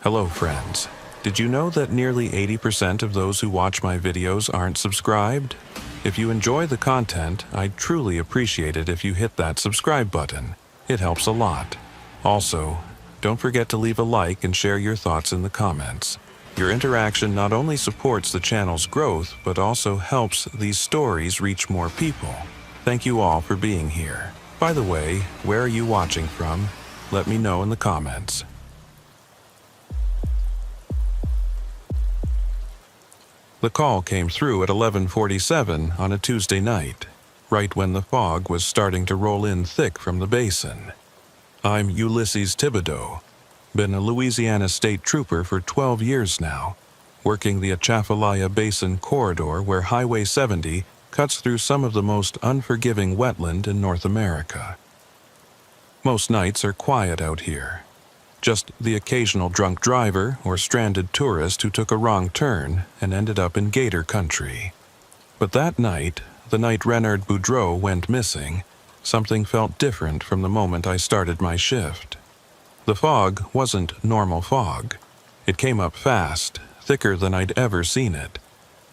Hello friends. Did you know that nearly 80% of those who watch my videos aren't subscribed? If you enjoy the content, I'd truly appreciate it if you hit that subscribe button. It helps a lot. Also, don't forget to leave a like and share your thoughts in the comments. Your interaction not only supports the channel's growth, but also helps these stories reach more people. Thank you all for being here. By the way, where are you watching from? Let me know in the comments. The call came through at 11:47 on a Tuesday night, right when the fog was starting to roll in thick from the basin. I'm Ulysses Thibodeau, been a Louisiana state trooper for 12 years now, working the Atchafalaya Basin corridor where Highway 70 cuts through some of the most unforgiving wetland in North America. Most nights are quiet out here. Just the occasional drunk driver or stranded tourist who took a wrong turn and ended up in gator country. But that night, the night Renard Boudreau went missing, something felt different from the moment I started my shift. The fog wasn't normal fog. It came up fast, thicker than I'd ever seen it,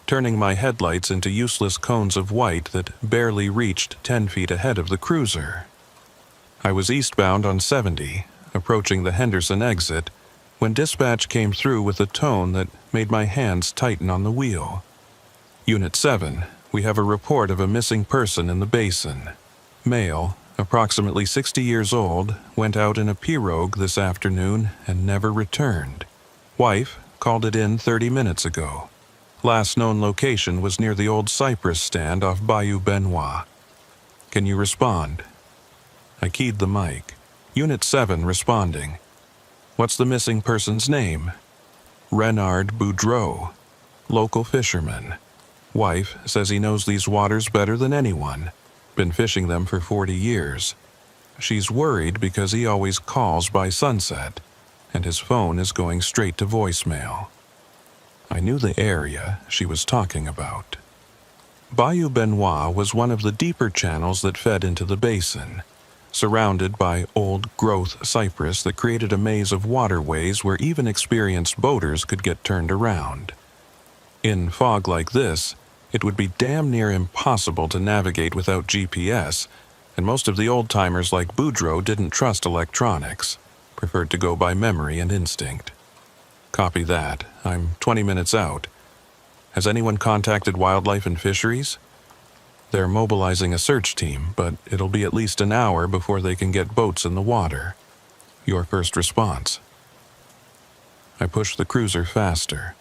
turning my headlights into useless cones of white that barely reached 10 feet ahead of the cruiser. I was eastbound on 70, approaching the Henderson exit, when dispatch came through with a tone that made my hands tighten on the wheel. Unit 7, we have a report of a missing person in the basin. Male, approximately 60 years old, went out in a pirogue this afternoon and never returned. Wife called it in 30 minutes ago. Last known location was near the old Cypress stand off Bayou Benoit. Can you respond? I keyed the mic. Unit 7 responding. What's the missing person's name? Renard Boudreau. Local fisherman. Wife says he knows these waters better than anyone. Been fishing them for 40 years. She's worried because he always calls by sunset, and his phone is going straight to voicemail. I knew the area she was talking about. Bayou Benoit was one of the deeper channels that fed into the basin, surrounded by old-growth cypress that created a maze of waterways where even experienced boaters could get turned around. In fog like this, it would be damn near impossible to navigate without GPS, and most of the old-timers like Boudreau didn't trust electronics, preferred to go by memory and instinct. Copy that. I'm 20 minutes out. Has anyone contacted Wildlife and Fisheries? They're mobilizing a search team, but it'll be at least an hour before they can get boats in the water. Your first response. I pushed the cruiser faster,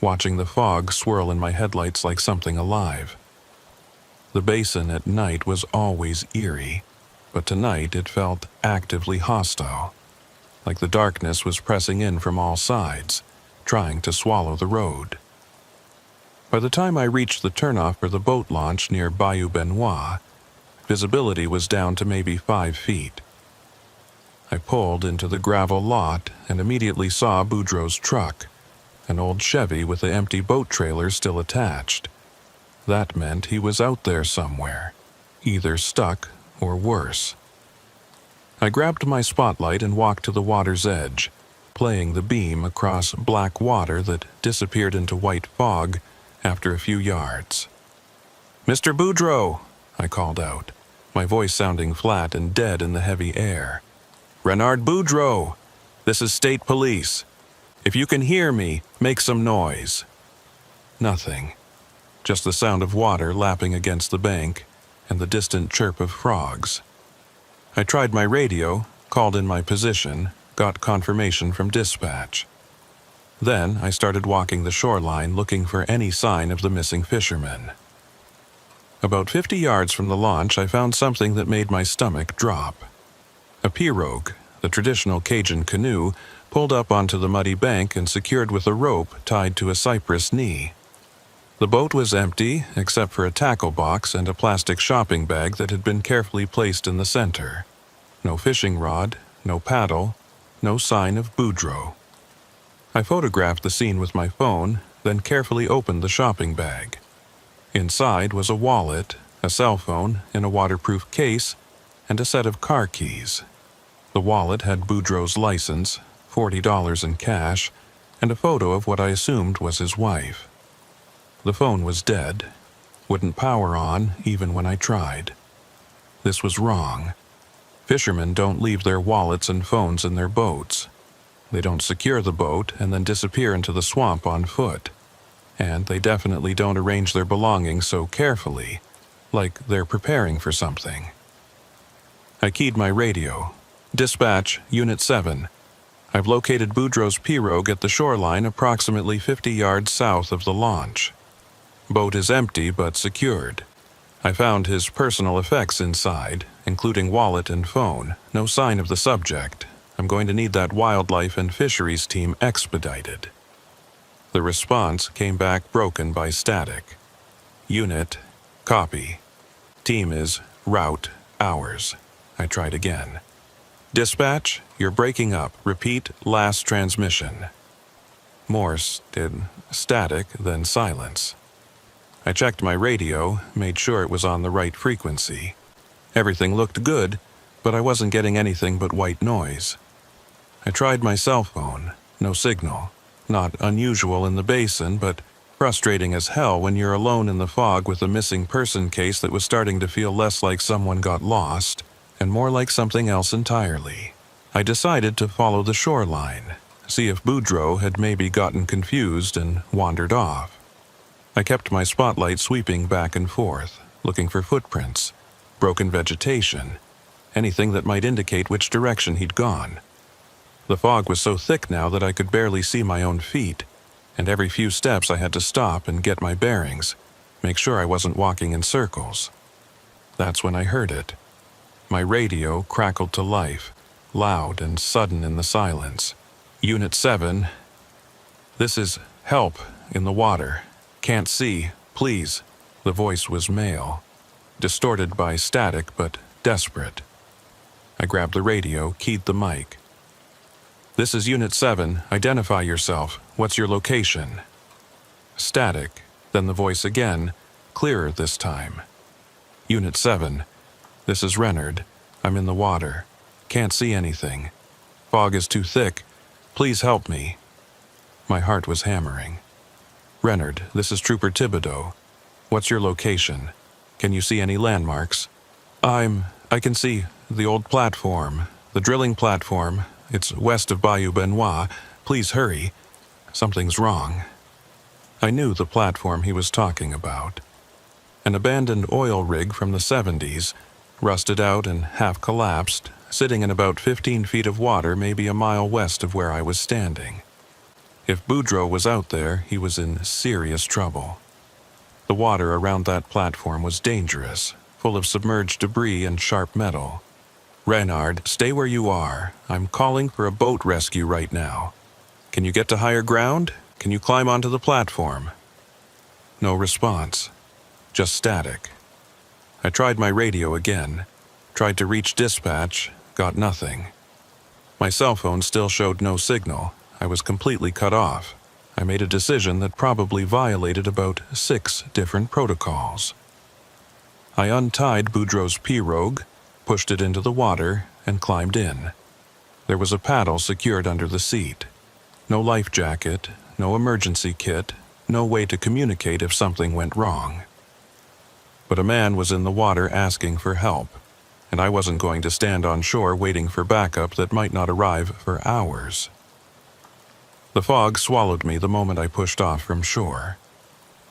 watching the fog swirl in my headlights like something alive. The basin at night was always eerie, but tonight it felt actively hostile, like the darkness was pressing in from all sides, trying to swallow the road. By the time I reached the turnoff for the boat launch near Bayou Benoit, visibility was down to maybe 5 feet. I pulled into the gravel lot and immediately saw Boudreau's truck, an old Chevy with the empty boat trailer still attached. That meant he was out there somewhere, either stuck or worse. I grabbed my spotlight and walked to the water's edge, playing the beam across black water that disappeared into white fog after a few yards. "Mr. Boudreau," I called out, my voice sounding flat and dead in the heavy air. "Renard Boudreau, this is State Police. If you can hear me, make some noise." Nothing. Just the sound of water lapping against the bank and the distant chirp of frogs. I tried my radio, called in my position, got confirmation from dispatch. Then I started walking the shoreline looking for any sign of the missing fisherman. About 50 yards from the launch, I found something that made my stomach drop. A pirogue, the traditional Cajun canoe, pulled up onto the muddy bank and secured with a rope tied to a cypress knee. The boat was empty except for a tackle box and a plastic shopping bag that had been carefully placed in the center. No fishing rod, no paddle, no sign of Boudreau. I photographed the scene with my phone, then carefully opened the shopping bag. Inside was a wallet, a cell phone in a waterproof case, and a set of car keys. The wallet had Boudreau's license, $40 in cash, and a photo of what I assumed was his wife. The phone was dead, wouldn't power on even when I tried. This was wrong. Fishermen don't leave their wallets and phones in their boats. They don't secure the boat and then disappear into the swamp on foot. And they definitely don't arrange their belongings so carefully, like they're preparing for something. I keyed my radio. Dispatch, Unit 7. I've located Boudreaux's pirogue at the shoreline approximately 50 yards south of the launch. Boat is empty but secured. I found his personal effects inside, including wallet and phone. No sign of the subject. I'm going to need that wildlife and fisheries team expedited. The response came back broken by static. Unit, copy. Team is route, hours. I tried again. Dispatch, you're breaking up. Repeat last transmission. Morse did static, then silence. I checked my radio, made sure it was on the right frequency. Everything looked good, but I wasn't getting anything but white noise. I tried my cell phone. No signal. Not unusual in the basin, but frustrating as hell when you're alone in the fog with a missing person case that was starting to feel less like someone got lost and more like something else entirely. I decided to follow the shoreline, see if Boudreaux had maybe gotten confused and wandered off. I kept my spotlight sweeping back and forth, looking for footprints, broken vegetation, anything that might indicate which direction he'd gone. The fog was so thick now that I could barely see my own feet, and every few steps I had to stop and get my bearings, make sure I wasn't walking in circles. That's when I heard it. My radio crackled to life, loud and sudden in the silence. Unit 7. This is help in the water. Can't see, please. The voice was male, distorted by static but desperate. I grabbed the radio, keyed the mic. This is Unit 7. Identify yourself. What's your location? Static, then the voice again, clearer this time. Unit 7. This is Renard. I'm in the water. Can't see anything. Fog is too thick. Please help me. My heart was hammering. Renard, this is Trooper Thibodeau. What's your location? Can you see any landmarks? I can see the old platform, the drilling platform. It's west of Bayou Benoit. Please hurry. Something's wrong. I knew the platform he was talking about. An abandoned oil rig from the 70s, rusted out and half collapsed, sitting in about 15 feet of water maybe a mile west of where I was standing. If Boudreaux was out there, he was in serious trouble. The water around that platform was dangerous, full of submerged debris and sharp metal. Renard, stay where you are. I'm calling for a boat rescue right now. Can you get to higher ground? Can you climb onto the platform? No response. Just static. I tried my radio again. Tried to reach dispatch. Got nothing. My cell phone still showed no signal. I was completely cut off. I made a decision that probably violated about 6 different protocols. I untied Boudreaux's pirogue, pushed it into the water, and climbed in. There was a paddle secured under the seat. No life jacket, no emergency kit, no way to communicate if something went wrong. But a man was in the water asking for help, and I wasn't going to stand on shore waiting for backup that might not arrive for hours. The fog swallowed me the moment I pushed off from shore.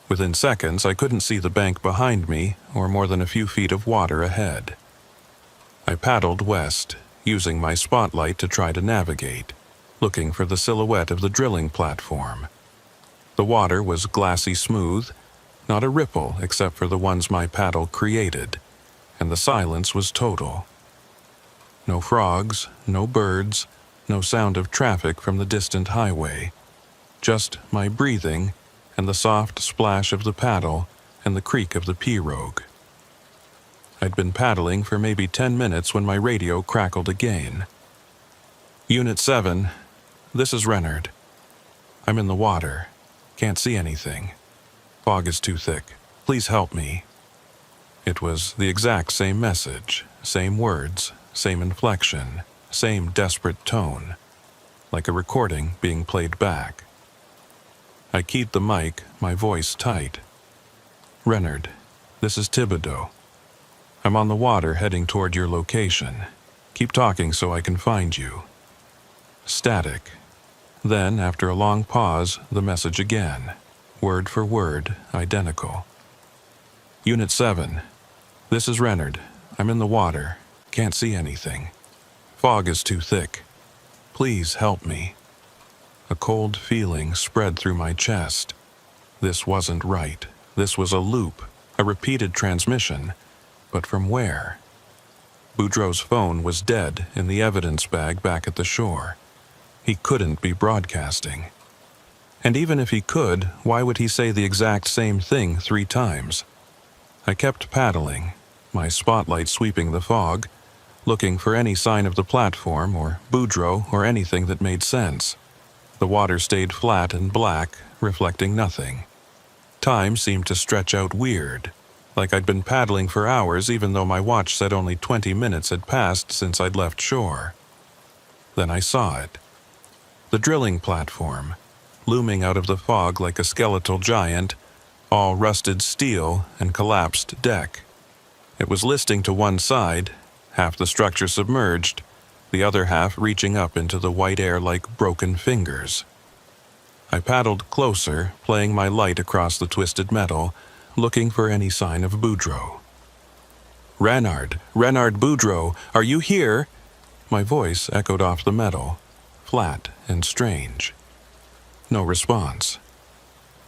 Within seconds, I couldn't see the bank behind me or more than a few feet of water ahead. I paddled west, using my spotlight to try to navigate, looking for the silhouette of the drilling platform. The water was glassy smooth, not a ripple except for the ones my paddle created, and the silence was total. No frogs, no birds, no sound of traffic from the distant highway. Just my breathing and the soft splash of the paddle and the creak of the pirogue. I'd been paddling for maybe 10 minutes when my radio crackled again. Unit 7, this is Renard. I'm in the water. Can't see anything. Fog is too thick. Please help me. It was the exact same message, same words, same inflection, same desperate tone. like a recording being played back. I keyed the mic, my voice tight. "Renard, this is Thibodeau. I'm on the water heading toward your location. Keep talking so I can find you." Static. Then, after a long pause, the message again. Word for word, identical. "Unit 7. This is Renard. I'm in the water. Can't see anything. Fog is too thick. Please help me." A cold feeling spread through my chest. This wasn't right. This was a loop, a repeated transmission. But from where? Boudreaux's phone was dead in the evidence bag back at the shore. He couldn't be broadcasting. And even if he could, why would he say the exact same thing 3 times? I kept paddling, my spotlight sweeping the fog, looking for any sign of the platform or Boudreaux or anything that made sense. The water stayed flat and black, reflecting nothing. Time seemed to stretch out weird, like I'd been paddling for hours even though my watch said only 20 minutes had passed since I'd left shore. Then I saw it. The drilling platform, looming out of the fog like a skeletal giant, all rusted steel and collapsed deck. It was listing to one side, half the structure submerged, the other half reaching up into the white air like broken fingers. I paddled closer, playing my light across the twisted metal, looking for any sign of Boudreaux. "Renard Boudreaux, are you here?" My voice echoed off the metal, flat and strange. No response.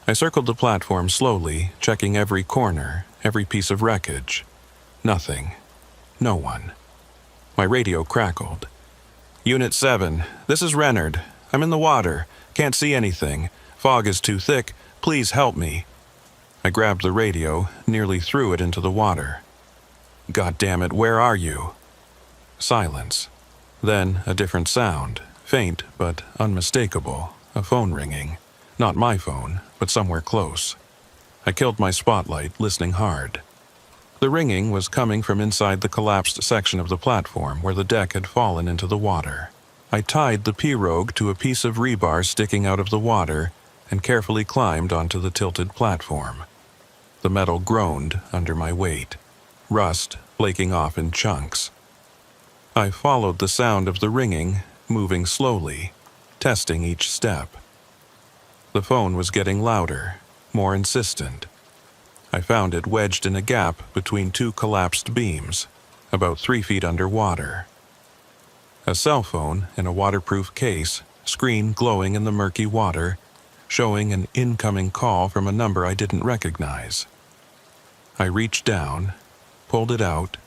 I circled the platform slowly, checking every corner, every piece of wreckage. Nothing. No one. My radio crackled. "Unit 7, this is Renard. I'm in the water. Can't see anything. Fog is too thick. Please help me." I grabbed the radio, nearly threw it into the water. "God damn it, where are you?" Silence. Then a different sound, faint but unmistakable, a phone ringing. Not my phone, but somewhere close. I killed my spotlight, listening hard. The ringing was coming from inside the collapsed section of the platform where the deck had fallen into the water. I tied the pirogue to a piece of rebar sticking out of the water and carefully climbed onto the tilted platform. The metal groaned under my weight, rust flaking off in chunks. I followed the sound of the ringing, moving slowly, testing each step. The phone was getting louder, more insistent. I found it wedged in a gap between 2 collapsed beams, about 3 feet underwater. A cell phone in a waterproof case, screen glowing in the murky water, showing an incoming call from a number I didn't recognize. I reached down, pulled it out,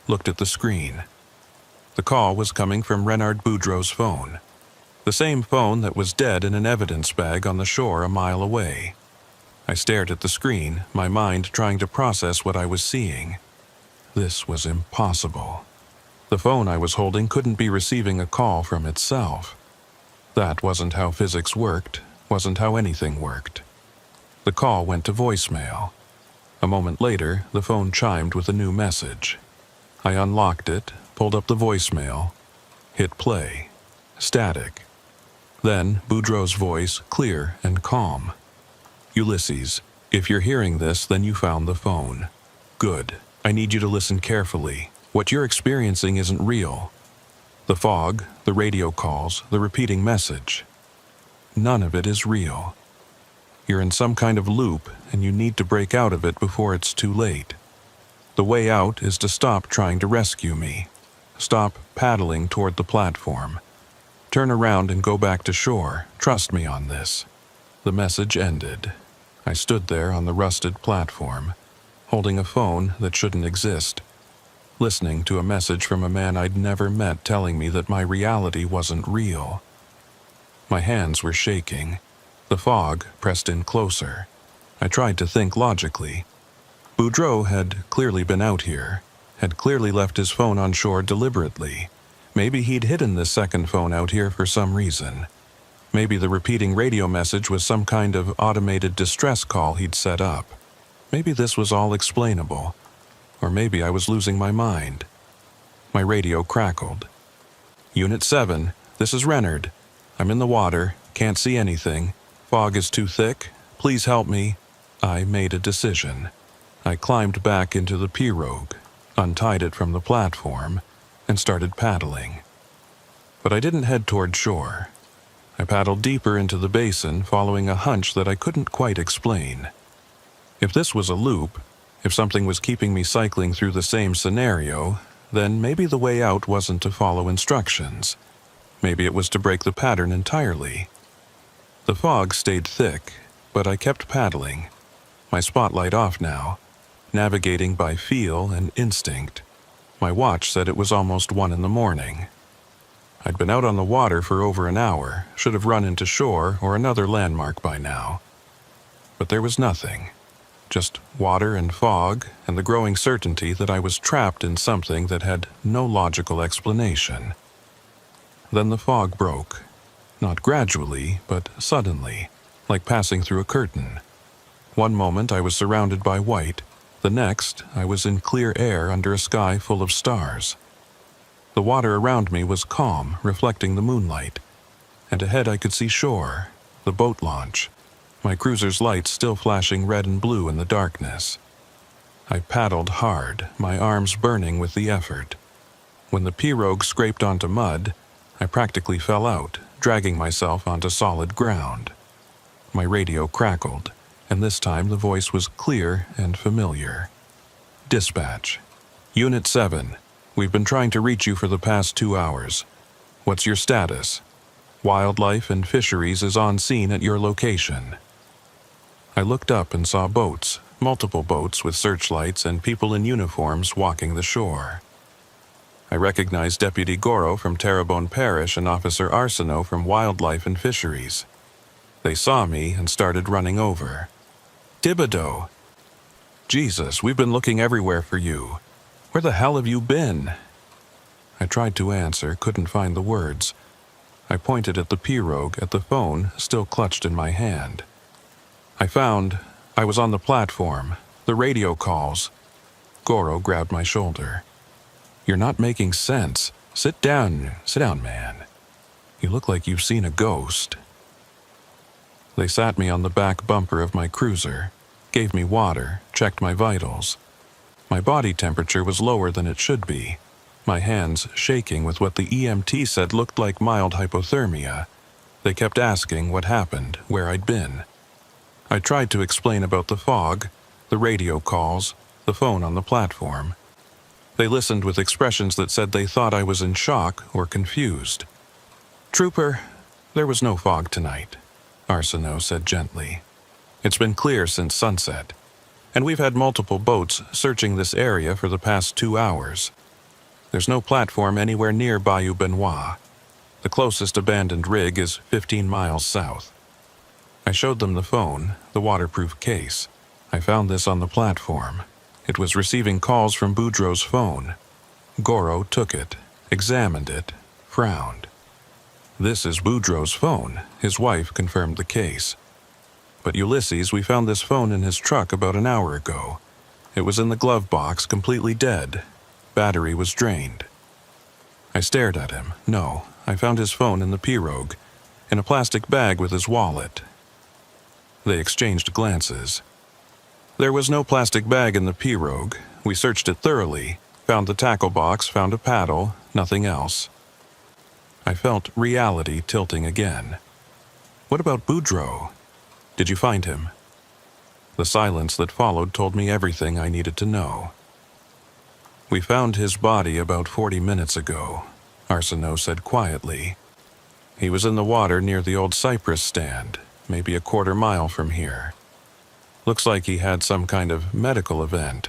looked at the screen. The call was coming from Renard Boudreaux's phone, the same phone that was dead in an evidence bag on the shore a mile away. I stared at the screen, my mind trying to process what I was seeing. This was impossible. The phone I was holding couldn't be receiving a call from itself. That wasn't how physics worked, wasn't how anything worked. The call went to voicemail. A moment later, the phone chimed with a new message. I unlocked it, pulled up the voicemail, hit play. Static. Then Boudreaux's voice, clear and calm. "Ulysses, if you're hearing this, then you found the phone. Good. I need you to listen carefully. What you're experiencing isn't real. The fog, the radio calls, the repeating message. None of it is real. You're in some kind of loop, and you need to break out of it before it's too late. The way out is to stop trying to rescue me. Stop paddling toward the platform. Turn around and go back to shore. Trust me on this." The message ended. I stood there on the rusted platform, holding a phone that shouldn't exist, listening to a message from a man I'd never met telling me that my reality wasn't real. My hands were shaking. The fog pressed in closer. I tried to think logically. Boudreaux had clearly been out here, had clearly left his phone on shore deliberately. Maybe he'd hidden this second phone out here for some reason. Maybe the repeating radio message was some kind of automated distress call he'd set up. Maybe this was all explainable. Or maybe I was losing my mind. My radio crackled. "Unit 7, this is Renard. I'm in the water, can't see anything. Fog is too thick. Please help me." I made a decision. I climbed back into the pirogue, untied it from the platform, and started paddling. But I didn't head toward shore. I paddled deeper into the basin, following a hunch that I couldn't quite explain. If this was a loop, if something was keeping me cycling through the same scenario, then maybe the way out wasn't to follow instructions. Maybe it was to break the pattern entirely. The fog stayed thick, but I kept paddling, my spotlight off now, navigating by feel and instinct. My watch said it was almost 1 in the morning. I'd been out on the water for over an hour, should have run into shore or another landmark by now. But there was nothing. Just water and fog, and the growing certainty that I was trapped in something that had no logical explanation. Then the fog broke. Not gradually, but suddenly, like passing through a curtain. One moment I was surrounded by white, the next I was in clear air under a sky full of stars. The water around me was calm, reflecting the moonlight, and ahead I could see shore, the boat launch, my cruiser's lights still flashing red and blue in the darkness. I paddled hard, my arms burning with the effort. When the pirogue scraped onto mud, I practically fell out, dragging myself onto solid ground. My radio crackled, and this time the voice was clear and familiar. "Dispatch. Unit 7. We've been trying to reach you for the past 2 hours. What's your status? Wildlife and Fisheries is on scene at your location." I looked up and saw boats, multiple boats with searchlights and people in uniforms walking the shore. I recognized Deputy Goro from Terrebonne Parish and Officer Arsenault from Wildlife and Fisheries. They saw me and started running over. "Thibodeau! Jesus, we've been looking everywhere for you. Where the hell have you been?" I tried to answer, couldn't find the words. I pointed at the pirogue, at the phone still clutched in my hand. I was on the platform, the radio calls. Goro grabbed my shoulder. "You're not making sense. Sit down, man. You look like you've seen a ghost." They sat me on the back bumper of my cruiser, gave me water, checked my vitals. My body temperature was lower than it should be, my hands shaking with what the EMT said looked like mild hypothermia. They kept asking what happened, where I'd been. I tried to explain about the fog, the radio calls, the phone on the platform. They listened with expressions that said they thought I was in shock or confused. "Trooper, there was no fog tonight," Arsenault said gently. "It's been clear since sunset, and we've had multiple boats searching this area for the past 2 hours. There's no platform anywhere near Bayou Benoit. The closest abandoned rig is 15 miles south." I showed them the phone, the waterproof case. I found this on the platform. It was receiving calls from Boudreaux's phone. Goro took it, examined it, frowned. "This is Boudreaux's phone," his wife confirmed the case. "But Ulysses, we found this phone in his truck about an hour ago. It was in the glove box, completely dead. Battery was drained." I stared at him. No, I found his phone in the pirogue, in a plastic bag with his wallet. They exchanged glances. "There was no plastic bag in the pirogue. We searched it thoroughly, found the tackle box, found a paddle, nothing else." I felt reality tilting again. "What about Boudreaux? Did you find him?" The silence that followed told me everything I needed to know. "We found his body about 40 minutes ago," Arsenault said quietly. "He was in the water near the old cypress stand, maybe a quarter mile from here. Looks like he had some kind of medical event,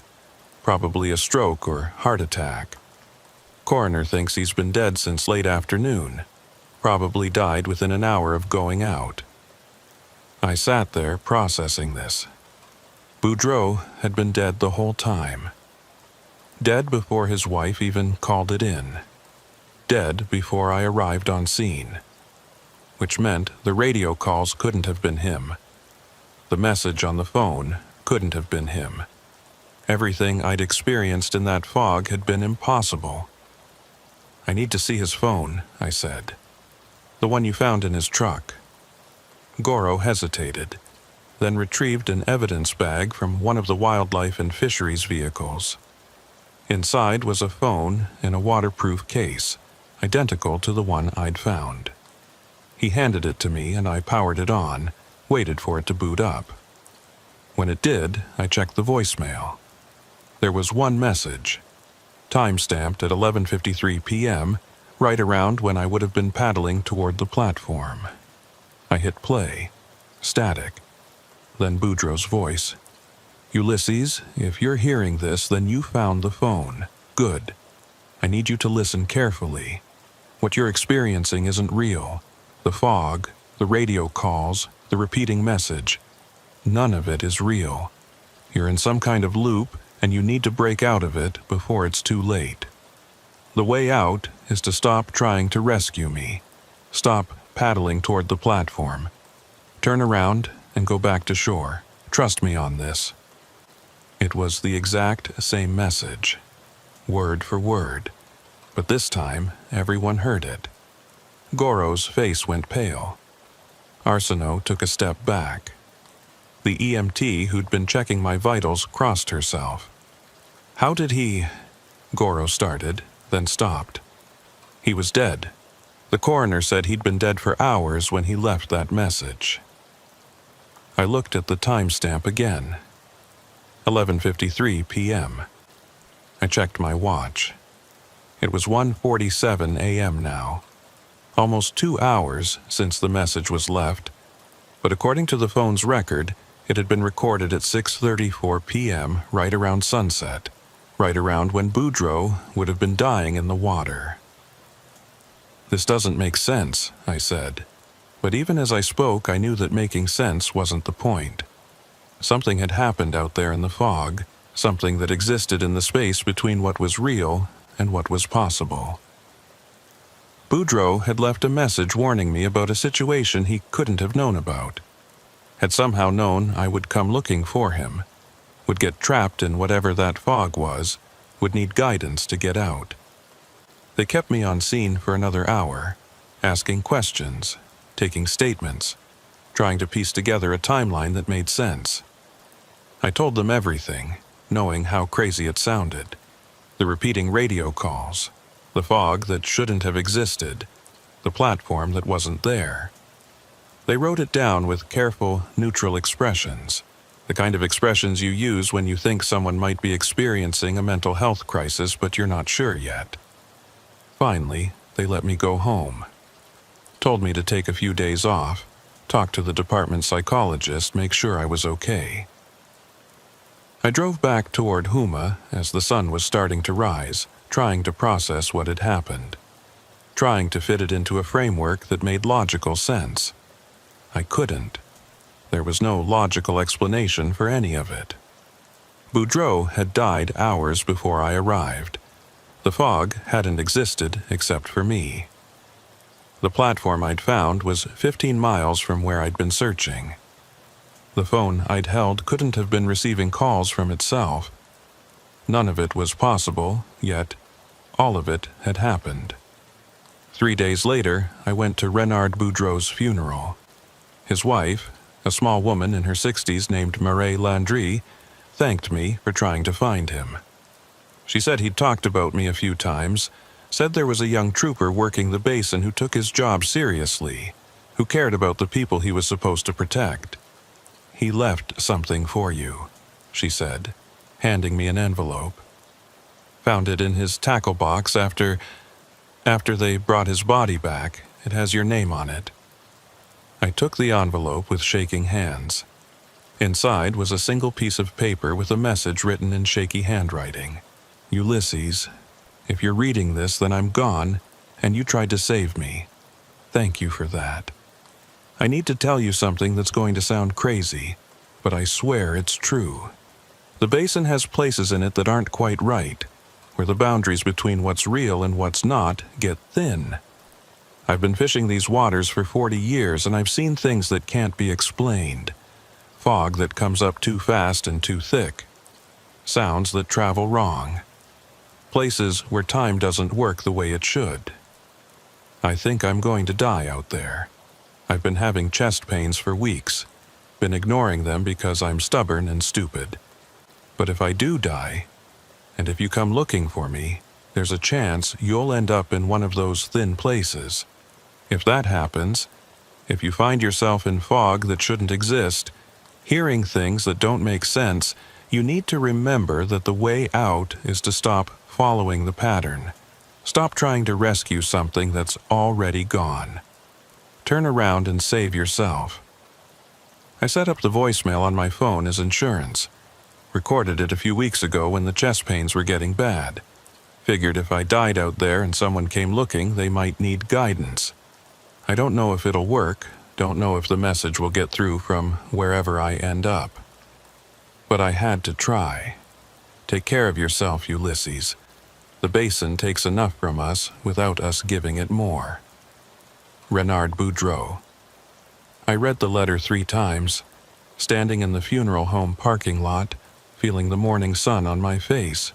probably a stroke or heart attack. Coroner thinks he's been dead since late afternoon, probably died within an hour of going out." I sat there processing this. Boudreaux had been dead the whole time. Dead before his wife even called it in. Dead before I arrived on scene. Which meant the radio calls couldn't have been him. The message on the phone couldn't have been him. Everything I'd experienced in that fog had been impossible. "I need to see his phone," I said. The one you found in his truck. Goro hesitated, then retrieved an evidence bag from one of the wildlife and fisheries vehicles. Inside was a phone in a waterproof case, identical to the one I'd found. He handed it to me and I powered it on, waited for it to boot up. When it did, I checked the voicemail. There was one message, time-stamped at 11:53 p.m., right around when I would have been paddling toward the platform. I hit play. Static. Then Boudreaux's voice. "Ulysses, if you're hearing this, then you found the phone. Good. I need you to listen carefully. What you're experiencing isn't real. The fog, the radio calls, the repeating message. None of it is real. You're in some kind of loop, and you need to break out of it before it's too late. The way out is to stop trying to rescue me. Stop paddling toward the platform. Turn around and go back to shore. Trust me on this." It was the exact same message, word for word, but this time everyone heard it. Goro's face went pale. Arsenault took a step back. The EMT who'd been checking my vitals crossed herself. "How did he—" Goro started, then stopped. "He was dead. The coroner said he'd been dead for hours when he left that message." I looked at the timestamp again. 11:53 p.m. I checked my watch. It was 1:47 a.m. now. Almost 2 hours since the message was left, but according to the phone's record, it had been recorded at 6:34 p.m. right around sunset, right around when Boudreaux would have been dying in the water. "This doesn't make sense," I said. But even as I spoke, I knew that making sense wasn't the point. Something had happened out there in the fog, something that existed in the space between what was real and what was possible. Boudreaux had left a message warning me about a situation he couldn't have known about. Had somehow known I would come looking for him, would get trapped in whatever that fog was, would need guidance to get out. They kept me on scene for another hour, asking questions, taking statements, trying to piece together a timeline that made sense. I told them everything, knowing how crazy it sounded. The repeating radio calls, the fog that shouldn't have existed, the platform that wasn't there. They wrote it down with careful, neutral expressions, the kind of expressions you use when you think someone might be experiencing a mental health crisis but you're not sure yet. Finally, they let me go home. Told me to take a few days off, talk to the department psychologist, make sure I was okay. I drove back toward Houma as the sun was starting to rise, trying to process what had happened, trying to fit it into a framework that made logical sense. I couldn't. There was no logical explanation for any of it. Boudreaux had died hours before I arrived. The fog hadn't existed except for me. The platform I'd found was 15 miles from where I'd been searching. The phone I'd held couldn't have been receiving calls from itself. None of it was possible, yet all of it had happened. 3 days later, I went to Renard Boudreaux's funeral. His wife, a small woman in her 60s named Mireille Landry, thanked me for trying to find him. She said he'd talked about me a few times, said there was a young trooper working the basin who took his job seriously, who cared about the people he was supposed to protect. "He left something for you," she said, handing me an envelope. "Found it in his tackle box after they brought his body back. It has your name on it." I took the envelope with shaking hands. Inside was a single piece of paper with a message written in shaky handwriting. "Ulysses, if you're reading this, then I'm gone, and you tried to save me. Thank you for that. I need to tell you something that's going to sound crazy, but I swear it's true. The basin has places in it that aren't quite right, where the boundaries between what's real and what's not get thin. I've been fishing these waters for 40 years, and I've seen things that can't be explained. Fog that comes up too fast and too thick. Sounds that travel wrong. Places where time doesn't work the way it should. I think I'm going to die out there. I've been having chest pains for weeks, been ignoring them because I'm stubborn and stupid. But if I do die, and if you come looking for me, there's a chance you'll end up in one of those thin places. If that happens, if you find yourself in fog that shouldn't exist, hearing things that don't make sense, you need to remember that the way out is to stop following the pattern. Stop trying to rescue something that's already gone. Turn around and save yourself. I set up the voicemail on my phone as insurance. Recorded it a few weeks ago when the chest pains were getting bad. Figured if I died out there and someone came looking, they might need guidance. I don't know if it'll work, don't know if the message will get through from wherever I end up. But I had to try. Take care of yourself, Ulysses. The basin takes enough from us without us giving it more. Renard Boudreau. I read the letter 3 times, standing in the funeral home parking lot, feeling the morning sun on my face.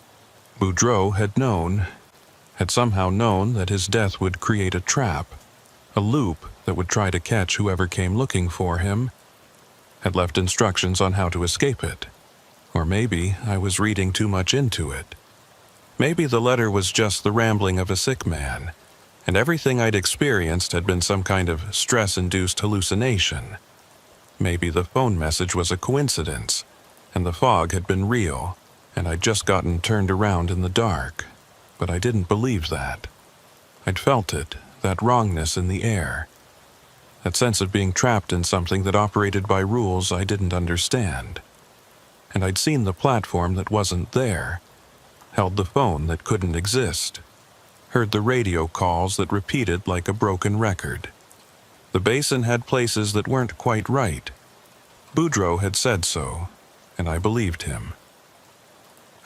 Boudreau had somehow known that his death would create a trap, a loop that would try to catch whoever came looking for him, had left instructions on how to escape it. Or maybe I was reading too much into it. Maybe the letter was just the rambling of a sick man, and everything I'd experienced had been some kind of stress-induced hallucination. Maybe the phone message was a coincidence, and the fog had been real, and I'd just gotten turned around in the dark. But I didn't believe that. I'd felt it, that wrongness in the air. That sense of being trapped in something that operated by rules I didn't understand. And I'd seen the platform that wasn't there, held the phone that couldn't exist, heard the radio calls that repeated like a broken record. The basin had places that weren't quite right. Boudreau had said so, and I believed him.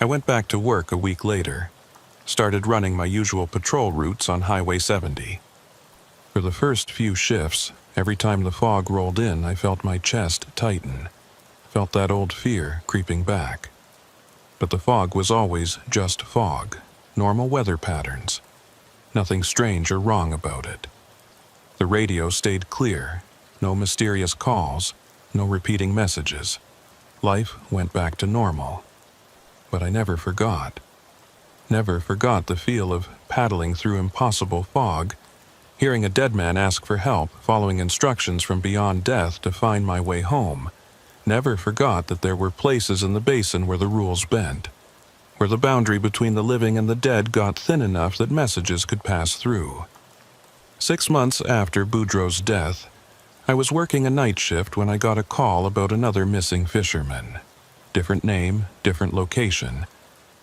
I went back to work a week later, started running my usual patrol routes on Highway 70. For the first few shifts, every time the fog rolled in, I felt my chest tighten, felt that old fear creeping back. But the fog was always just fog, normal weather patterns. Nothing strange or wrong about it. The radio stayed clear, no mysterious calls, no repeating messages. Life went back to normal. But I never forgot. Never forgot the feel of paddling through impossible fog, hearing a dead man ask for help, following instructions from beyond death to find my way home. Never forgot that there were places in the basin where the rules bent, where the boundary between the living and the dead got thin enough that messages could pass through. 6 months after Boudreau's death, I was working a night shift when I got a call about another missing fisherman. Different name, different location,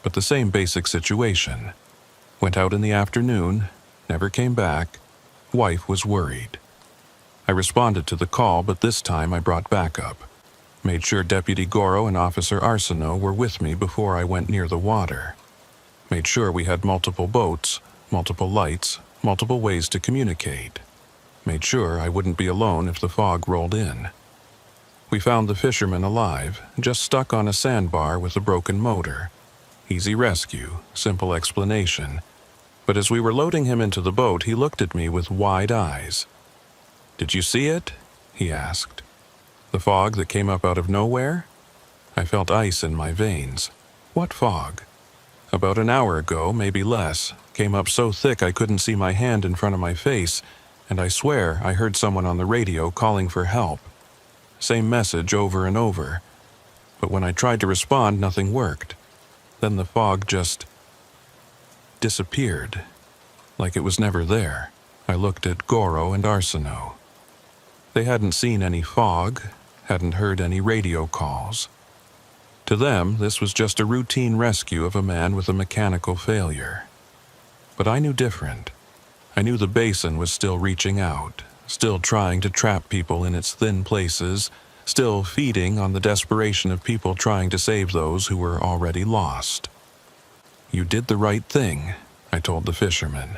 but the same basic situation. Went out in the afternoon, never came back. Wife was worried. I responded to the call, but this time I brought backup. Made sure Deputy Goro and Officer Arsenault were with me before I went near the water. Made sure we had multiple boats, multiple lights, multiple ways to communicate. Made sure I wouldn't be alone if the fog rolled in. We found the fisherman alive, just stuck on a sandbar with a broken motor. Easy rescue, simple explanation. But as we were loading him into the boat, he looked at me with wide eyes. "Did you see it?" he asked. "The fog that came up out of nowhere?" I felt ice in my veins. "What fog?" "About an hour ago, maybe less, came up so thick I couldn't see my hand in front of my face, and I swear I heard someone on the radio calling for help. Same message over and over. But when I tried to respond, nothing worked. Then the fog just disappeared, like it was never there." I looked at Goro and Arsenault. They hadn't seen any fog, hadn't heard any radio calls. To them, this was just a routine rescue of a man with a mechanical failure. But I knew different. I knew the basin was still reaching out, still trying to trap people in its thin places, still feeding on the desperation of people trying to save those who were already lost. "You did the right thing," I told the fisherman.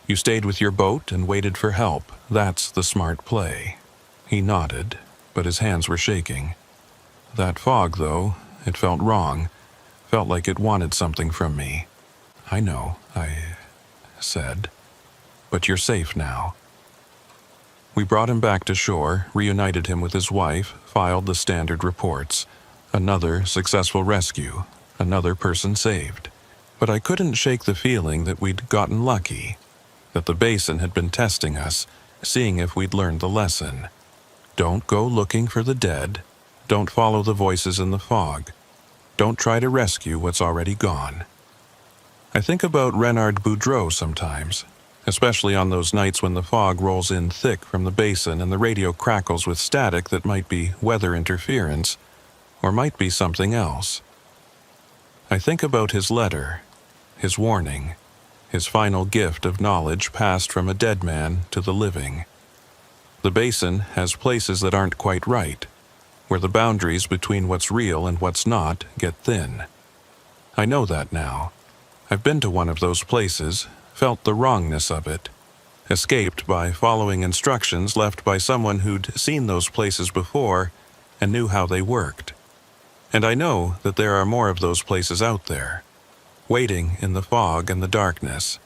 "You stayed with your boat and waited for help. That's the smart play." He nodded, but his hands were shaking. "That fog, though, it felt wrong. Felt like it wanted something from me." "I know," I said. but you're safe now." We brought him back to shore, reunited him with his wife, filed the standard reports. Another successful rescue, another person saved. But I couldn't shake the feeling that we'd gotten lucky, that the basin had been testing us, seeing if we'd learned the lesson. Don't go looking for the dead. Don't follow the voices in the fog. Don't try to rescue what's already gone. I think about Renard Boudreau sometimes, especially on those nights when the fog rolls in thick from the basin and the radio crackles with static that might be weather interference, or might be something else. I think about his letter, his warning, his final gift of knowledge passed from a dead man to the living. The basin has places that aren't quite right, where the boundaries between what's real and what's not get thin. I know that now. I've been to one of those places, felt the wrongness of it, escaped by following instructions left by someone who'd seen those places before and knew how they worked. And I know that there are more of those places out there, waiting in the fog and the darkness,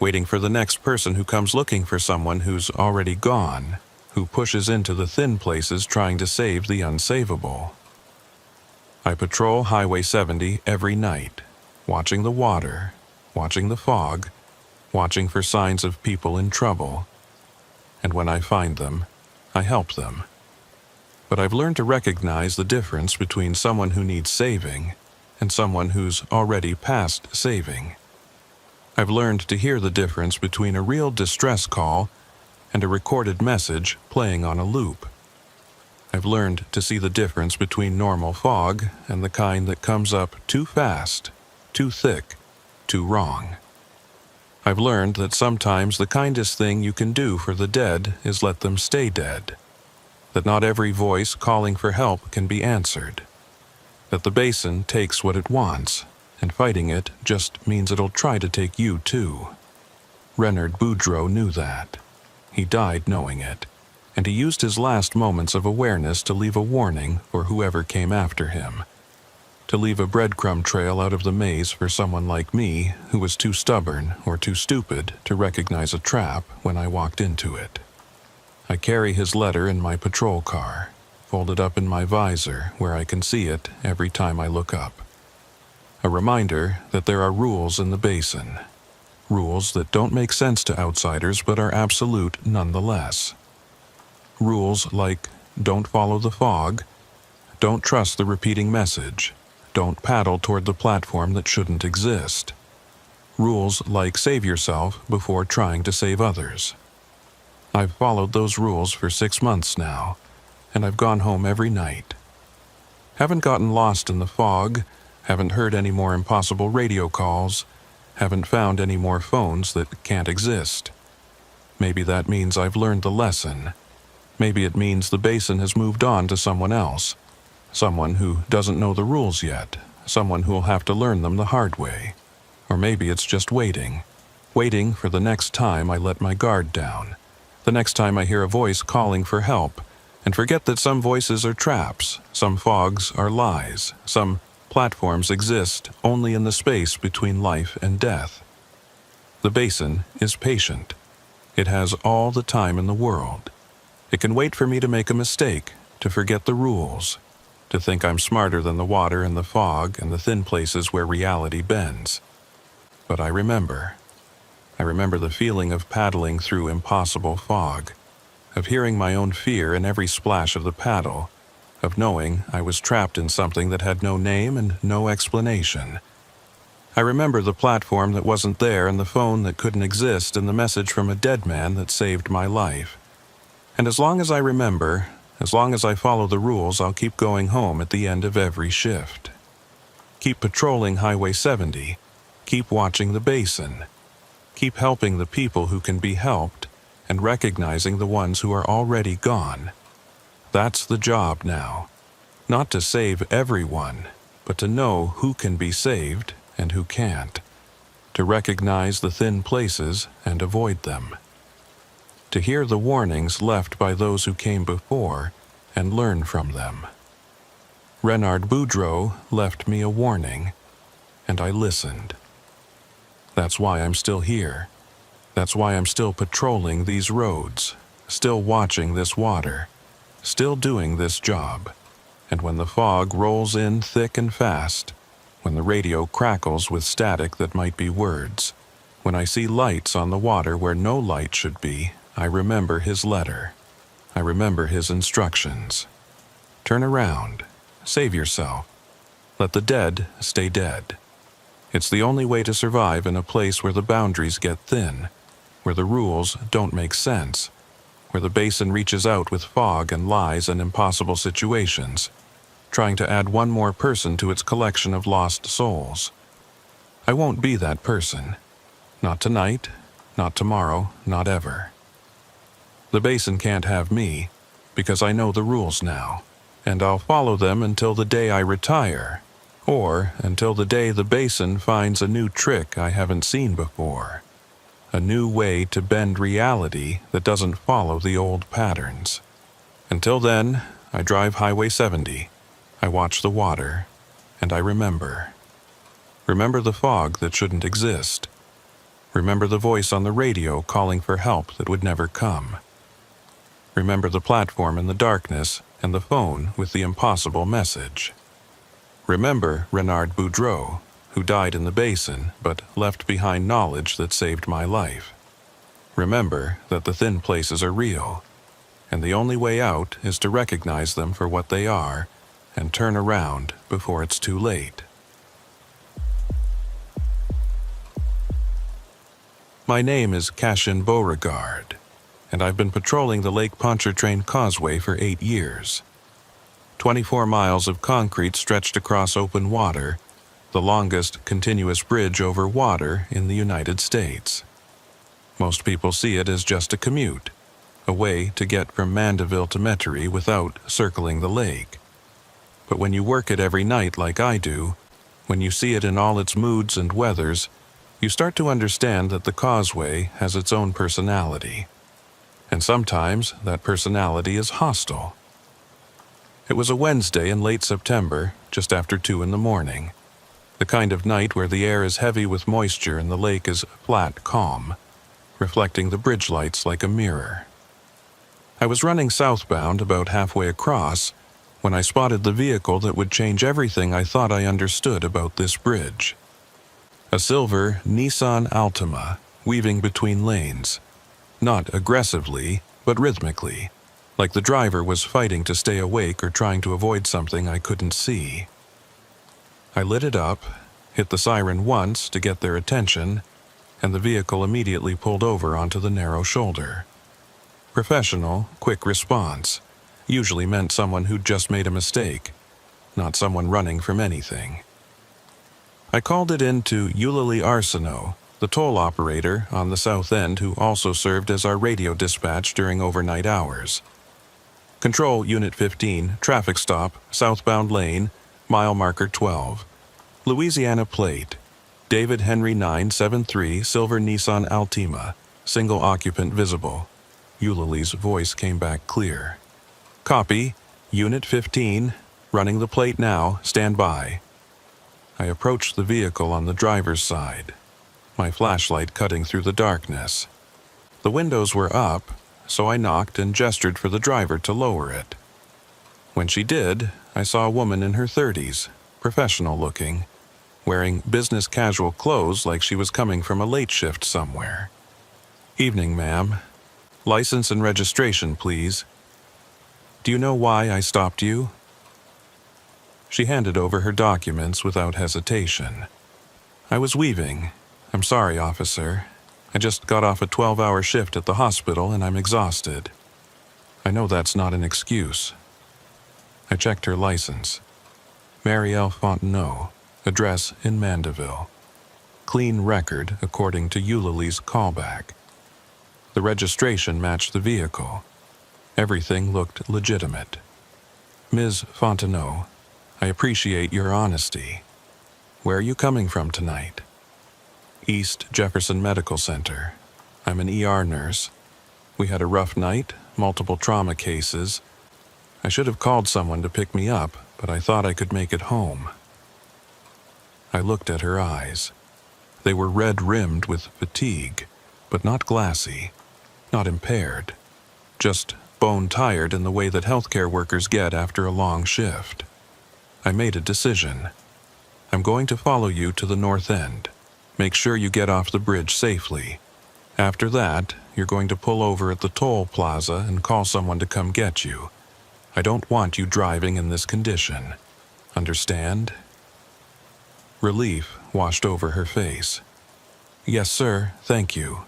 waiting for the next person who comes looking for someone who's already gone, who pushes into the thin places trying to save the unsavable. I patrol Highway 70 every night, watching the water, watching the fog, watching for signs of people in trouble. And when I find them, I help them. But I've learned to recognize the difference between someone who needs saving and someone who's already past saving. I've learned to hear the difference between a real distress call and a recorded message playing on a loop. I've learned to see the difference between normal fog and the kind that comes up too fast, too thick, too wrong. I've learned that sometimes the kindest thing you can do for the dead is let them stay dead. That not every voice calling for help can be answered. That the basin takes what it wants, and fighting it just means it'll try to take you too. Renard Boudreau knew that. He died knowing it, and he used his last moments of awareness to leave a warning for whoever came after him. To leave a breadcrumb trail out of the maze for someone like me who was too stubborn or too stupid to recognize a trap when I walked into it. I carry his letter in my patrol car, folded up in my visor where I can see it every time I look up. A reminder that there are rules in the basin. Rules that don't make sense to outsiders but are absolute nonetheless. Rules like don't follow the fog, don't trust the repeating message, don't paddle toward the platform that shouldn't exist. Rules like save yourself before trying to save others. I've followed those rules for 6 months now, and I've gone home every night. Haven't gotten lost in the fog, haven't heard any more impossible radio calls, haven't found any more phones that can't exist. Maybe that means I've learned the lesson. Maybe it means the basin has moved on to someone else. Someone who doesn't know the rules yet. Someone who'll have to learn them the hard way. Or maybe it's just waiting. Waiting for the next time I let my guard down. The next time I hear a voice calling for help. And forget that some voices are traps. Some fogs are lies. Some platforms exist only in the space between life and death. The basin is patient. It has all the time in the world. It can wait for me to make a mistake, to forget the rules, to think I'm smarter than the water and the fog and the thin places where reality bends. But I remember. I remember the feeling of paddling through impossible fog, of hearing my own fear in every splash of the paddle, of knowing I was trapped in something that had no name and no explanation. I remember the platform that wasn't there and the phone that couldn't exist and the message from a dead man that saved my life. And as long as I remember, as long as I follow the rules, I'll keep going home at the end of every shift. Keep patrolling Highway 70. Keep watching the basin. Keep helping the people who can be helped and recognizing the ones who are already gone. That's the job now. Not to save everyone, but to know who can be saved and who can't. To recognize the thin places and avoid them. To hear the warnings left by those who came before and learn from them. Renard Boudreau left me a warning, and I listened. That's why I'm still here. That's why I'm still patrolling these roads, still watching this water, still doing this job. And when the fog rolls in thick and fast, when the radio crackles with static that might be words, when I see lights on the water where no light should be, I remember his letter. I remember his instructions. Turn around. Save yourself. Let the dead stay dead. It's the only way to survive in a place where the boundaries get thin, where the rules don't make sense, where the basin reaches out with fog and lies and impossible situations, trying to add one more person to its collection of lost souls. I won't be that person. Not tonight, not tomorrow, not ever. The basin can't have me, because I know the rules now, and I'll follow them until the day I retire, or until the day the basin finds a new trick I haven't seen before, a new way to bend reality that doesn't follow the old patterns. Until then, I drive Highway 70, I watch the water, and I remember. Remember the fog that shouldn't exist. Remember the voice on the radio calling for help that would never come. Remember the platform in the darkness and the phone with the impossible message. Remember Renard Boudreau, who died in the basin but left behind knowledge that saved my life. Remember that the thin places are real, and the only way out is to recognize them for what they are and turn around before it's too late. My name is Cashin Beauregard, and I've been patrolling the Lake Pontchartrain Causeway for 8 years. 24 miles of concrete stretched across open water, the longest continuous bridge over water in the United States. Most people see it as just a commute, a way to get from Mandeville to Metairie without circling the lake. But when you work it every night like I do, when you see it in all its moods and weathers, you start to understand that the causeway has its own personality. And sometimes that personality is hostile. It was a Wednesday in late September, just after 2 in the morning. The kind of night where the air is heavy with moisture and the lake is flat calm, reflecting the bridge lights like a mirror. I was running southbound about halfway across when I spotted the vehicle that would change everything I thought I understood about this bridge. A silver Nissan Altima, weaving between lanes. Not aggressively, but rhythmically, like the driver was fighting to stay awake or trying to avoid something I couldn't see. I lit it up, hit the siren once to get their attention, and the vehicle immediately pulled over onto the narrow shoulder. Professional, quick response usually meant someone who'd just made a mistake, not someone running from anything. I called it in to Eulalie Arsenault, the toll operator on the south end who also served as our radio dispatch during overnight hours. Control Unit 15, traffic stop, southbound lane, mile marker 12. Louisiana plate, David Henry 973 silver Nissan Altima, single occupant visible. Eulalie's voice came back clear. Copy, Unit 15, running the plate now, stand by. I approached the vehicle on the driver's side, my flashlight cutting through the darkness. The windows were up, so I knocked and gestured for the driver to lower it. When she did, I saw a woman in her 30s, professional looking, wearing business casual clothes like she was coming from a late shift somewhere. Evening, ma'am. License and registration, please. Do you know why I stopped you? She handed over her documents without hesitation. I was weaving. I'm sorry, officer. I just got off a 12-hour shift at the hospital and I'm exhausted. I know that's not an excuse. I checked her license. Marielle Fontenot, address in Mandeville. Clean record according to Eulalie's callback. The registration matched the vehicle. Everything looked legitimate. Ms. Fontenot, I appreciate your honesty. Where are you coming from tonight? East Jefferson Medical Center. I'm an ER nurse. We had a rough night, multiple trauma cases. I should have called someone to pick me up, but I thought I could make it home. I looked at her eyes. They were red-rimmed with fatigue, but not glassy, not impaired, just bone-tired in the way that healthcare workers get after a long shift. I made a decision. I'm going to follow you to the north end. Make sure you get off the bridge safely. After that, you're going to pull over at the toll plaza and call someone to come get you. I don't want you driving in this condition. Understand? Relief washed over her face. Yes, sir, thank you.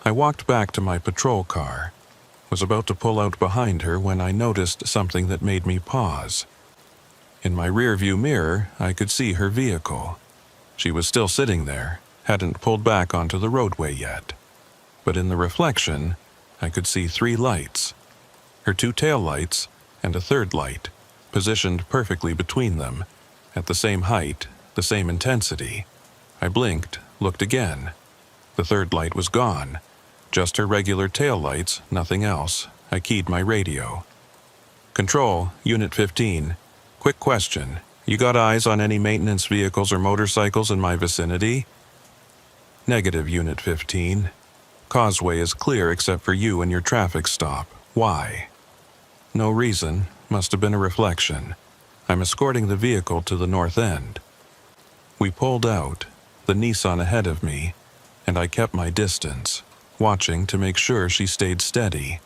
I walked back to my patrol car, was about to pull out behind her when I noticed something that made me pause. In my rearview mirror, I could see her vehicle. She was still sitting there, hadn't pulled back onto the roadway yet. But in the reflection, I could see 3 lights. Her 2 taillights and a 3rd light, positioned perfectly between them, at the same height, the same intensity. I blinked, looked again. The 3rd light was gone. Just her regular taillights, nothing else. I keyed my radio. Control, Unit 15. Quick question. You got eyes on any maintenance vehicles or motorcycles in my vicinity? Negative, Unit 15. Causeway is clear except for you and your traffic stop. Why? No reason. Must have been a reflection. I'm escorting the vehicle to the north end. We pulled out, the Nissan ahead of me, and I kept my distance, watching to make sure she stayed steady.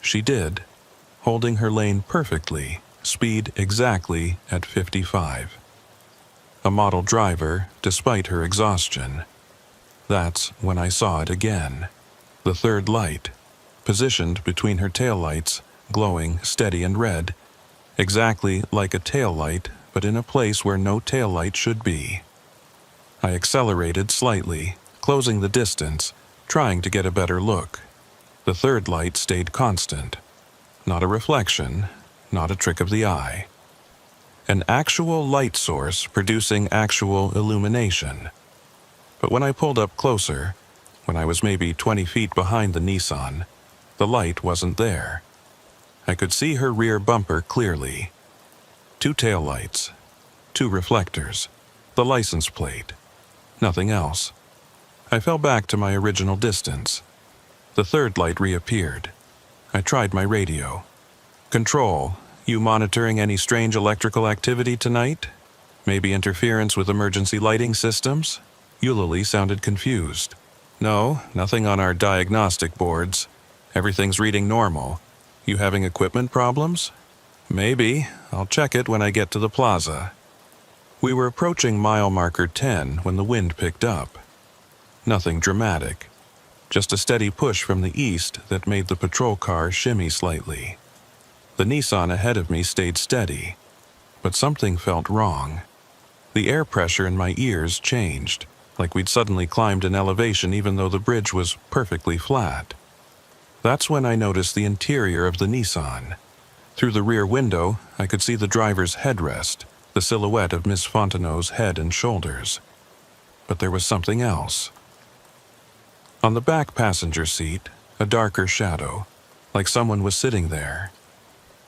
She did, holding her lane perfectly, speed exactly at 55. A model driver, despite her exhaustion. That's when I saw it again. The 3rd light, positioned between her taillights, glowing steady and red, exactly like a taillight, but in a place where no taillight should be. I accelerated slightly, closing the distance, trying to get a better look. The 3rd light stayed constant. Not a reflection, not a trick of the eye. An actual light source producing actual illumination. But when I pulled up closer, when I was maybe 20 feet behind the Nissan, the light wasn't there. I could see her rear bumper clearly. 2 taillights, 2 reflectors, the license plate, nothing else. I fell back to my original distance. The 3rd light reappeared. I tried my radio. Control, you monitoring any strange electrical activity tonight? Maybe interference with emergency lighting systems? Eulalie sounded confused. No, nothing on our diagnostic boards. Everything's reading normal. You having equipment problems? Maybe. I'll check it when I get to the plaza. We were approaching mile marker 10 when the wind picked up. Nothing dramatic. Just a steady push from the east that made the patrol car shimmy slightly. The Nissan ahead of me stayed steady, but something felt wrong. The air pressure in my ears changed, like we'd suddenly climbed an elevation even though the bridge was perfectly flat. That's when I noticed the interior of the Nissan. Through the rear window, I could see the driver's headrest, the silhouette of Miss Fontenot's head and shoulders. But there was something else. On the back passenger seat, a darker shadow, like someone was sitting there.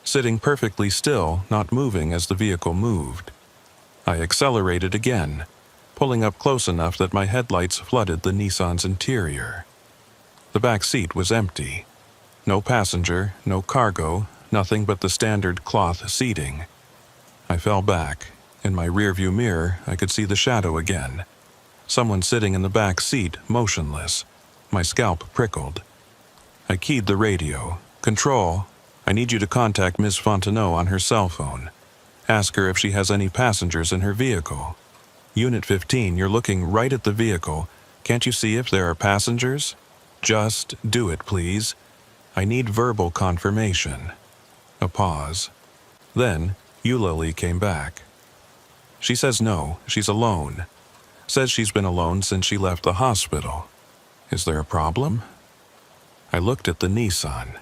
Sitting perfectly still, not moving as the vehicle moved. I accelerated again, pulling up close enough that my headlights flooded the Nissan's interior. The back seat was empty. No passenger, no cargo, nothing but the standard cloth seating. I fell back. In my rearview mirror, I could see the shadow again. Someone sitting in the back seat, motionless. My scalp prickled. I keyed the radio. Control, I need you to contact Miss Fontenot on her cell phone. Ask her if she has any passengers in her vehicle. Unit 15, you're looking right at the vehicle. Can't you see if there are passengers? Just do it, please. I need verbal confirmation. A pause. Then, Eulalie came back. She says no, she's alone. Says she's been alone since she left the hospital. Is there a problem? I looked at the Nissan.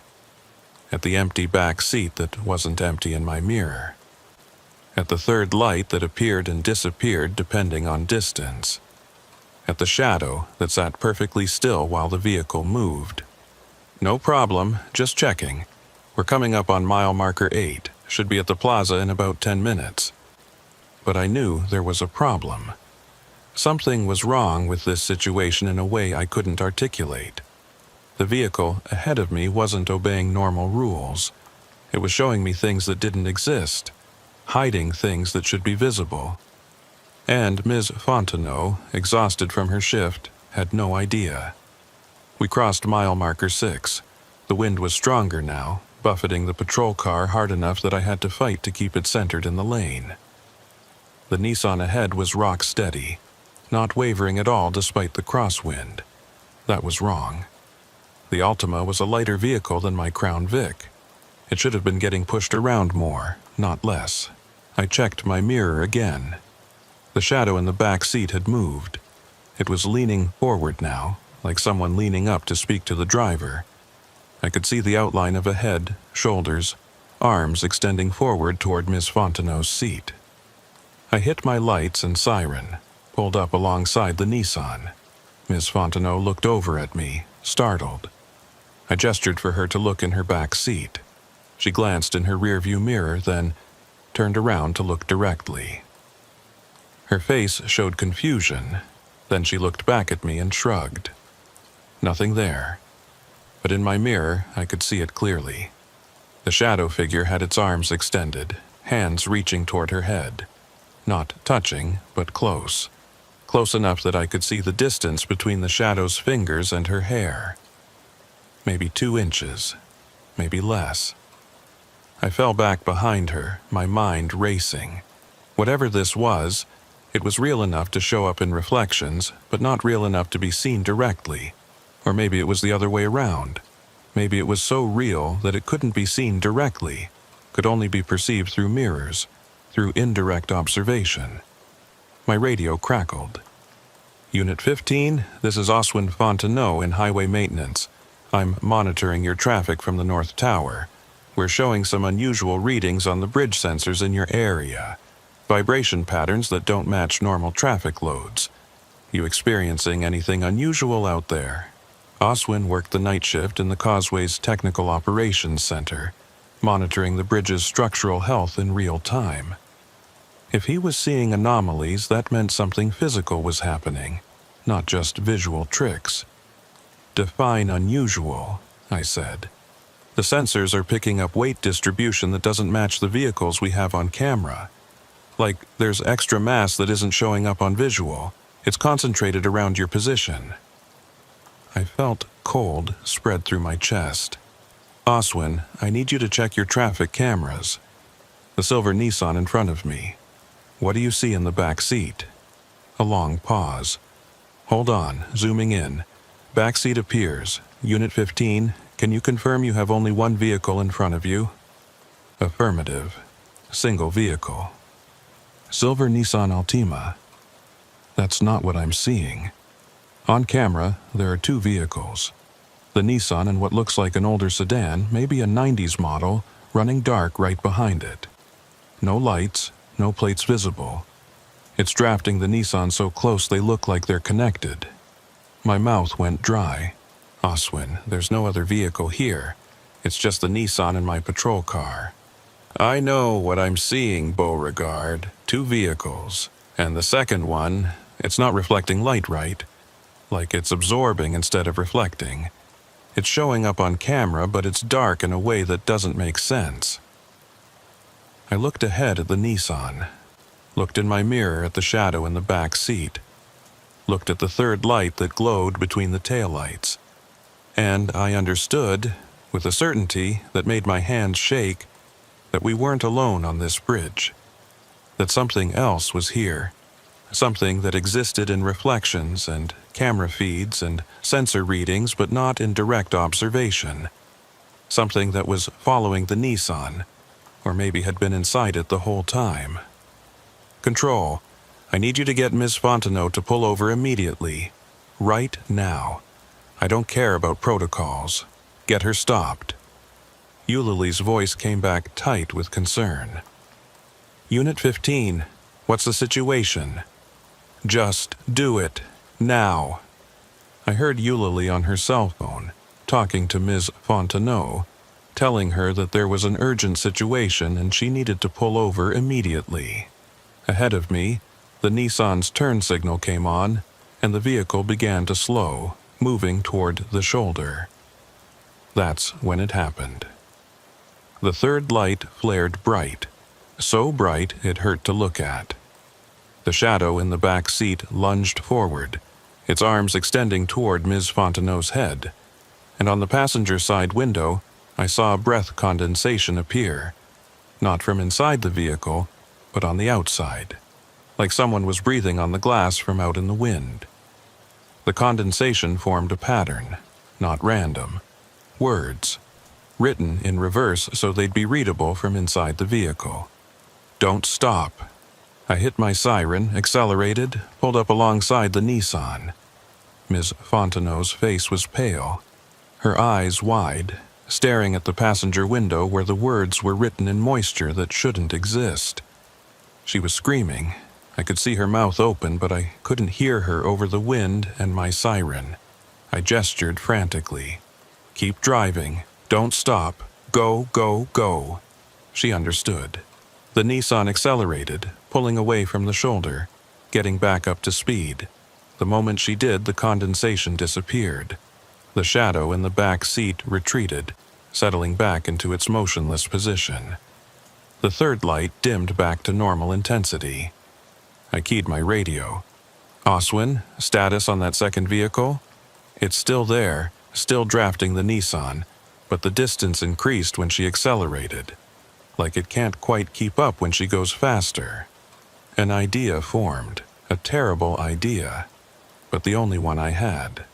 At the empty back seat that wasn't empty in my mirror. At the 3rd light that appeared and disappeared depending on distance. At the shadow that sat perfectly still while the vehicle moved. No problem, just checking. We're coming up on mile marker 8, should be at the plaza in about 10 minutes. But I knew there was a problem. Something was wrong with this situation in a way I couldn't articulate. The vehicle ahead of me wasn't obeying normal rules. It was showing me things that didn't exist, hiding things that should be visible. And Ms. Fontenot, exhausted from her shift, had no idea. We crossed mile marker 6. The wind was stronger now, buffeting the patrol car hard enough that I had to fight to keep it centered in the lane. The Nissan ahead was rock steady, not wavering at all despite the crosswind. That was wrong. The Altima was a lighter vehicle than my Crown Vic. It should have been getting pushed around more, not less. I checked my mirror again. The shadow in the back seat had moved. It was leaning forward now, like someone leaning up to speak to the driver. I could see the outline of a head, shoulders, arms extending forward toward Miss Fontenot's seat. I hit my lights and siren, pulled up alongside the Nissan. Miss Fontenot looked over at me, startled. I gestured for her to look in her back seat. She glanced in her rearview mirror, then turned around to look directly. Her face showed confusion. Then she looked back at me and shrugged. Nothing there. But in my mirror, I could see it clearly. The shadow figure had its arms extended, hands reaching toward her head. Not touching, but close. Close enough that I could see the distance between the shadow's fingers and her hair. Maybe 2 inches, maybe less. I fell back behind her, my mind racing. Whatever this was, it was real enough to show up in reflections, but not real enough to be seen directly. Or maybe it was the other way around. Maybe it was so real that it couldn't be seen directly, could only be perceived through mirrors, through indirect observation. My radio crackled. Unit 15, this is Oswin Fontenot in highway maintenance. I'm monitoring your traffic from the North Tower. We're showing some unusual readings on the bridge sensors in your area. Vibration patterns that don't match normal traffic loads. You experiencing anything unusual out there? Oswin worked the night shift in the Causeway's Technical Operations Center, monitoring the bridge's structural health in real time. If he was seeing anomalies, that meant something physical was happening, not just visual tricks. Define unusual, I said. The sensors are picking up weight distribution that doesn't match the vehicles we have on camera. Like there's extra mass that isn't showing up on visual. It's concentrated around your position. I felt cold spread through my chest. Oswin, I need you to check your traffic cameras. The silver Nissan in front of me. What do you see in the back seat? A long pause. Hold on, zooming in. Back seat appears. Unit 15, can you confirm you have only one vehicle in front of you? Affirmative. Single vehicle. Silver Nissan Altima. That's not what I'm seeing. On camera, there are 2 vehicles. The Nissan and what looks like an older sedan, maybe a 90s model, running dark right behind it. No lights, no plates visible. It's drafting the Nissan so close they look like they're connected. My mouth went dry. Oswin, there's no other vehicle here. It's just the Nissan and my patrol car. I know what I'm seeing, Beauregard. 2 vehicles. And the second one, it's not reflecting light right. Like it's absorbing instead of reflecting. It's showing up on camera, but it's dark in a way that doesn't make sense. I looked ahead at the Nissan. Looked in my mirror at the shadow in the back seat. Looked at the third light that glowed between the taillights. And I understood, with a certainty that made my hands shake, that we weren't alone on this bridge. That something else was here. Something that existed in reflections and camera feeds and sensor readings, but not in direct observation. Something that was following the Nissan, or maybe had been inside it the whole time. Control, I need you to get Miss Fontenot to pull over immediately. Right now. I don't care about protocols. Get her stopped. Eulalie's voice came back tight with concern. Unit 15, what's the situation? Just do it. Now. I heard Eulalie on her cell phone, talking to Ms. Fontenot, telling her that there was an urgent situation and she needed to pull over immediately. Ahead of me, The Nissan's turn signal came on, and the vehicle began to slow, moving toward the shoulder. That's when it happened. The third light flared bright, so bright it hurt to look at. The shadow in the back seat lunged forward, its arms extending toward Ms. Fontenot's head, and on the passenger side window I saw breath condensation appear, not from inside the vehicle, but on the outside, like someone was breathing on the glass from out in the wind. The condensation formed a pattern, not random. Words, written in reverse so they'd be readable from inside the vehicle. Don't stop. I hit my siren, accelerated, pulled up alongside the Nissan. Ms. Fontenot's face was pale, her eyes wide, staring at the passenger window where the words were written in moisture that shouldn't exist. She was screaming. I could see her mouth open, but I couldn't hear her over the wind and my siren. I gestured frantically. Keep driving. Don't stop. Go, go, go. She understood. The Nissan accelerated, pulling away from the shoulder, getting back up to speed. The moment she did, the condensation disappeared. The shadow in the back seat retreated, settling back into its motionless position. The third light dimmed back to normal intensity. I keyed my radio. Oswin, status on that second vehicle? It's still there, still drafting the Nissan, but the distance increased when she accelerated, like it can't quite keep up when she goes faster. An idea formed, a terrible idea, but the only one I had.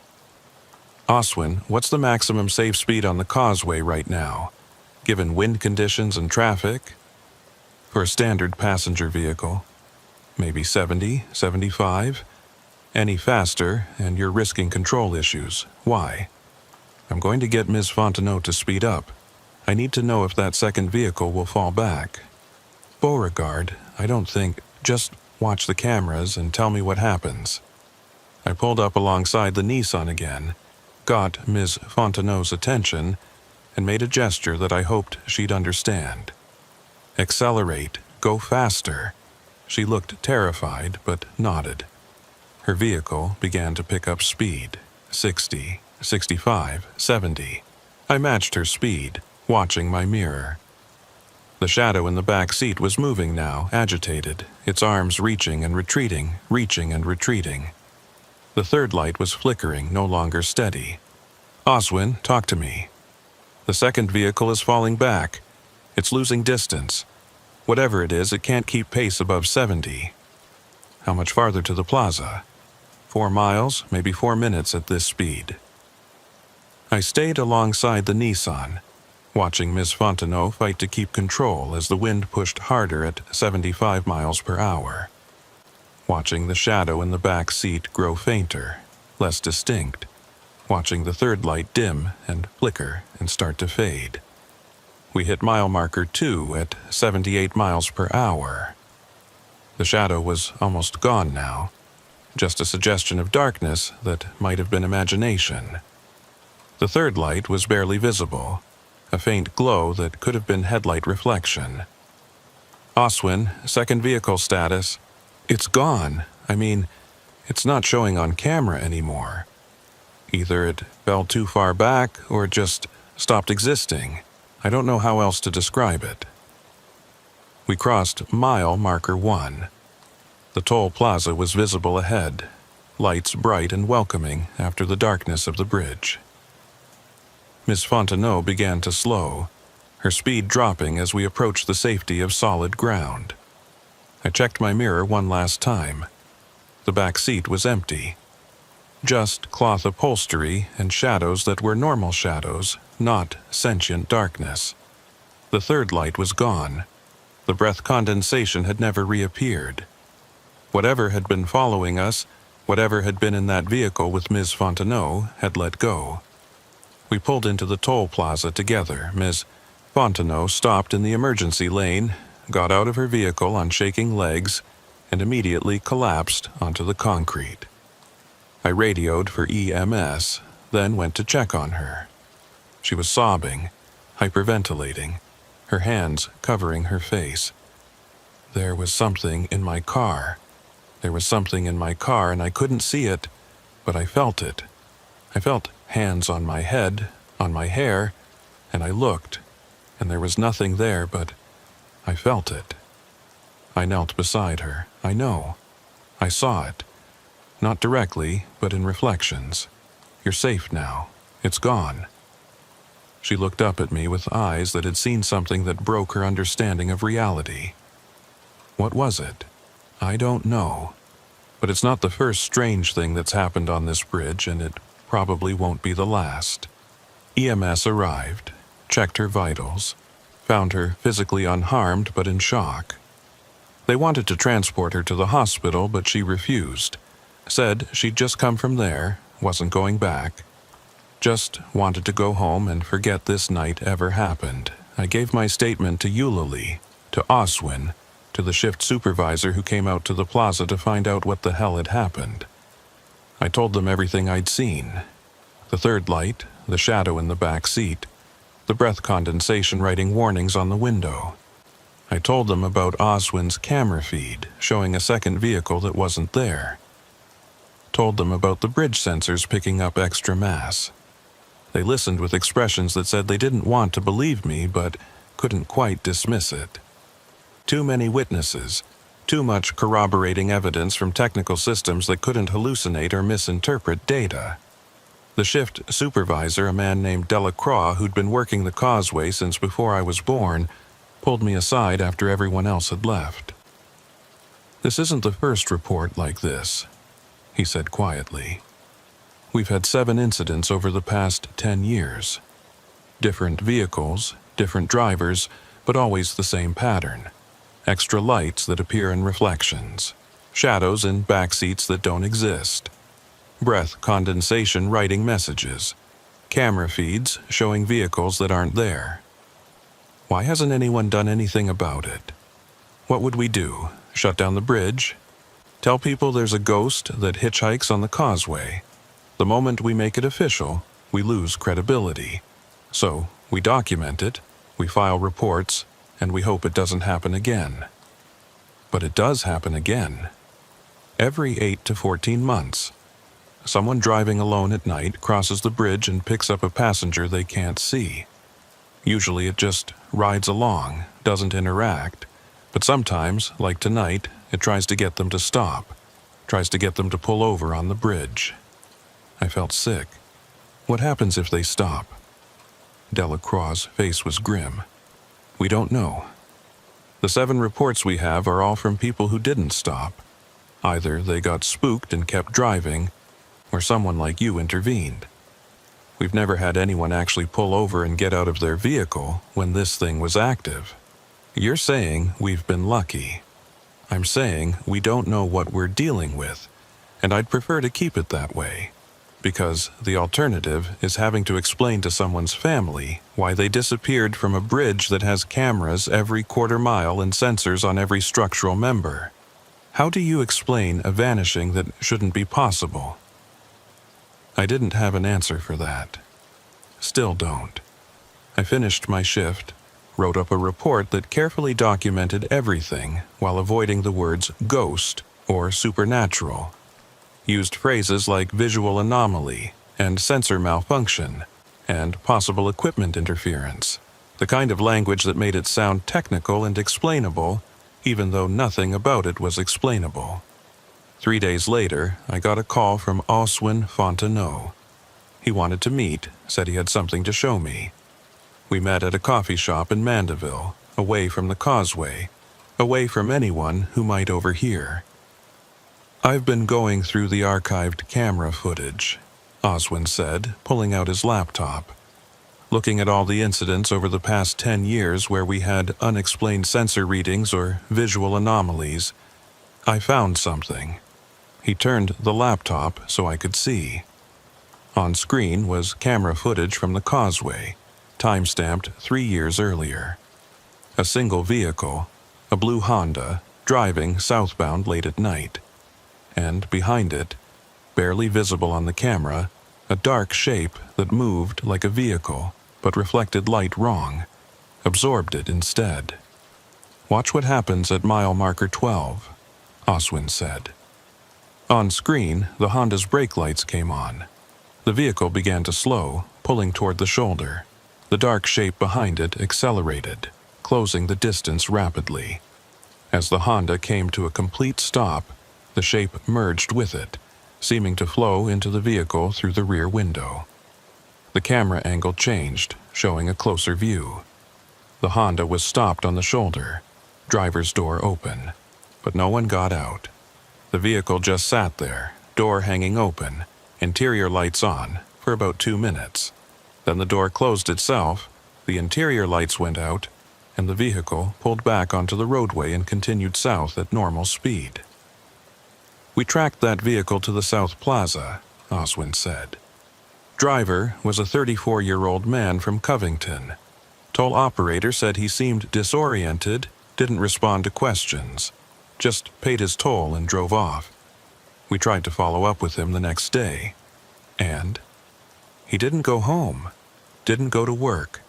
Oswin, what's the maximum safe speed on the causeway right now, given wind conditions and traffic? For a standard passenger vehicle, maybe 70, 75. Any faster, and you're risking control issues. Why? I'm going to get Ms. Fontenot to speed up. I need to know if that second vehicle will fall back. Beauregard, I don't think. Just watch the cameras and tell me what happens. I pulled up alongside the Nissan again, got Ms. Fontenot's attention, and made a gesture that I hoped she'd understand. Accelerate. Go faster. She looked terrified, but nodded. Her vehicle began to pick up speed. 60, 65, 70. I matched her speed, watching my mirror. The shadow in the back seat was moving now, agitated, its arms reaching and retreating, reaching and retreating. The third light was flickering, no longer steady. Oswin, talk to me. The second vehicle is falling back. It's losing distance. Whatever it is, it can't keep pace above 70. How much farther to the plaza? 4 miles, maybe 4 minutes at this speed. I stayed alongside the Nissan, watching Miss Fontenot fight to keep control as the wind pushed harder at 75 miles per hour. Watching the shadow in the back seat grow fainter, less distinct. Watching the third light dim and flicker and start to fade. We hit mile marker 2 at 78 miles per hour. The shadow was almost gone now, just a suggestion of darkness that might have been imagination. The third light was barely visible, a faint glow that could have been headlight reflection. Oswin, second vehicle status. It's gone. I mean, it's not showing on camera anymore. Either it fell too far back or it just stopped existing. I don't know how else to describe it. We crossed mile marker 1. The toll plaza was visible ahead, lights bright and welcoming after the darkness of the bridge. Miss Fontenot began to slow, her speed dropping as we approached the safety of solid ground. I checked my mirror one last time. The back seat was empty. Just cloth upholstery and shadows that were normal shadows, not sentient darkness. The third light was gone. The breath condensation had never reappeared. Whatever had been following us, whatever had been in that vehicle with Ms. Fontenot, had let go. We pulled into the toll plaza together. Ms. Fontenot stopped in the emergency lane, got out of her vehicle on shaking legs, and immediately collapsed onto the concrete. I radioed for EMS, then went to check on her. She was sobbing, hyperventilating, her hands covering her face. There was something in my car, There was something in my car and I couldn't see it, but I felt it. I felt hands on my head, on my hair, and I looked, and there was nothing there, but I felt it. I knelt beside her. I know. I saw it. Not directly, but in reflections. You're safe now. It's gone. She looked up at me with eyes that had seen something that broke her understanding of reality. What was it? I don't know. But it's not the first strange thing that's happened on this bridge, and it probably won't be the last. EMS arrived, checked her vitals, found her physically unharmed but in shock. They wanted to transport her to the hospital, but she refused. Said she'd just come from there, wasn't going back. Just wanted to go home and forget this night ever happened. I gave my statement to Eulalie, to Oswin, to the shift supervisor who came out to the plaza to find out what the hell had happened. I told them everything I'd seen. The third light, the shadow in the back seat, the breath condensation writing warnings on the window. I told them about Oswin's camera feed, showing a second vehicle that wasn't there. Told them about the bridge sensors picking up extra mass. They listened with expressions that said they didn't want to believe me, but couldn't quite dismiss it. Too many witnesses, too much corroborating evidence from technical systems that couldn't hallucinate or misinterpret data. The shift supervisor, a man named Delacroix, who'd been working the causeway since before I was born, pulled me aside after everyone else had left. "This isn't the first report like this," he said quietly. "We've had 7 incidents over the past 10 years. Different vehicles, different drivers, but always the same pattern. Extra lights that appear in reflections. Shadows in back seats that don't exist. Breath condensation writing messages. Camera feeds showing vehicles that aren't there. Why hasn't anyone done anything about it? What would we do? Shut down the bridge? Tell people there's a ghost that hitchhikes on the causeway? The moment we make it official, we lose credibility. So, we document it, we file reports, and we hope it doesn't happen again. But it does happen again. Every 8 to 14 months. Someone driving alone at night crosses the bridge and picks up a passenger they can't see. Usually it just rides along, doesn't interact, but sometimes, like tonight, it tries to get them to stop, tries to get them to pull over on the bridge. I felt sick. What happens if they stop? Delacroix's face was grim. We don't know. The 7 reports we have are all from people who didn't stop. Either they got spooked and kept driving, or someone like you intervened. We've never had anyone actually pull over and get out of their vehicle when this thing was active. You're saying we've been lucky. I'm saying we don't know what we're dealing with, and I'd prefer to keep it that way. Because the alternative is having to explain to someone's family why they disappeared from a bridge that has cameras every quarter mile and sensors on every structural member. How do you explain a vanishing that shouldn't be possible? I didn't have an answer for that. Still don't. I finished my shift, wrote up a report that carefully documented everything while avoiding the words ghost or supernatural. Used phrases like visual anomaly and sensor malfunction and possible equipment interference, the kind of language that made it sound technical and explainable, even though nothing about it was explainable. 3 days later, I got a call from Oswin Fontenot. He wanted to meet, said he had something to show me. We met at a coffee shop in Mandeville, away from the causeway, away from anyone who might overhear. I've been going through the archived camera footage, Oswin said, pulling out his laptop. Looking at all the incidents over the past 10 years where we had unexplained sensor readings or visual anomalies, I found something. He turned the laptop so I could see. On screen was camera footage from the causeway, time-stamped 3 years earlier. A single vehicle, a blue Honda, driving southbound late at night. And behind it, barely visible on the camera, a dark shape that moved like a vehicle, but reflected light wrong, absorbed it instead. Watch what happens at mile marker 12, Oswin said. On screen, the Honda's brake lights came on. The vehicle began to slow, pulling toward the shoulder. The dark shape behind it accelerated, closing the distance rapidly. As the Honda came to a complete stop, the shape merged with it, seeming to flow into the vehicle through the rear window. The camera angle changed, showing a closer view. The Honda was stopped on the shoulder, driver's door open, but no one got out. The vehicle just sat there, door hanging open, interior lights on, for about 2 minutes. Then the door closed itself, the interior lights went out, and the vehicle pulled back onto the roadway and continued south at normal speed. "We tracked that vehicle to the South Plaza," Oswin said. Driver was a 34-year-old man from Covington. Toll operator said he seemed disoriented, didn't respond to questions, just paid his toll and drove off. We tried to follow up with him the next day, and he didn't go home, didn't go to work,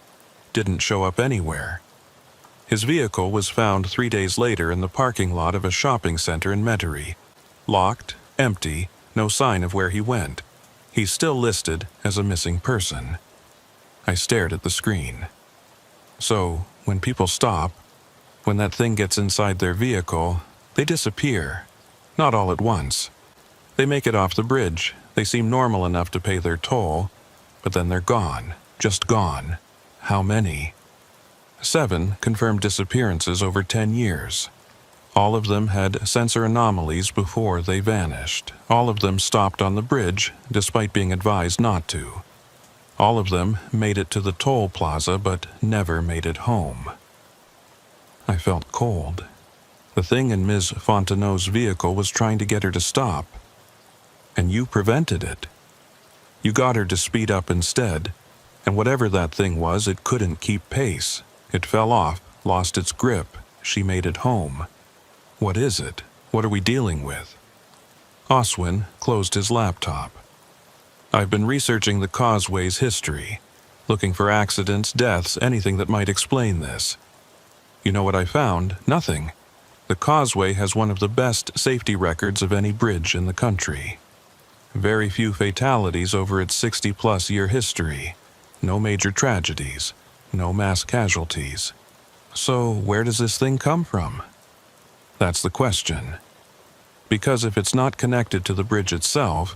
didn't show up anywhere. His vehicle was found 3 days later in the parking lot of a shopping center in Metairie. Locked, empty, no sign of where he went. He's still listed as a missing person. I stared at the screen. So, when people stop, when that thing gets inside their vehicle, they disappear. Not all at once. They make it off the bridge. They seem normal enough to pay their toll, but then they're gone. Just gone. How many? 7 confirmed disappearances over 10 years. All of them had sensor anomalies before they vanished. All of them stopped on the bridge, despite being advised not to. All of them made it to the toll plaza, but never made it home. I felt cold. The thing in Ms. Fontenot's vehicle was trying to get her to stop. And you prevented it. You got her to speed up instead, and whatever that thing was, it couldn't keep pace. It fell off, lost its grip. She made it home. What is it? What are we dealing with? Oswin closed his laptop. I've been researching the causeway's history, looking for accidents, deaths, anything that might explain this. You know what I found? Nothing. The causeway has one of the best safety records of any bridge in the country. Very few fatalities over its 60-plus year history. No major tragedies. No mass casualties. So where does this thing come from? That's the question. Because if it's not connected to the bridge itself,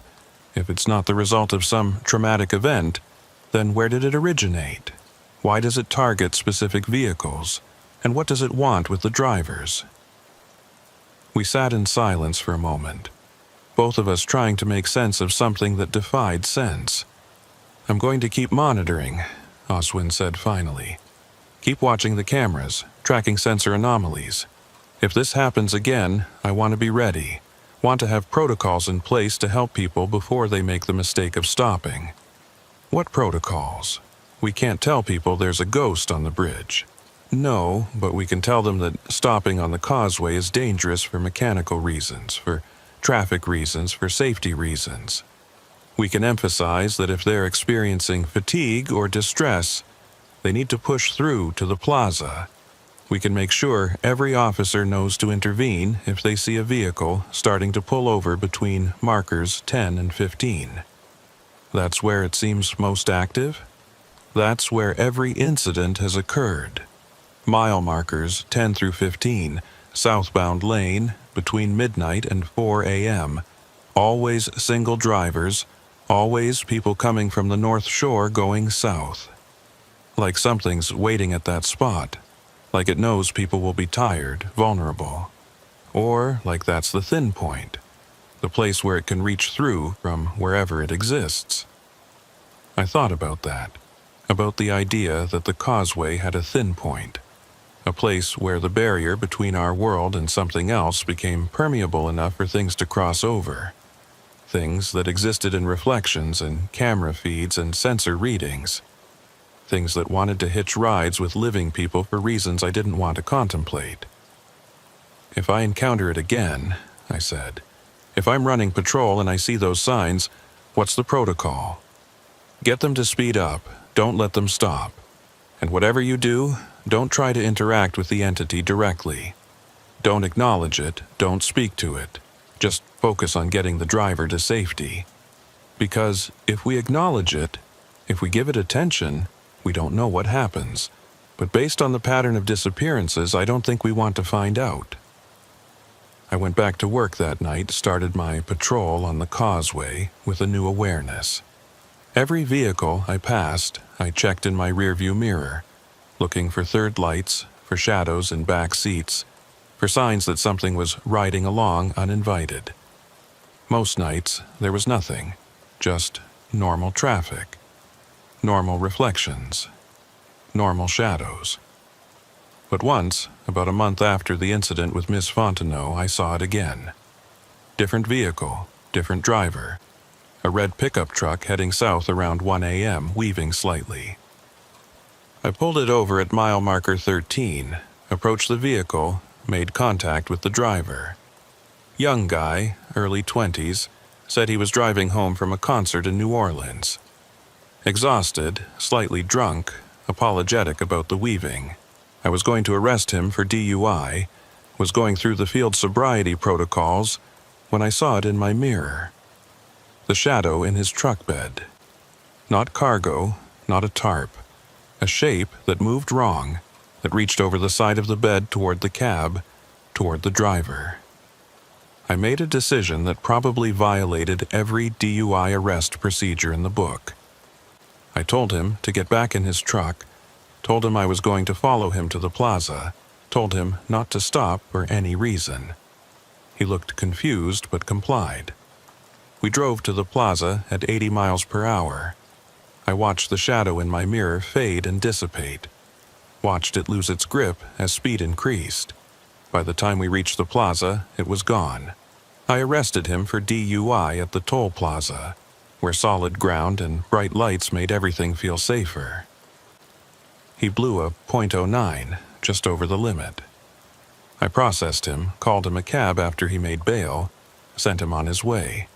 if it's not the result of some traumatic event, then where did it originate? Why does it target specific vehicles? And what does it want with the drivers? We sat in silence for a moment, both of us trying to make sense of something that defied sense. "I'm going to keep monitoring," Oswin said finally. "Keep watching the cameras, tracking sensor anomalies. If this happens again, I want to be ready. Want to have protocols in place to help people before they make the mistake of stopping." "What protocols? We can't tell people there's a ghost on the bridge." "No, but we can tell them that stopping on the causeway is dangerous for mechanical reasons, for traffic reasons, for safety reasons. We can emphasize that if they're experiencing fatigue or distress, they need to push through to the plaza. We can make sure every officer knows to intervene if they see a vehicle starting to pull over between markers 10 and 15. That's where it seems most active. That's where every incident has occurred. Mile markers 10 through 15, southbound lane, between midnight and 4 a.m. Always single drivers, always people coming from the North Shore going south. Like something's waiting at that spot. Like it knows people will be tired, vulnerable. Or like that's the thin point, the place where it can reach through from wherever it exists. I thought about that, about the idea that the causeway had a thin point, a place where the barrier between our world and something else became permeable enough for things to cross over. Things that existed in reflections and camera feeds and sensor readings. Things that wanted to hitch rides with living people for reasons I didn't want to contemplate. "If I encounter it again," I said, "if I'm running patrol and I see those signs, what's the protocol? Get them to speed up, don't let them stop. And whatever you do, don't try to interact with the entity directly. Don't acknowledge it, don't speak to it. Just focus on getting the driver to safety. Because if we acknowledge it, if we give it attention, we don't know what happens. But based on the pattern of disappearances, I don't think we want to find out. I went back to work that night, started my patrol on the causeway with a new awareness. Every vehicle I passed, I checked in my rearview mirror, looking for third lights, for shadows in back seats, for signs that something was riding along uninvited. Most nights, there was nothing, just normal traffic, normal reflections, normal shadows. But once, about a month after the incident with Miss Fontenot, I saw it again. Different vehicle, different driver. A red pickup truck heading south around 1 a.m., weaving slightly. I pulled it over at mile marker 13, approached the vehicle, made contact with the driver. Young guy, early 20s, said he was driving home from a concert in New Orleans. Exhausted, slightly drunk, apologetic about the weaving. I was going to arrest him for DUI, was going through the field sobriety protocols, when I saw it in my mirror. The shadow in his truck bed. Not cargo, not a tarp. A shape that moved wrong, that reached over the side of the bed toward the cab, toward the driver. I made a decision that probably violated every DUI arrest procedure in the book. I told him to get back in his truck, told him I was going to follow him to the plaza, told him not to stop for any reason. He looked confused but complied. We drove to the plaza at 80 miles per hour. I watched the shadow in my mirror fade and dissipate, watched it lose its grip as speed increased. By the time we reached the plaza, it was gone. I arrested him for DUI at the toll plaza, where solid ground and bright lights made everything feel safer. He blew a .09, just over the limit. I processed him, called him a cab after he made bail, sent him on his way.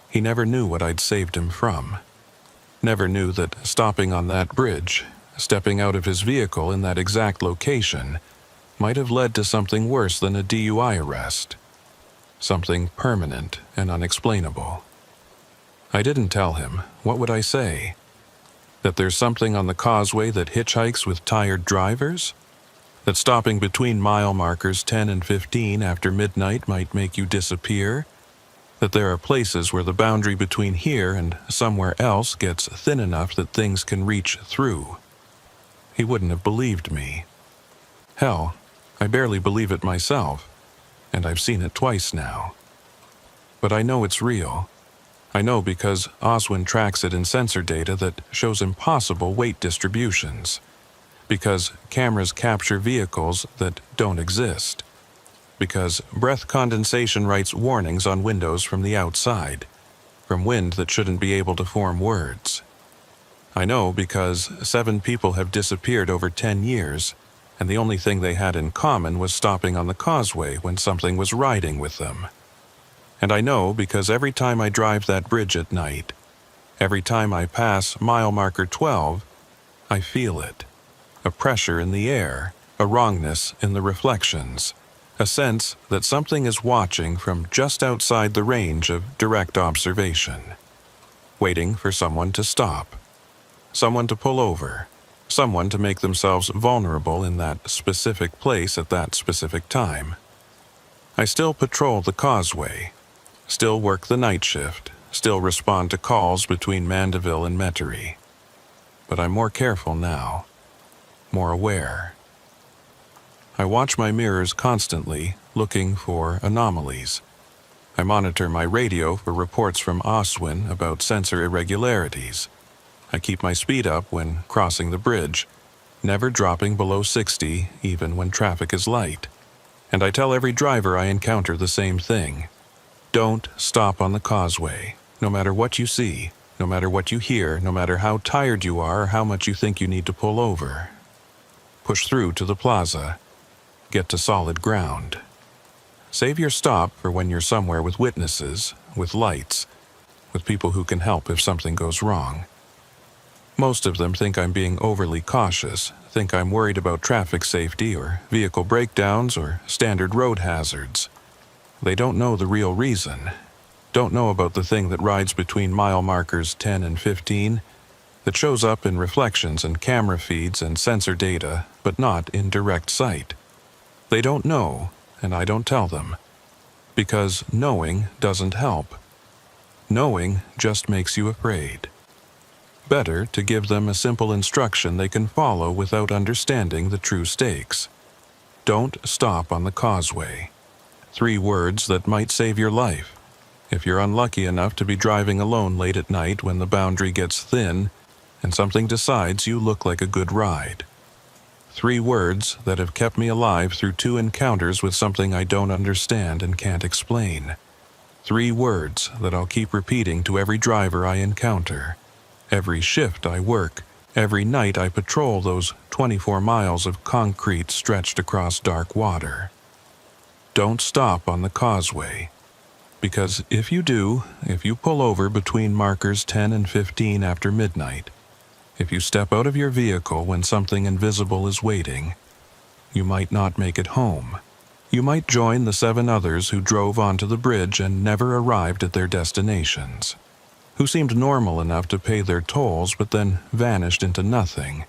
He never knew what I'd saved him from. Never knew that stopping on that bridge, stepping out of his vehicle in that exact location, might have led to something worse than a DUI arrest. Something permanent and unexplainable. I didn't tell him. What would I say? That there's something on the causeway that hitchhikes with tired drivers? That stopping between mile markers 10 and 15 after midnight might make you disappear? That there are places where the boundary between here and somewhere else gets thin enough that things can reach through? He wouldn't have believed me. Hell, I barely believe it myself, and I've seen it twice now. But I know it's real. I know because Oswin tracks it in sensor data that shows impossible weight distributions. Because cameras capture vehicles that don't exist. Because breath condensation writes warnings on windows from the outside, from wind that shouldn't be able to form words. I know because 7 people have disappeared over 10 years, and the only thing they had in common was stopping on the causeway when something was riding with them. And I know because every time I drive that bridge at night, every time I pass mile marker 12, I feel it. A pressure in the air, a wrongness in the reflections, a sense that something is watching from just outside the range of direct observation, waiting for someone to stop, someone to pull over, someone to make themselves vulnerable in that specific place at that specific time. I still patrol the causeway, still work the night shift, still respond to calls between Mandeville and Metairie. But I'm more careful now, more aware. I watch my mirrors constantly, looking for anomalies. I monitor my radio for reports from Oswin about sensor irregularities. I keep my speed up when crossing the bridge, never dropping below 60 even when traffic is light. And I tell every driver I encounter the same thing. Don't stop on the causeway, no matter what you see, no matter what you hear, no matter how tired you are or how much you think you need to pull over. Push through to the plaza. Get to solid ground. Save your stop for when you're somewhere with witnesses, with lights, with people who can help if something goes wrong. Most of them think I'm being overly cautious, think I'm worried about traffic safety or vehicle breakdowns or standard road hazards. They don't know the real reason. Don't know about the thing that rides between mile markers 10 and 15, that shows up in reflections and camera feeds and sensor data, but not in direct sight. They don't know, and I don't tell them, because knowing doesn't help. Knowing just makes you afraid. Better to give them a simple instruction they can follow without understanding the true stakes. Don't stop on the causeway. 3 words that might save your life. If you're unlucky enough to be driving alone late at night when the boundary gets thin and something decides you look like a good ride. 3 words that have kept me alive through 2 encounters with something I don't understand and can't explain. 3 words that I'll keep repeating to every driver I encounter, every shift I work, every night I patrol those 24 miles of concrete stretched across dark water. Don't stop on the causeway. Because if you do, if you pull over between markers 10 and 15 after midnight, if you step out of your vehicle when something invisible is waiting, you might not make it home. You might join the 7 others who drove onto the bridge and never arrived at their destinations, who seemed normal enough to pay their tolls but then vanished into nothing,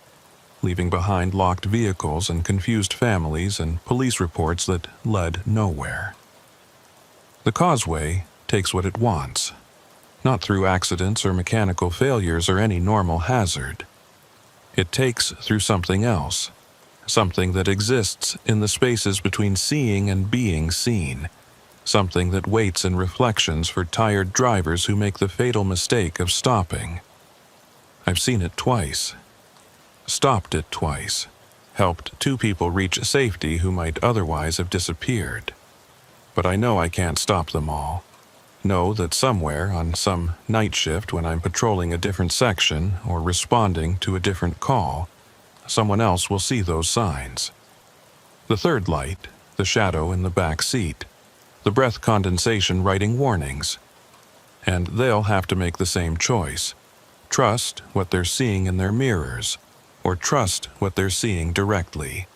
leaving behind locked vehicles and confused families and police reports that led nowhere. The causeway takes what it wants, not through accidents or mechanical failures or any normal hazard. It takes through something else, something that exists in the spaces between seeing and being seen, something that waits in reflections for tired drivers who make the fatal mistake of stopping. I've seen it twice. Stopped it twice. Helped 2 people reach safety who might otherwise have disappeared. But I know I can't stop them all. Know that somewhere on some night shift when I'm patrolling a different section or responding to a different call, someone else will see those signs. The 3rd light, the shadow in the back seat, the breath condensation writing warnings. And they'll have to make the same choice. Trust what they're seeing in their mirrors, or trust what they're seeing directly.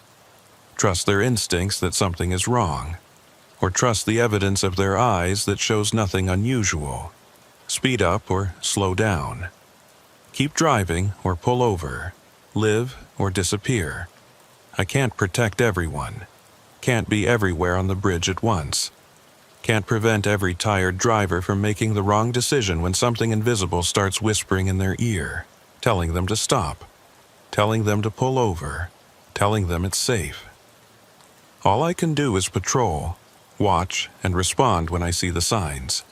Trust their instincts that something is wrong, or trust the evidence of their eyes that shows nothing unusual. Speed up or slow down. Keep driving or pull over. Live or disappear. I can't protect everyone. Can't be everywhere on the bridge at once. Can't prevent every tired driver from making the wrong decision when something invisible starts whispering in their ear, telling them to stop, telling them to pull over, telling them it's safe. All I can do is patrol, watch, and respond when I see the signs,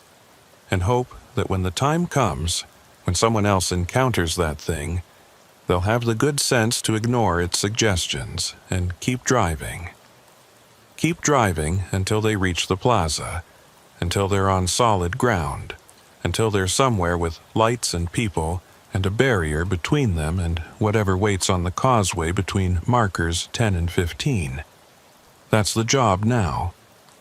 and hope that when the time comes, when someone else encounters that thing, they'll have the good sense to ignore its suggestions and keep driving. Keep driving until they reach the plaza, until they're on solid ground, until they're somewhere with lights and people and a barrier between them and whatever waits on the causeway between markers 10 and 15. That's the job now,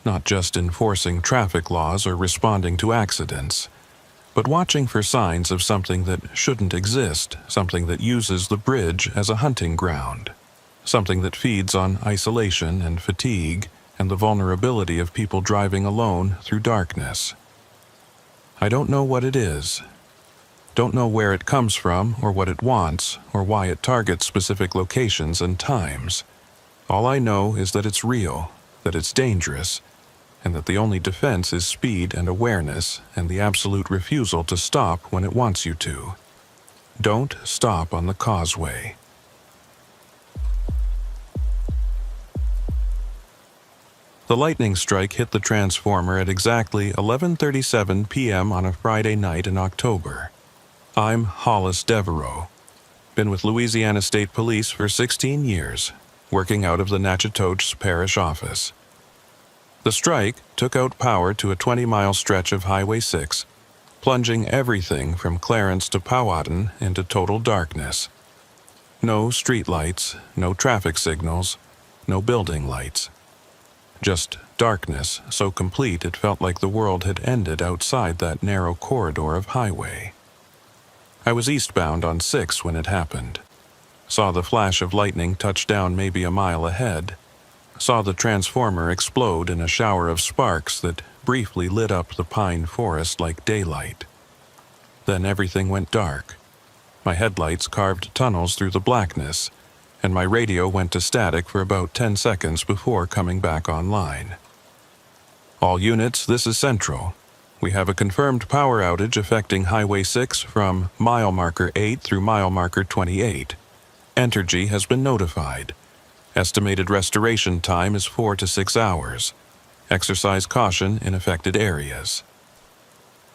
not just enforcing traffic laws or responding to accidents, but watching for signs of something that shouldn't exist, something that uses the bridge as a hunting ground, something that feeds on isolation and fatigue and the vulnerability of people driving alone through darkness. I don't know what it is. Don't know where it comes from or what it wants or why it targets specific locations and times. All I know is that it's real, that it's dangerous, and that the only defense is speed and awareness and the absolute refusal to stop when it wants you to. Don't stop on the causeway. The lightning strike hit the transformer at exactly 11:37 p.m. on a Friday night in October. I'm Hollis Devereaux. Been with Louisiana State Police for 16 years, working out of the Natchitoches Parish office. The strike took out power to a 20-mile stretch of Highway 6, plunging everything from Clarence to Powhatan into total darkness. No streetlights, no traffic signals, no building lights. Just darkness so complete it felt like the world had ended outside that narrow corridor of highway. I was eastbound on 6 when it happened. Saw the flash of lightning touch down maybe a mile ahead. saw the transformer explode in a shower of sparks that briefly lit up the pine forest like daylight. Then everything went dark. My headlights carved tunnels through the blackness, and my radio went to static for about 10 seconds before coming back online. All units, this is Central. We have a confirmed power outage affecting Highway 6 from mile marker 8 through mile marker 28. Entergy has been notified. Estimated restoration time is 4 to 6 hours. Exercise caution in affected areas.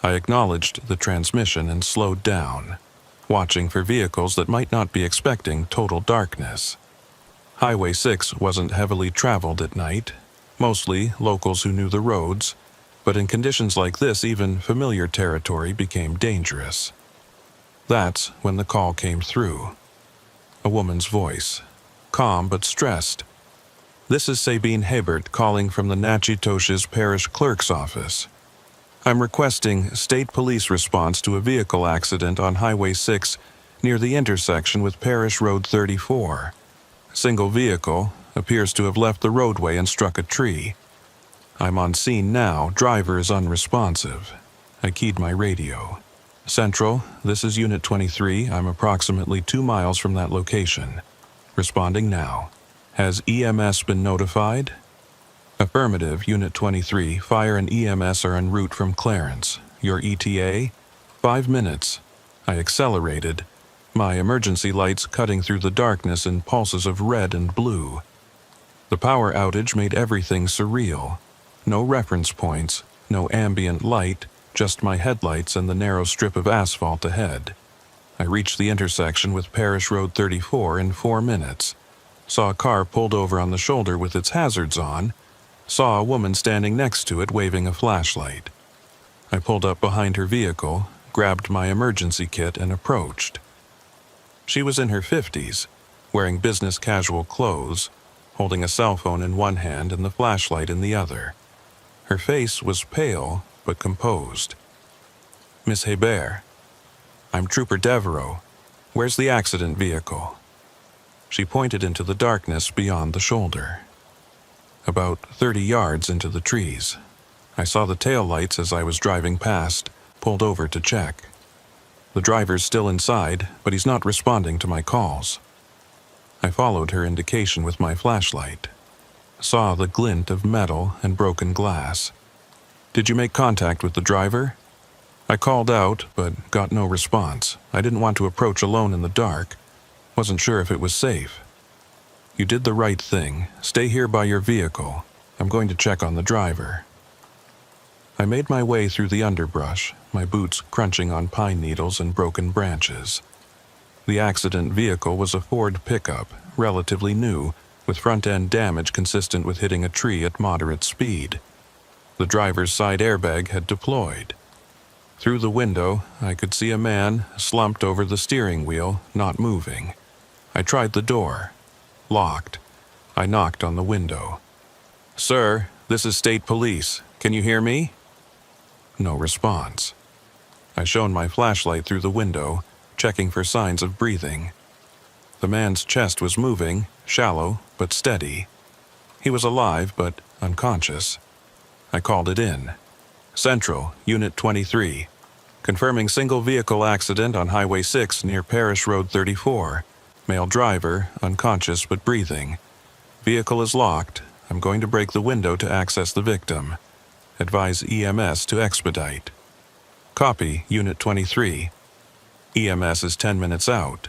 I acknowledged the transmission and slowed down, watching for vehicles that might not be expecting total darkness. Highway 6 wasn't heavily traveled at night, mostly locals who knew the roads, but in conditions like this, even familiar territory became dangerous. That's when the call came through. A woman's voice, calm but stressed. "This is Sabine Hebert calling from the Natchitoches Parish Clerk's office. I'm requesting state police response to a vehicle accident on Highway 6 near the intersection with Parish Road 34. Single vehicle appears to have left the roadway and struck a tree. I'm on scene now. Driver is unresponsive." I keyed my radio. "Central, this is Unit 23. I'm approximately 2 miles from that location. Responding now. Has EMS been notified?" "Affirmative, Unit 23. Fire and EMS are en route from Clarence. Your ETA?" 5 minutes. I accelerated, my emergency lights cutting through the darkness in pulses of red and blue. The power outage made everything surreal. No reference points, no ambient light, just my headlights and the narrow strip of asphalt ahead. I reached the intersection with Parish Road 34 in 4 minutes. Saw a car pulled over on the shoulder with its hazards on. Saw a woman standing next to it waving a flashlight. I pulled up behind her vehicle, grabbed my emergency kit, and approached. She was in her 50s, wearing business casual clothes, holding a cell phone in one hand and the flashlight in the other. Her face was pale but composed. "Miss Hebert, I'm Trooper Devereaux. Where's the accident vehicle?" She pointed into the darkness beyond the shoulder. "About 30 yards into the trees. I saw the taillights as I was driving past, pulled over to check. The driver's still inside, but he's not responding to my calls." I followed her indication with my flashlight. Saw the glint of metal and broken glass. "Did you make contact with the driver?" I called out, but got no response. I didn't want to approach alone in the dark. Wasn't sure if it was safe. "You did the right thing. Stay here by your vehicle. I'm going to check on the driver." I made my way through the underbrush, my boots crunching on pine needles and broken branches. The accident vehicle was a Ford pickup, relatively new, with front-end damage consistent with hitting a tree at moderate speed. The driver's side airbag had deployed. Through the window, I could see a man slumped over the steering wheel, not moving. I tried the door. Locked. I knocked on the window. "Sir, this is State Police. Can you hear me?" No response. I shone my flashlight through the window, checking for signs of breathing. The man's chest was moving, shallow but steady. He was alive but unconscious. I called it in. "Central, Unit 23. Confirming single vehicle accident on Highway 6 near Parish Road 34. Male driver, unconscious but breathing. Vehicle is locked. I'm going to break the window to access the victim. Advise EMS to expedite." "Copy, Unit 23. EMS is 10 minutes out."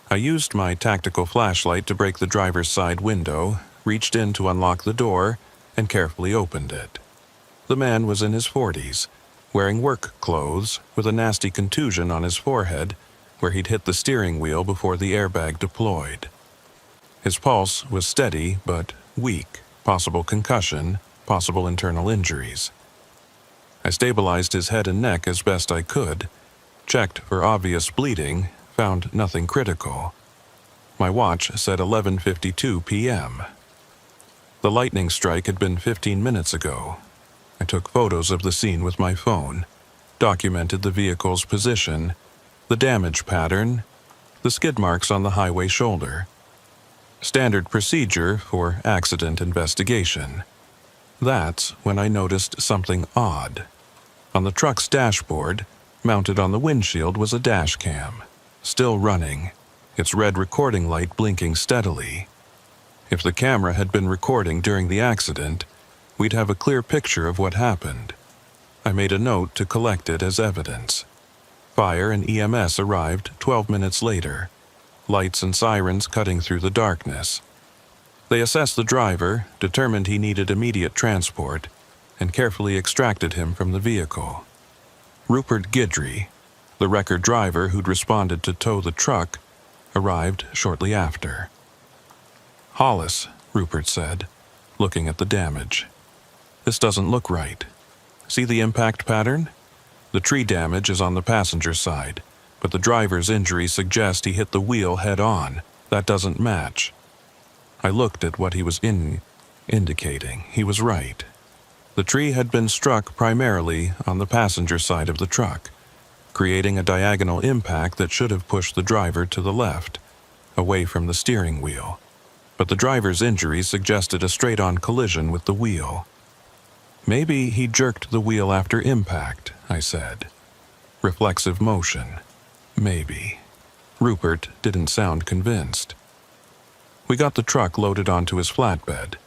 I used my tactical flashlight to break the driver's side window, reached in to unlock the door, and carefully opened it. The man was in his 40s, wearing work clothes, with a nasty contusion on his forehead, where he'd hit the steering wheel before the airbag deployed. His pulse was steady but weak, possible concussion, possible internal injuries. I stabilized his head and neck as best I could, checked for obvious bleeding, found nothing critical. My watch said 11:52 p.m. The lightning strike had been 15 minutes ago. I took photos of the scene with my phone, documented the vehicle's position, the damage pattern, the skid marks on the highway shoulder. Standard procedure for accident investigation. That's when I noticed something odd. On the truck's dashboard, mounted on the windshield, was a dash cam, still running, its red recording light blinking steadily. If the camera had been recording during the accident, we'd have a clear picture of what happened. I made a note to collect it as evidence. Fire and EMS arrived 12 minutes later, lights and sirens cutting through the darkness. They assessed the driver, determined he needed immediate transport, and carefully extracted him from the vehicle. Rupert Guidry, the wrecker driver who'd responded to tow the truck, arrived shortly after. "Hollis," Rupert said, looking at the damage. "This doesn't look right. See the impact pattern? The tree damage is on the passenger side, but the driver's injuries suggest he hit the wheel head-on. That doesn't match." I looked at what he was indicating. He was right. The tree had been struck primarily on the passenger side of the truck, creating a diagonal impact that should have pushed the driver to the left, away from the steering wheel. But the driver's injuries suggested a straight-on collision with the wheel. "Maybe he jerked the wheel after impact," I said. "Reflexive motion. Maybe." Rupert didn't sound convinced. We got the truck loaded onto his flatbed.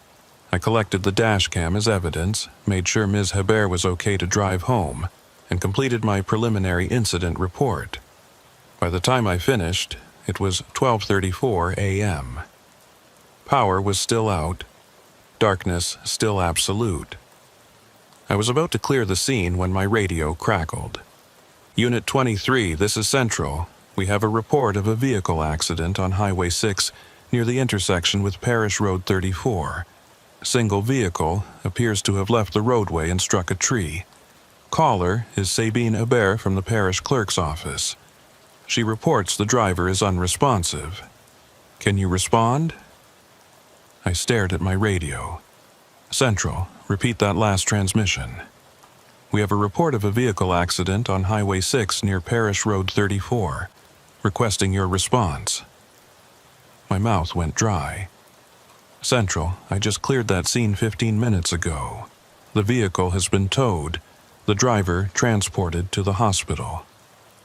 I collected the dash cam as evidence, made sure Ms. Hebert was okay to drive home, and completed my preliminary incident report. By the time I finished, it was 12:34 a.m. Power was still out, darkness still absolute. I was about to clear the scene when my radio crackled. "Unit 23, this is Central. We have a report of a vehicle accident on Highway 6 near the intersection with Parish Road 34. Single vehicle appears to have left the roadway and struck a tree. Caller is Sabine Hebert from the parish clerk's office. She reports the driver is unresponsive. Can you respond?" I stared at my radio. "Central, repeat that last transmission. We have a report of a vehicle accident on Highway 6 near Parish Road 34. Requesting your response." My mouth went dry. "Central, I just cleared that scene 15 minutes ago. The vehicle has been towed, the driver transported to the hospital.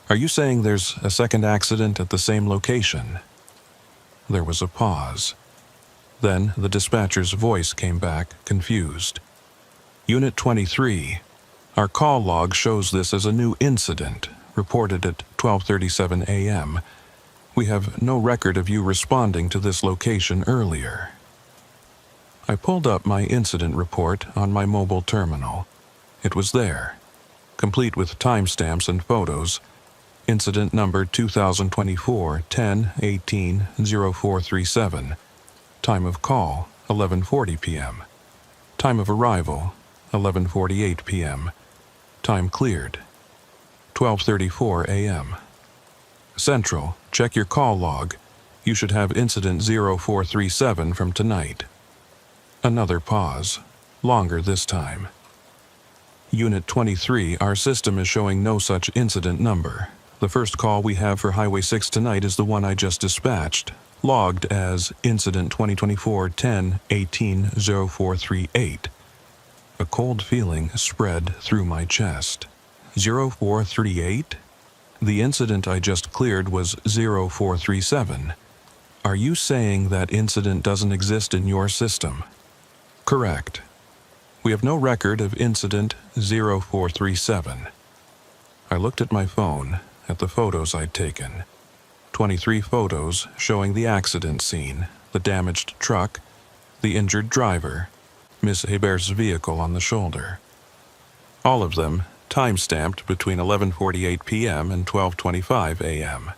Are you saying there's a second accident at the same location?" There was a pause. Then the dispatcher's voice came back, confused. "Unit 23, our call log shows this as a new incident, reported at 12:37 a.m. We have no record of you responding to this location earlier." I pulled up my incident report on my mobile terminal. It was there, complete with timestamps and photos. Incident number 2024-10-18-0437. Time of call, 11:40 p.m. Time of arrival, 11:48 p.m. Time cleared, 12:34 a.m. Central, check your call log. You should have incident 0437 from tonight. Another pause, longer this time. Unit 23, our system is showing no such incident number. The first call we have for Highway 6 tonight is the one I just dispatched, logged as incident 2024-10-18-0438. A cold feeling spread through my chest. 0438? The incident I just cleared was 0437. Are you saying that incident doesn't exist in your system? Correct. We have no record of incident 0437. I looked at my phone, at the photos I'd taken. 23 photos showing the accident scene, the damaged truck, the injured driver, Miss Hebert's vehicle on the shoulder. All of them time-stamped between 11:48 p.m. and 12:25 a.m.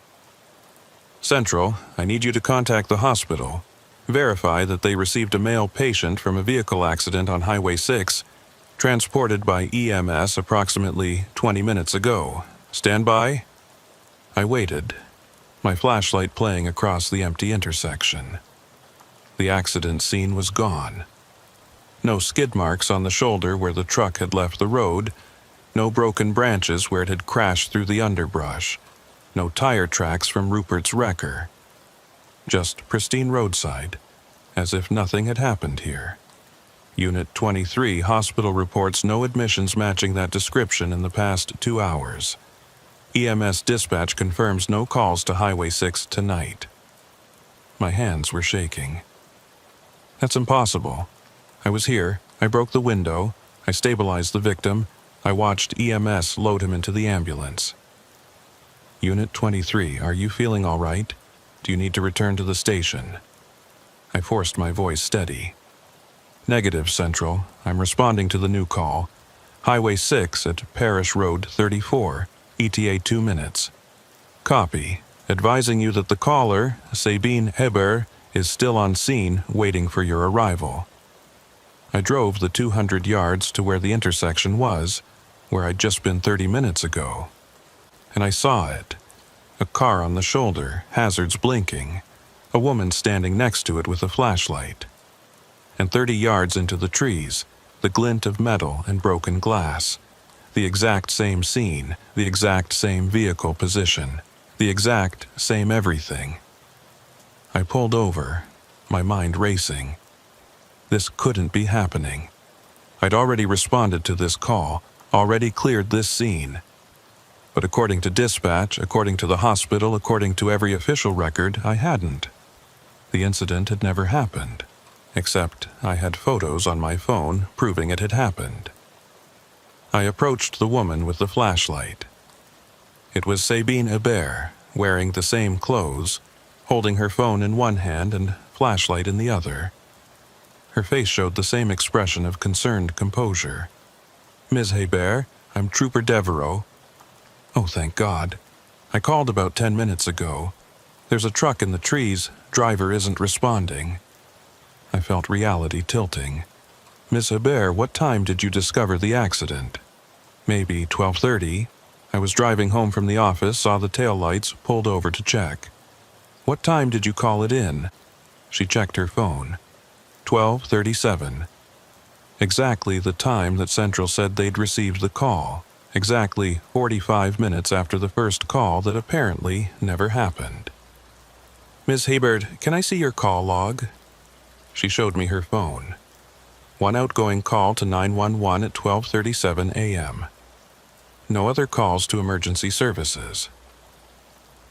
Central, I need you to contact the hospital. Verify that they received a male patient from a vehicle accident on Highway 6, transported by EMS approximately 20 minutes ago. Stand by? I waited, my flashlight playing across the empty intersection. The accident scene was gone. No skid marks on the shoulder where the truck had left the road, no broken branches where it had crashed through the underbrush, no tire tracks from Rupert's wrecker. Just pristine roadside, as if nothing had happened here. Unit 23 hospital reports no admissions matching that description in the past 2 hours. EMS dispatch confirms no calls to Highway 6 tonight. My hands were shaking. That's impossible. I was here, I broke the window, I stabilized the victim, I watched EMS load him into the ambulance. Unit 23, are you feeling all right? Do you need to return to the station? I forced my voice steady. Negative, Central. I'm responding to the new call. Highway 6 at Parish Road 34, ETA 2 minutes. Copy. Advising you that the caller, Sabine Heber, is still on scene waiting for your arrival. I drove the 200 yards to where the intersection was, where I'd just been 30 minutes ago. And I saw it. A car on the shoulder, hazards blinking, a woman standing next to it with a flashlight. And 30 yards into the trees, the glint of metal and broken glass. The exact same scene, the exact same vehicle position, the exact same everything. I pulled over, my mind racing. This couldn't be happening. I'd already responded to this call, already cleared this scene. But according to dispatch, according to the hospital, according to every official record, I hadn't. The incident had never happened, except I had photos on my phone proving it had happened. I approached the woman with the flashlight. It was Sabine Hebert, wearing the same clothes, holding her phone in one hand and flashlight in the other. Her face showed the same expression of concerned composure. Ms. Hebert, I'm Trooper Devereaux. Oh, thank God. I called about 10 minutes ago. There's a truck in the trees, driver isn't responding. I felt reality tilting. Miss Hebert, what time did you discover the accident? Maybe 12:30. I was driving home from the office, saw the taillights, pulled over to check. What time did you call it in? She checked her phone. 12:37. Exactly the time that Central said they'd received the call. Exactly 45 minutes after the first call that apparently never happened. Ms. Hebert, can I see your call log? She showed me her phone. One outgoing call to 911 at 12:37 a.m. No other calls to emergency services.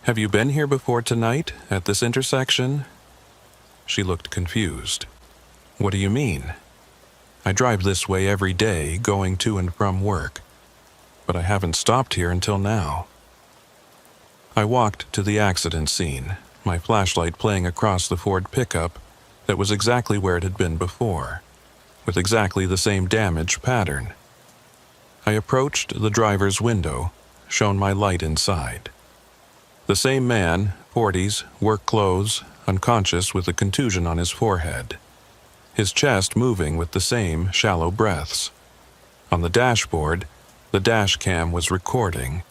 Have you been here before tonight, at this intersection? She looked confused. What do you mean? I drive this way every day, going to and from work. But I haven't stopped here until now. I walked to the accident scene, my flashlight playing across the Ford pickup that was exactly where it had been before, with exactly the same damage pattern. I approached the driver's window, shone my light inside. The same man, 40s, work clothes, unconscious with a contusion on his forehead. His chest moving with the same shallow breaths. On the dashboard, the dash cam was recording,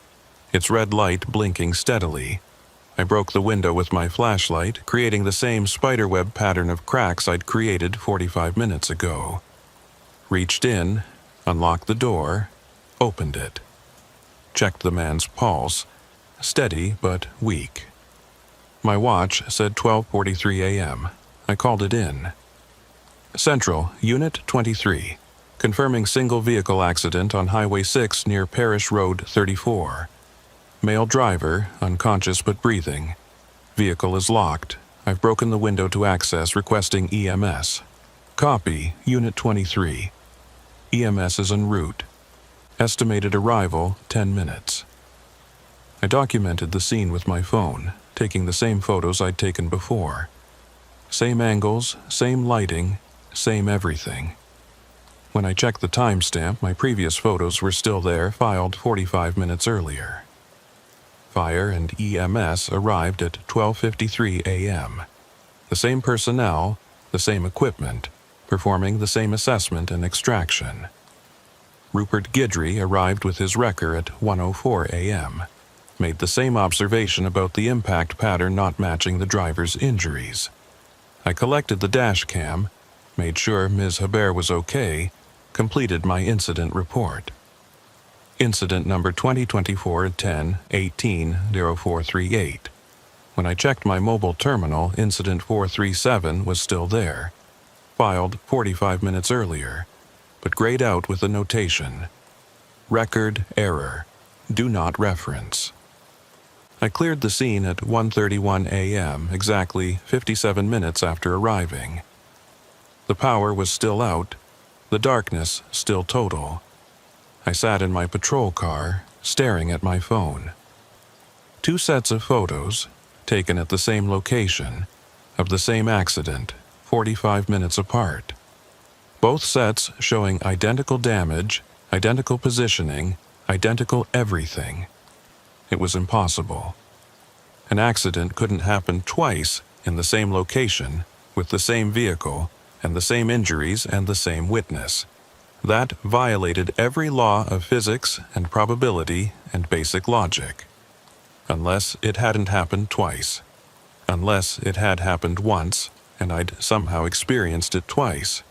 its red light blinking steadily. I broke the window with my flashlight, creating the same spiderweb pattern of cracks I'd created 45 minutes ago. Reached in, unlocked the door, opened it. Checked the man's pulse, steady but weak. My watch said 12:43 a.m. I called it in. Central, Unit 23. Confirming single vehicle accident on Highway 6 near Parish Road 34. Male driver, unconscious but breathing. Vehicle is locked. I've broken the window to access, requesting EMS. Copy, Unit 23. EMS is en route. Estimated arrival, 10 minutes. I documented the scene with my phone, taking the same photos I'd taken before. Same angles, same lighting, same everything. When I checked the timestamp, my previous photos were still there, filed 45 minutes earlier. Fire and EMS arrived at 12:53 a.m. The same personnel, the same equipment, performing the same assessment and extraction. Rupert Guidry arrived with his wrecker at 1:04 a.m., made the same observation about the impact pattern not matching the driver's injuries. I collected the dash cam, made sure Ms. Hebert was okay, completed my incident report. Incident number 2024-10-18-0438. When I checked my mobile terminal, incident 437 was still there, filed 45 minutes earlier, but grayed out with a notation: record error, do not reference. I cleared the scene at 1:31 a.m., exactly 57 minutes after arriving. The power was still out, the darkness still total. I sat in my patrol car, staring at my phone. 2 sets of photos, taken at the same location, of the same accident, 45 minutes apart. Both sets showing identical damage, identical positioning, identical everything. It was impossible. An accident couldn't happen twice in the same location, with the same vehicle, and the same injuries and the same witness. That violated every law of physics and probability and basic logic. Unless it hadn't happened twice. Unless it had happened once, and I'd somehow experienced it twice.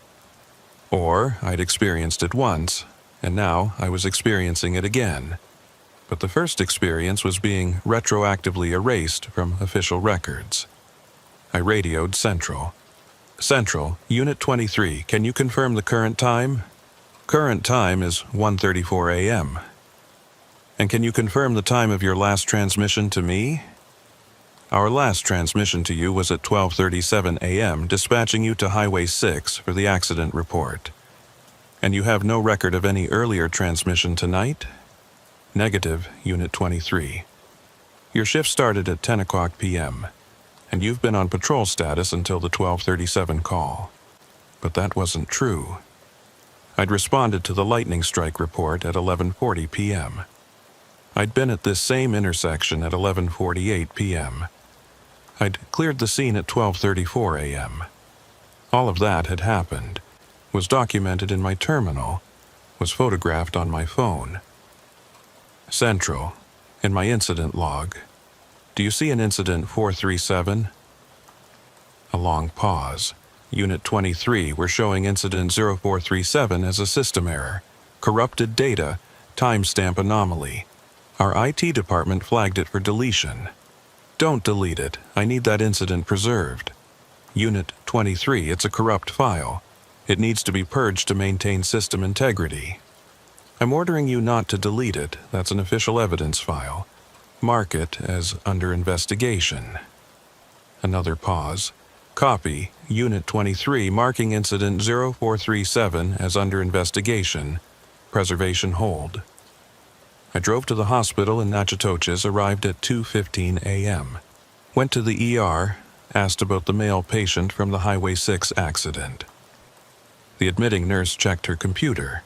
Or I'd experienced it once, and now I was experiencing it again. But the first experience was being retroactively erased from official records. I radioed Central. Central, Unit 23, can you confirm the current time? Current time is 1:34 a.m. And can you confirm the time of your last transmission to me? Our last transmission to you was at 12:37 a.m., dispatching you to Highway 6 for the accident report. And you have no record of any earlier transmission tonight? Negative, Unit 23. Your shift started at 10 o'clock p.m., and you've been on patrol status until the 12:37 call. But that wasn't true. I'd responded to the lightning strike report at 11:40 p.m. I'd been at this same intersection at 11:48 p.m. I'd cleared the scene at 12:34 a.m. All of that had happened, was documented in my terminal, was photographed on my phone. Central, in my incident log, do you see an incident 437? A long pause. Unit 23 were showing incident 0437 as a system error, corrupted data, timestamp anomaly. Our IT department flagged it for deletion. Don't delete it. I need that incident preserved. Unit 23, it's a corrupt file. It needs to be purged to maintain system integrity. I'm ordering you not to delete it. That's an official evidence file. Mark it as under investigation. Another pause. Copy, Unit 23, marking incident 0437 as under investigation. Preservation hold. I drove to the hospital in Natchitoches, arrived at 2:15 a.m. Went to the ER, asked about the male patient from the Highway 6 accident. The admitting nurse checked her computer.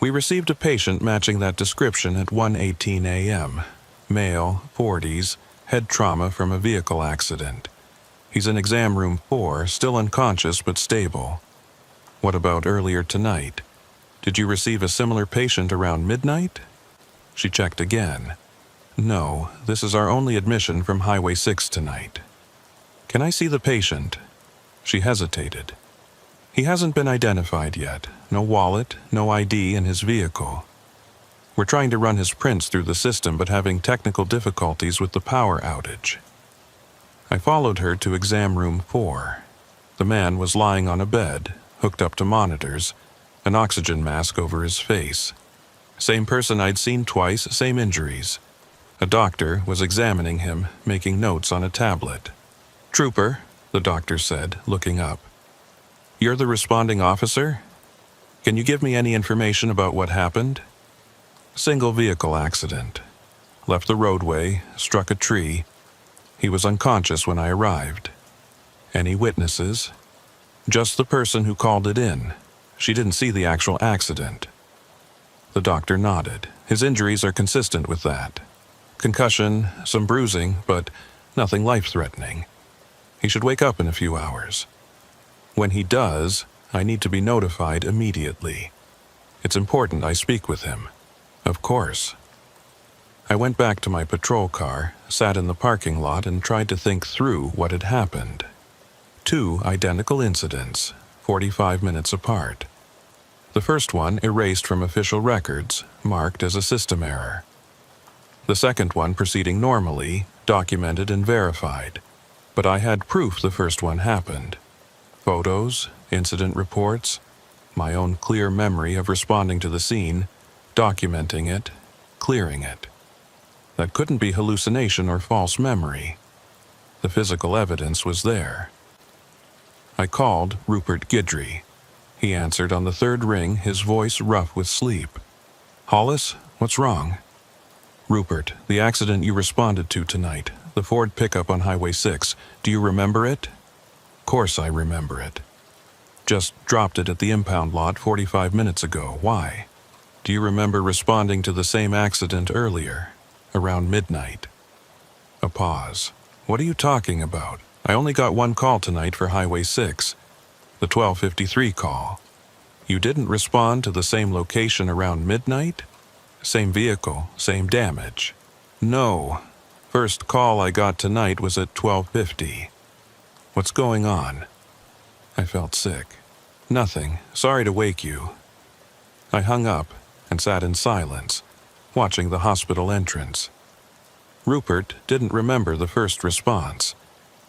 We received a patient matching that description at 1:18 a.m. Male, 40s, head trauma from a vehicle accident. He's in exam room 4, still unconscious but stable. What about earlier tonight? Did you receive a similar patient around midnight? She checked again. No, this is our only admission from Highway 6 tonight. Can I see the patient? She hesitated. He hasn't been identified yet. No wallet, no ID in his vehicle. We're trying to run his prints through the system but having technical difficulties with the power outage. I followed her to exam room 4. The man was lying on a bed, hooked up to monitors, an oxygen mask over his face. Same person I'd seen twice, same injuries. A doctor was examining him, making notes on a tablet. "Trooper," the doctor said, looking up. "You're the responding officer? Can you give me any information about what happened?" Single vehicle accident. Left the roadway, struck a tree. He was unconscious when I arrived. Any witnesses? Just the person who called it in. She didn't see the actual accident. The doctor nodded. His injuries are consistent with that. Concussion, some bruising, but nothing life-threatening. He should wake up in a few hours. When he does, I need to be notified immediately. It's important I speak with him. Of course. I went back to my patrol car, sat in the parking lot, and tried to think through what had happened. 2 identical incidents, 45 minutes apart. The first one erased from official records, marked as a system error. The second one proceeding normally, documented and verified. But I had proof the first one happened. Photos, incident reports, my own clear memory of responding to the scene, documenting it, clearing it. That couldn't be hallucination or false memory. The physical evidence was there. I called Rupert Guidry. He answered on the third ring, his voice rough with sleep. "Hollis, what's wrong?" "Rupert, the accident you responded to tonight, the Ford pickup on Highway 6, do you remember it?" "Course I remember it. Just dropped it at the impound lot 45 minutes ago. Why?" "Do you remember responding to the same accident earlier, around midnight?" A pause. "What are you talking about? I only got one call tonight for Highway 6, the 1253 call. You didn't respond to the same location around midnight? Same vehicle, same damage?" "No. First call I got tonight was at 1250. "What's going on?" I felt sick. "Nothing. Sorry to wake you." I hung up and sat in silence, watching the hospital entrance. Rupert didn't remember the first response.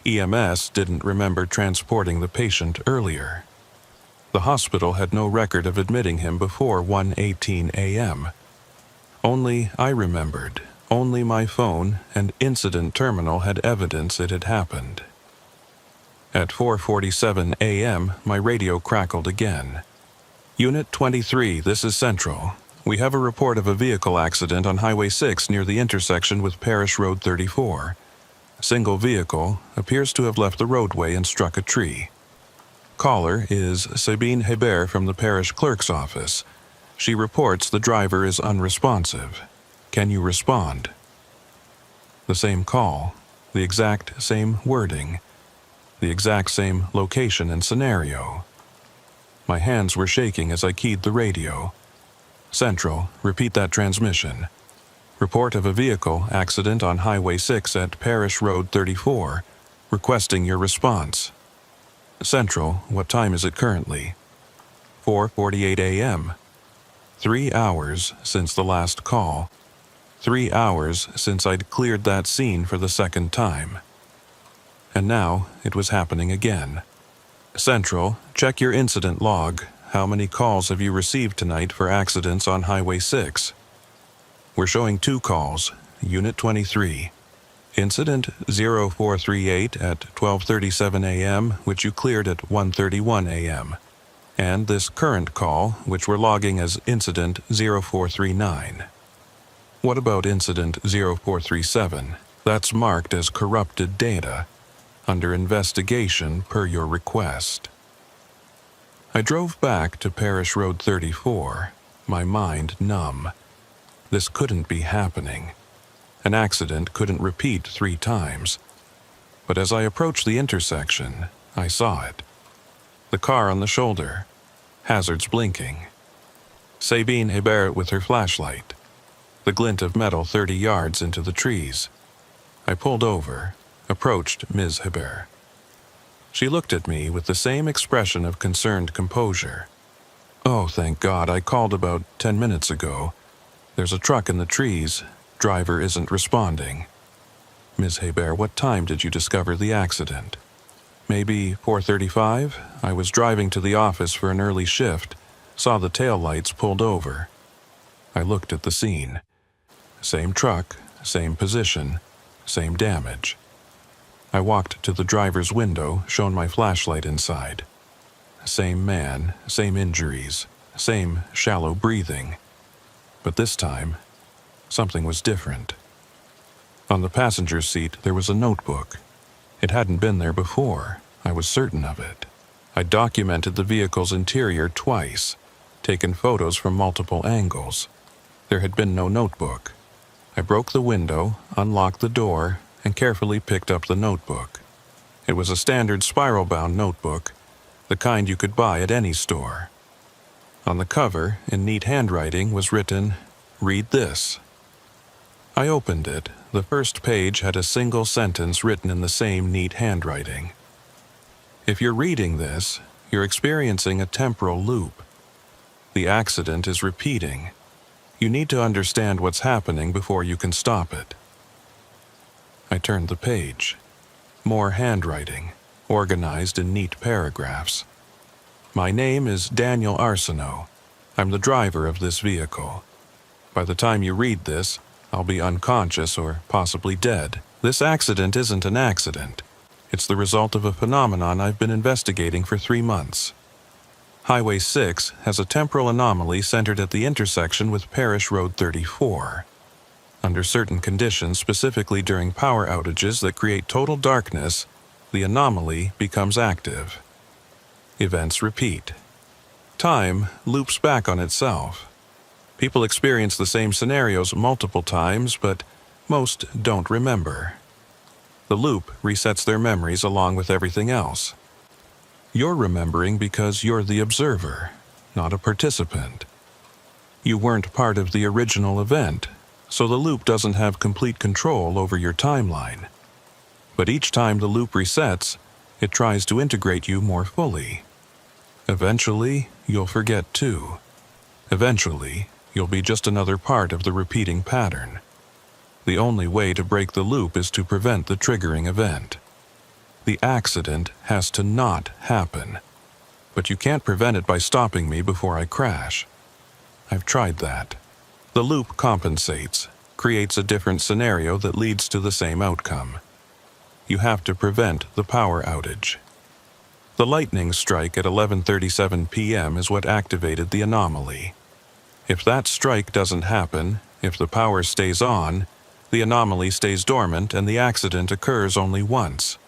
EMS didn't remember transporting the patient earlier. The hospital had no record of admitting him before 1:18 a.m. Only I remembered. Only my phone and incident terminal had evidence it had happened. At 4:47 a.m., my radio crackled again. "Unit 23, this is Central. We have a report of a vehicle accident on Highway 6 near the intersection with Parish Road 34. Single vehicle appears to have left the roadway and struck a tree. Caller is Sabine Hebert from the parish clerk's office. She reports the driver is unresponsive. Can you respond?" The same call, the exact same wording, the exact same location and scenario. My hands were shaking as I keyed the radio. "Central, repeat that transmission. Report of a vehicle accident on Highway 6 at Parish Road 34. Requesting your response." "Central, what time is it currently?" 4:48 a.m. 3 hours since the last call. 3 hours since I'd cleared that scene for the second time. And now it was happening again. "Central, check your incident log. How many calls have you received tonight for accidents on Highway 6? "We're showing 2 calls. Unit 23. Incident 0438 at 12:37 a.m., which you cleared at 1:31 a.m. And this current call, which we're logging as Incident 0439. "What about Incident 0437? That's marked as corrupted data, under investigation per your request." I drove back to Parish Road 34, my mind numb. This couldn't be happening. An accident couldn't repeat 3 times. But as I approached the intersection, I saw it. The car on the shoulder, hazards blinking. Sabine Hebert with her flashlight. The glint of metal 30 yards into the trees. I pulled over, approached Ms. Hebert. She looked at me with the same expression of concerned composure. "Oh, thank God, I called about 10 minutes ago. There's a truck in the trees. Driver isn't responding." "Ms. Hebert, what time did you discover the accident?" "Maybe 4:35. I was driving to the office for an early shift, saw the taillights pulled over. I looked at the scene. Same truck, same position, same damage. I walked to the driver's window, shone my flashlight inside. Same man, same injuries, same shallow breathing. But this time, something was different. On the passenger seat, there was a notebook. It hadn't been there before. I was certain of it. I documented the vehicle's interior twice, taken photos from multiple angles. There had been no notebook. I broke the window, unlocked the door, and carefully picked up the notebook. It was a standard spiral-bound notebook, the kind you could buy at any store. On the cover, in neat handwriting, was written, "Read this." I opened it. The first page had a single sentence written in the same neat handwriting. "If you're reading this, you're experiencing a temporal loop. The accident is repeating. You need to understand what's happening before you can stop it." I turned the page. More handwriting, organized in neat paragraphs. My name is Daniel Arsenault. I'm the driver of this vehicle. By the time you read this, I'll be unconscious or possibly dead. This accident isn't an accident. It's the result of a phenomenon I've been investigating for 3 months. Highway 6 has a temporal anomaly centered at the intersection with Parish Road 34. Under certain conditions, specifically during power outages that create total darkness, the anomaly becomes active. Events repeat. Time loops back on itself. People experience the same scenarios multiple times, but most don't remember. The loop resets their memories along with everything else. You're remembering because you're the observer, not a participant. You weren't part of the original event, so the loop doesn't have complete control over your timeline. But each time the loop resets, it tries to integrate you more fully. Eventually, you'll forget too. Eventually, you'll be just another part of the repeating pattern. The only way to break the loop is to prevent the triggering event. The accident has to not happen. But you can't prevent it by stopping me before I crash. I've tried that. The loop compensates, creates a different scenario that leads to the same outcome. You have to prevent the power outage. The lightning strike at 11:37 p.m. is what activated the anomaly. If that strike doesn't happen, if the power stays on, the anomaly stays dormant and the accident occurs only once.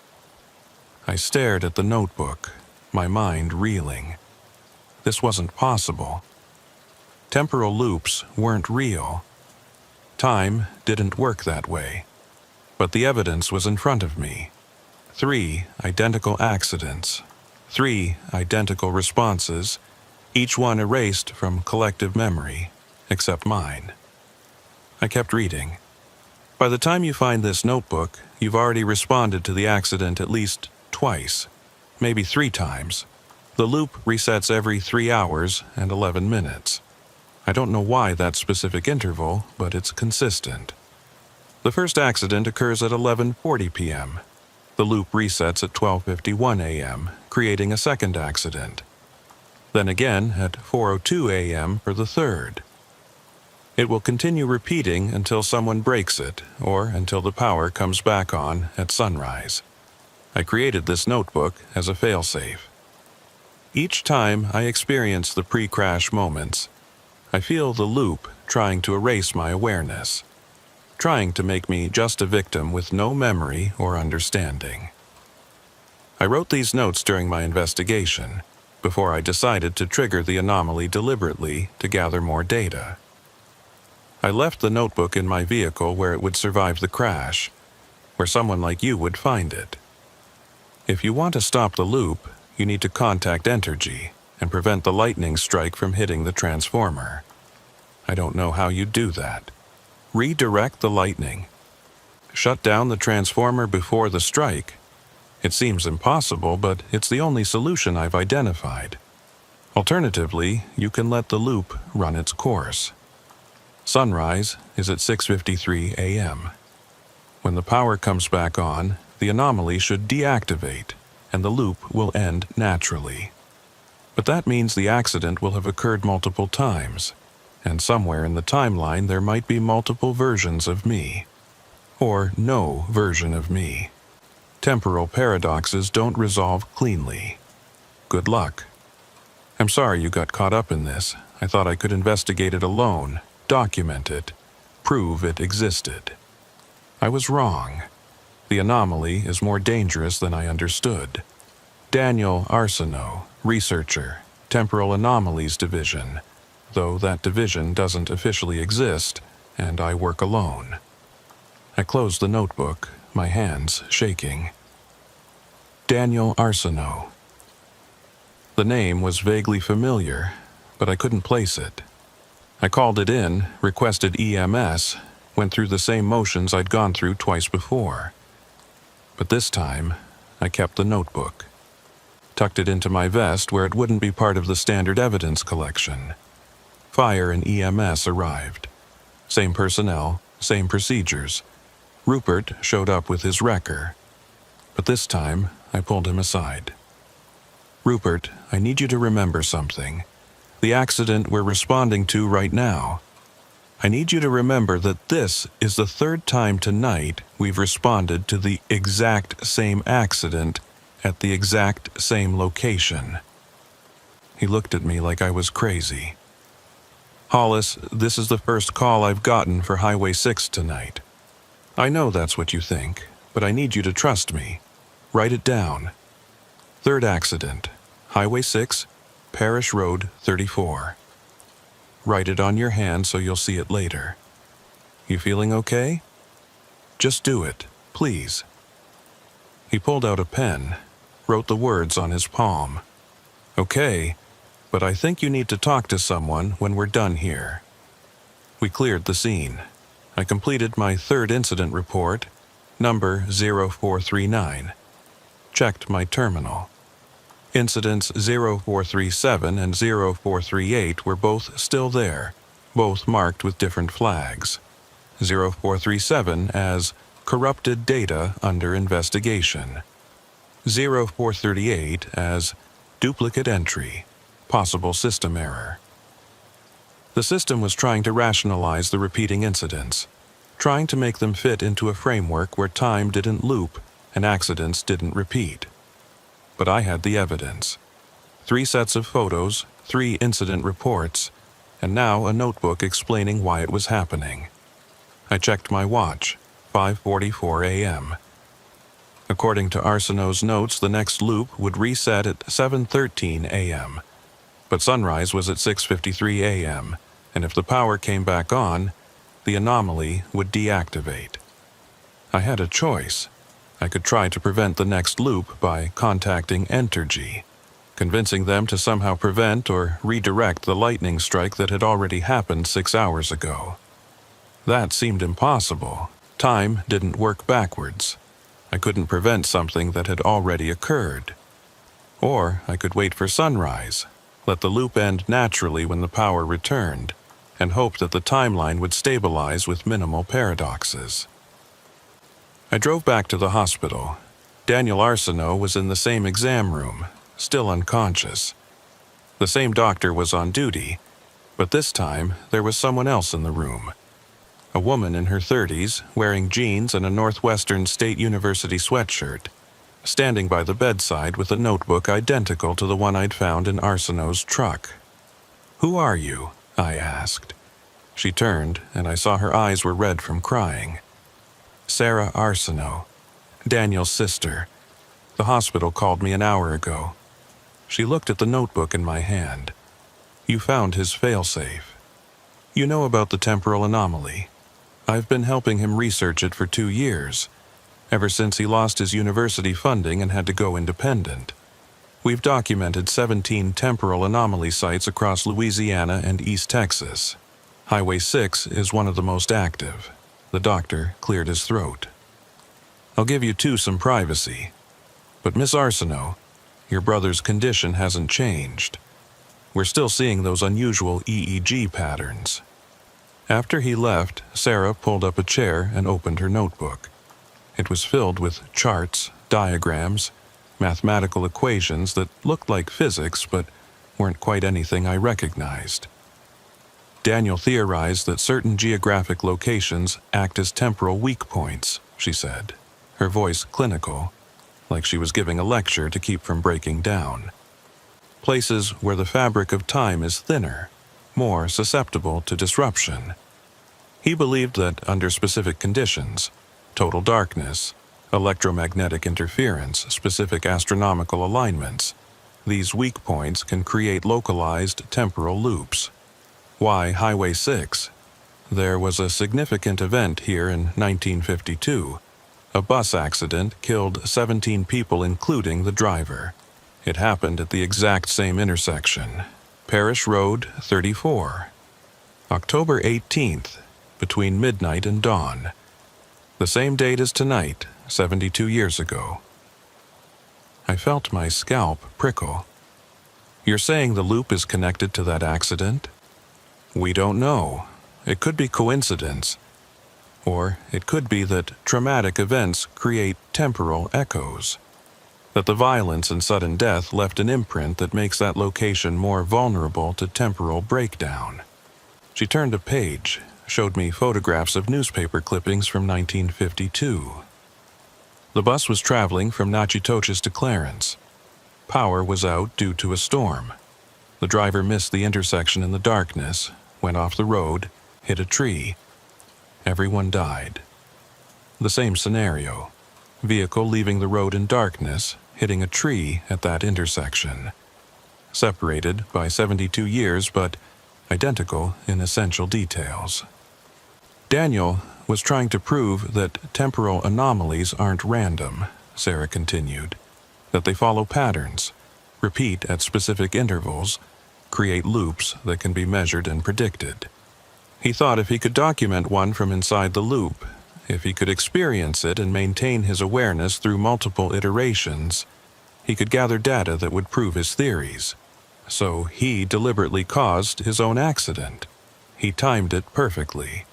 I stared at the notebook, my mind reeling. This wasn't possible. Temporal loops weren't real. Time didn't work that way. But the evidence was in front of me. 3 identical accidents, 3 identical responses, each one erased from collective memory, except mine. I kept reading. By the time you find this notebook, you've already responded to the accident at least twice, maybe 3 times. The loop resets every 3 hours and 11 minutes. I don't know why that specific interval, but it's consistent. The first accident occurs at 11:40 p.m. The loop resets at 12:51 a.m., creating a second accident. Then again at 4:02 a.m. for the third. It will continue repeating until someone breaks it, or until the power comes back on at sunrise. I created this notebook as a failsafe. Each time I experience the pre-crash moments, I feel the loop trying to erase my awareness, trying to make me just a victim with no memory or understanding. I wrote these notes during my investigation, before I decided to trigger the anomaly deliberately to gather more data. I left the notebook in my vehicle where it would survive the crash, where someone like you would find it. If you want to stop the loop, you need to contact Entergy and prevent the lightning strike from hitting the transformer. I don't know how you do that. Redirect the lightning. Shut down the transformer before the strike. It seems impossible, but it's the only solution I've identified. Alternatively, you can let the loop run its course. Sunrise is at 6:53 a.m. When the power comes back on, the anomaly should deactivate, and the loop will end naturally. But that means the accident will have occurred multiple times, and somewhere in the timeline there might be multiple versions of me. Or no version of me. Temporal paradoxes don't resolve cleanly. Good luck. I'm sorry you got caught up in this. I thought I could investigate it alone, document it, prove it existed. I was wrong. The anomaly is more dangerous than I understood. Daniel Arsenault, researcher, Temporal Anomalies Division, though that division doesn't officially exist, and I work alone. I closed the notebook, my hands shaking. Daniel Arsenault. The name was vaguely familiar, but I couldn't place it. I called it in, requested EMS, went through the same motions I'd gone through twice before. But this time, I kept the notebook. Tucked it into my vest where it wouldn't be part of the standard evidence collection. Fire and EMS arrived. Same personnel, same procedures. Rupert showed up with his wrecker, but this time I pulled him aside. "Rupert, I need you to remember something. The accident we're responding to right now. I need you to remember that this is the third time tonight we've responded to the exact same accident at the exact same location." He looked at me like I was crazy. "Hollis, this is the first call I've gotten for Highway 6 tonight. I know that's what you think, but I need you to trust me. Write it down. Third accident, Highway 6, Parish Road 34. Write it on your hand so you'll see it later. You feeling okay? Just do it, please." He pulled out a pen, wrote the words on his palm. "Okay, but I think you need to talk to someone when we're done here." We cleared the scene. I completed my third incident report, number 0439. Checked my terminal. Incidents 0437 and 0438 were both still there, both marked with different flags. 0437 as corrupted data under investigation. 0438 as duplicate entry, possible system error. The system was trying to rationalize the repeating incidents, trying to make them fit into a framework where time didn't loop and accidents didn't repeat. But I had the evidence. 3 sets of photos, 3 incident reports, and now a notebook explaining why it was happening. I checked my watch, 5:44 a.m. According to Arsenault's notes, the next loop would reset at 7:13 a.m., but sunrise was at 6:53 a.m., and if the power came back on, the anomaly would deactivate. I had a choice. I could try to prevent the next loop by contacting Entergy, convincing them to somehow prevent or redirect the lightning strike that had already happened 6 hours ago. That seemed impossible. Time didn't work backwards. I couldn't prevent something that had already occurred. Or I could wait for sunrise, let the loop end naturally when the power returned, and hope that the timeline would stabilize with minimal paradoxes. I drove back to the hospital. Daniel Arsenault was in the same exam room, still unconscious. The same doctor was on duty, but this time there was someone else in the room. A woman in her 30s, wearing jeans and a Northwestern State University sweatshirt, standing by the bedside with a notebook identical to the one I'd found in Arsenault's truck. "Who are you?" I asked. She turned, and I saw her eyes were red from crying. "Sarah Arsenault, Daniel's sister. The hospital called me an hour ago." She looked at the notebook in my hand. "You found his failsafe. You know about the temporal anomaly. I've been helping him research it for 2 years, ever since he lost his university funding and had to go independent. We've documented 17 temporal anomaly sites across Louisiana and East Texas. Highway 6 is one of the most active." The doctor cleared his throat. "I'll give you two some privacy. But Miss Arsenault, your brother's condition hasn't changed. We're still seeing those unusual EEG patterns." After he left, Sarah pulled up a chair and opened her notebook. It was filled with charts, diagrams, mathematical equations that looked like physics but weren't quite anything I recognized. "Daniel theorized that certain geographic locations act as temporal weak points," she said, her voice clinical, like she was giving a lecture to keep from breaking down. "Places where the fabric of time is thinner, more susceptible to disruption. He believed that under specific conditions, total darkness, electromagnetic interference, specific astronomical alignments, these weak points can create localized temporal loops. Why Highway 6? There was a significant event here in 1952. A bus accident killed 17 people, including the driver. It happened at the exact same intersection, Parish Road 34. October 18th, between midnight and dawn. The same date as tonight, 72 years ago." I felt my scalp prickle. "You're saying the loop is connected to that accident?" "We don't know. It could be coincidence. Or it could be that traumatic events create temporal echoes. That the violence and sudden death left an imprint that makes that location more vulnerable to temporal breakdown. She turned a page, showed me photographs of newspaper clippings from 1952. The bus was traveling from Natchitoches to Clarence. Power was out due to a storm. The driver missed the intersection in the darkness, went off the road, hit a tree. Everyone died. The same scenario. Vehicle leaving the road in darkness, hitting a tree at that intersection. Separated by 72 years, but identical in essential details. Daniel was trying to prove that temporal anomalies aren't random, Sarah continued. That they follow patterns, repeat at specific intervals, create loops that can be measured and predicted. He thought if he could document one from inside the loop, if he could experience it and maintain his awareness through multiple iterations, he could gather data that would prove his theories. So he deliberately caused his own accident. He timed it perfectly.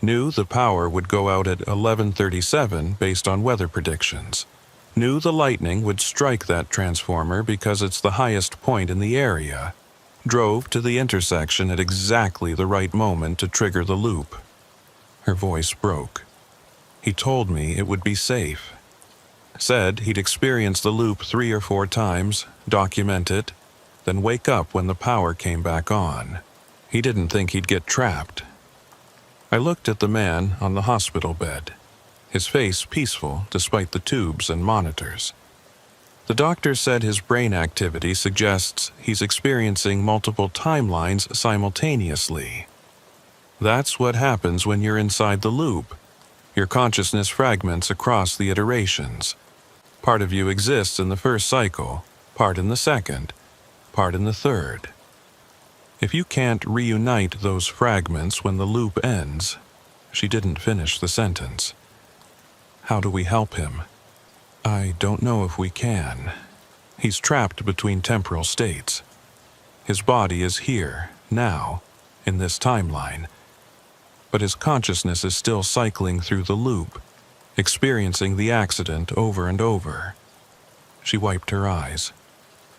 Knew the power would go out at 11:37 based on weather predictions. Knew the lightning would strike that transformer because it's the highest point in the area. Drove to the intersection at exactly the right moment to trigger the loop. Her voice broke. He told me it would be safe. Said he'd experience the loop 3 or 4 times, document it, then wake up when the power came back on. He didn't think he'd get trapped. I looked at the man on the hospital bed, his face peaceful despite the tubes and monitors. The doctor said his brain activity suggests he's experiencing multiple timelines simultaneously. That's what happens when you're inside the loop. Your consciousness fragments across the iterations. Part of you exists in the first cycle, part in the second, part in the third. If you can't reunite those fragments when the loop ends, she didn't finish the sentence. How do we help him? I don't know if we can. He's trapped between temporal states. His body is here, now, in this timeline. But his consciousness is still cycling through the loop, experiencing the accident over and over. She wiped her eyes.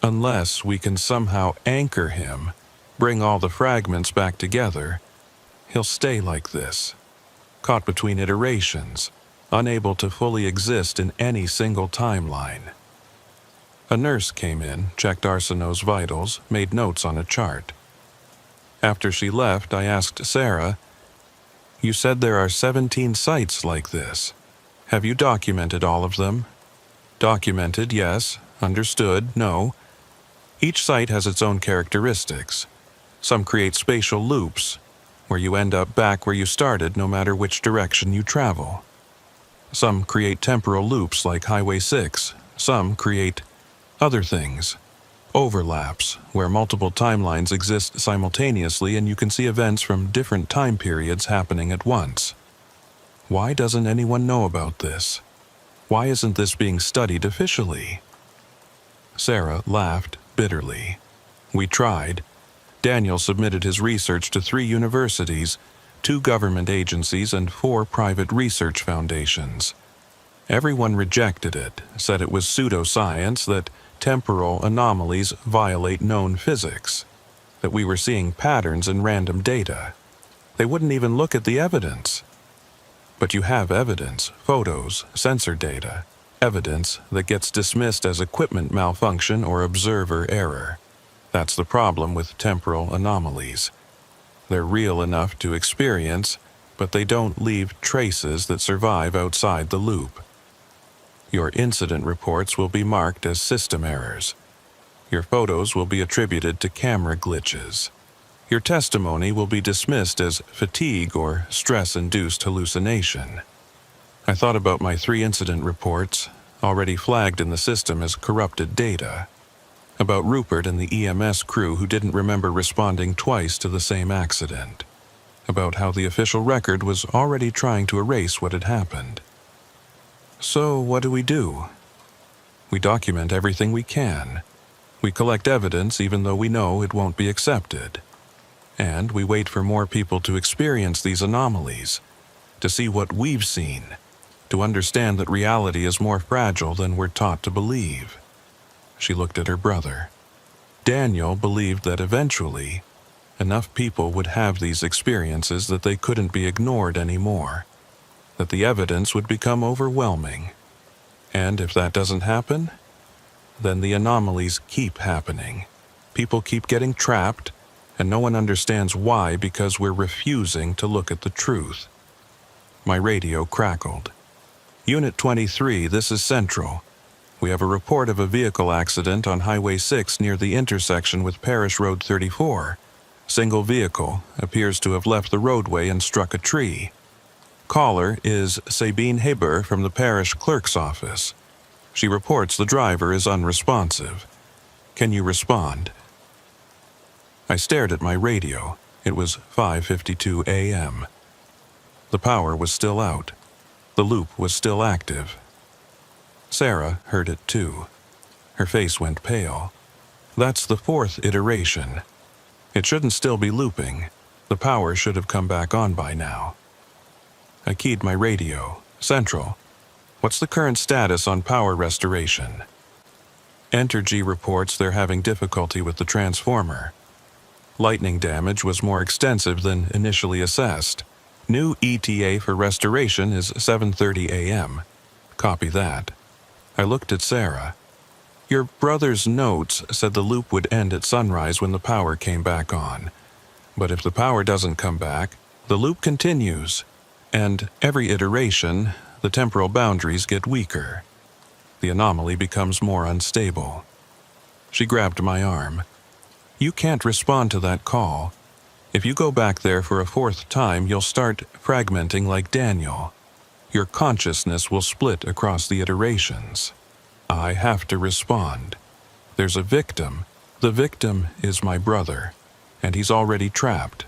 Unless we can somehow anchor him, bring all the fragments back together, he'll stay like this, caught between iterations, unable to fully exist in any single timeline. A nurse came in, checked Arsenault's vitals, made notes on a chart. After she left, I asked Sarah, "You said there are 17 sites like this. Have you documented all of them?" "Documented, yes. Understood, no. Each site has its own characteristics. Some create spatial loops, where you end up back where you started no matter which direction you travel. Some create temporal loops like Highway 6. Some create other things. Overlaps, where multiple timelines exist simultaneously and you can see events from different time periods happening at once. Why doesn't anyone know about this? Why isn't this being studied officially?" Sarah laughed bitterly. "We tried. Daniel submitted his research to 3 universities, 2 government agencies, and 4 private research foundations. Everyone rejected it, said it was pseudoscience, that temporal anomalies violate known physics, that we were seeing patterns in random data. They wouldn't even look at the evidence. But you have evidence, photos, sensor data, evidence that gets dismissed as equipment malfunction or observer error. That's the problem with temporal anomalies. They're real enough to experience, but they don't leave traces that survive outside the loop. Your incident reports will be marked as system errors. Your photos will be attributed to camera glitches. Your testimony will be dismissed as fatigue or stress-induced hallucination. I thought about my 3 incident reports, already flagged in the system as corrupted data. About Rupert and the EMS crew who didn't remember responding twice to the same accident. About how the official record was already trying to erase what had happened. So what do? We document everything we can. We collect evidence even though we know it won't be accepted. And we wait for more people to experience these anomalies, to see what we've seen, to understand that reality is more fragile than we're taught to believe. She looked at her brother. Daniel believed that eventually, enough people would have these experiences that they couldn't be ignored anymore, that the evidence would become overwhelming. And if that doesn't happen, then the anomalies keep happening. People keep getting trapped, and no one understands why because we're refusing to look at the truth. My radio crackled. Unit 23, this is Central. We have a report of a vehicle accident on Highway 6 near the intersection with Parish Road 34. Single vehicle appears to have left the roadway and struck a tree. Caller is Sabine Haber from the parish clerk's office. She reports the driver is unresponsive. Can you respond? I stared at my radio. It was 5:52 a.m. The power was still out. The loop was still active. Sarah heard it too. Her face went pale. That's the fourth iteration. It shouldn't still be looping. The power should have come back on by now. I keyed my radio. Central. What's the current status on power restoration? Entergy reports they're having difficulty with the transformer. Lightning damage was more extensive than initially assessed. New ETA for restoration is 7:30 a.m. Copy that. I looked at Sarah. Your brother's notes said the loop would end at sunrise when the power came back on. But if the power doesn't come back, the loop continues. And every iteration, the temporal boundaries get weaker. The anomaly becomes more unstable. She grabbed my arm. You can't respond to that call. If you go back there for a fourth time, you'll start fragmenting like Daniel. Your consciousness will split across the iterations. I have to respond. There's a victim. The victim is my brother, and he's already trapped.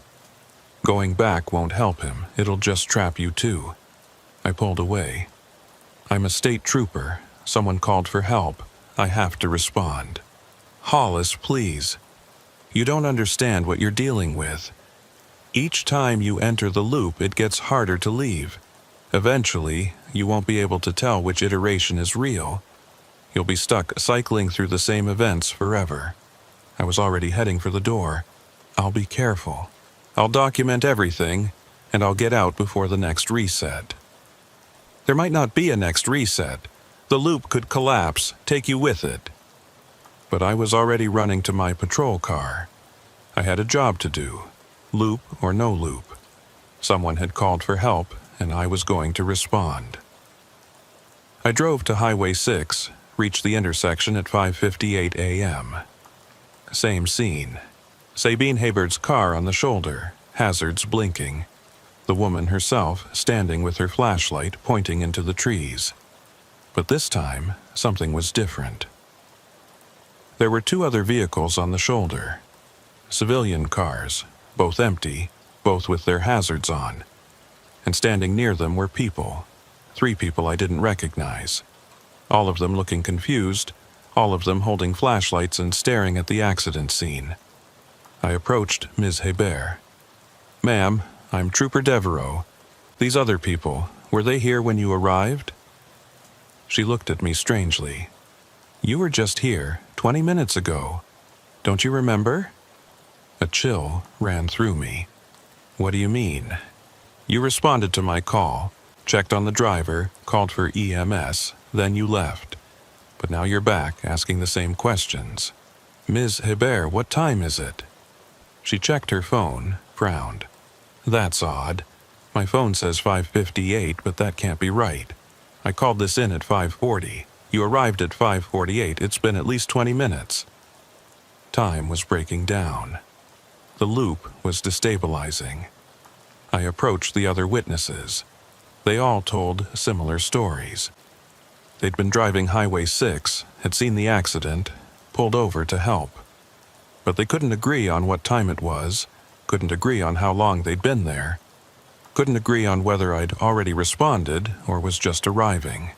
Going back won't help him. It'll just trap you too. I pulled away. I'm a state trooper. Someone called for help. I have to respond. Hollis, please. You don't understand what you're dealing with. Each time you enter the loop, it gets harder to leave. Eventually, you won't be able to tell which iteration is real. You'll be stuck cycling through the same events forever. I was already heading for the door. I'll be careful. I'll document everything, and I'll get out before the next reset. There might not be a next reset. The loop could collapse, take you with it. But I was already running to my patrol car. I had a job to do, loop or no loop. Someone had called for help, and I was going to respond. I drove to Highway 6, reached the intersection at 5:58 a.m. Same scene. Sabine Haber's car on the shoulder, hazards blinking. The woman herself standing with her flashlight pointing into the trees. But this time, something was different. There were two other vehicles on the shoulder. Civilian cars, both empty, both with their hazards on. And standing near them were people. 3 people I didn't recognize. All of them looking confused, all of them holding flashlights and staring at the accident scene. I approached Ms. Hebert. Ma'am, I'm Trooper Devereaux. These other people, were they here when you arrived? She looked at me strangely. You were just here 20 minutes ago. Don't you remember? A chill ran through me. What do you mean? You responded to my call, checked on the driver, called for EMS, then you left. But now you're back asking the same questions. Ms. Hebert, what time is it? She checked her phone, frowned. That's odd. My phone says 5:58, but that can't be right. I called this in at 5:40. You arrived at 5:48. It's been at least 20 minutes. Time was breaking down. The loop was destabilizing. I approached the other witnesses. They all told similar stories. They'd been driving Highway 6, had seen the accident, pulled over to help. But they couldn't agree on what time it was, couldn't agree on how long they'd been there, couldn't agree on whether I'd already responded or was just arriving.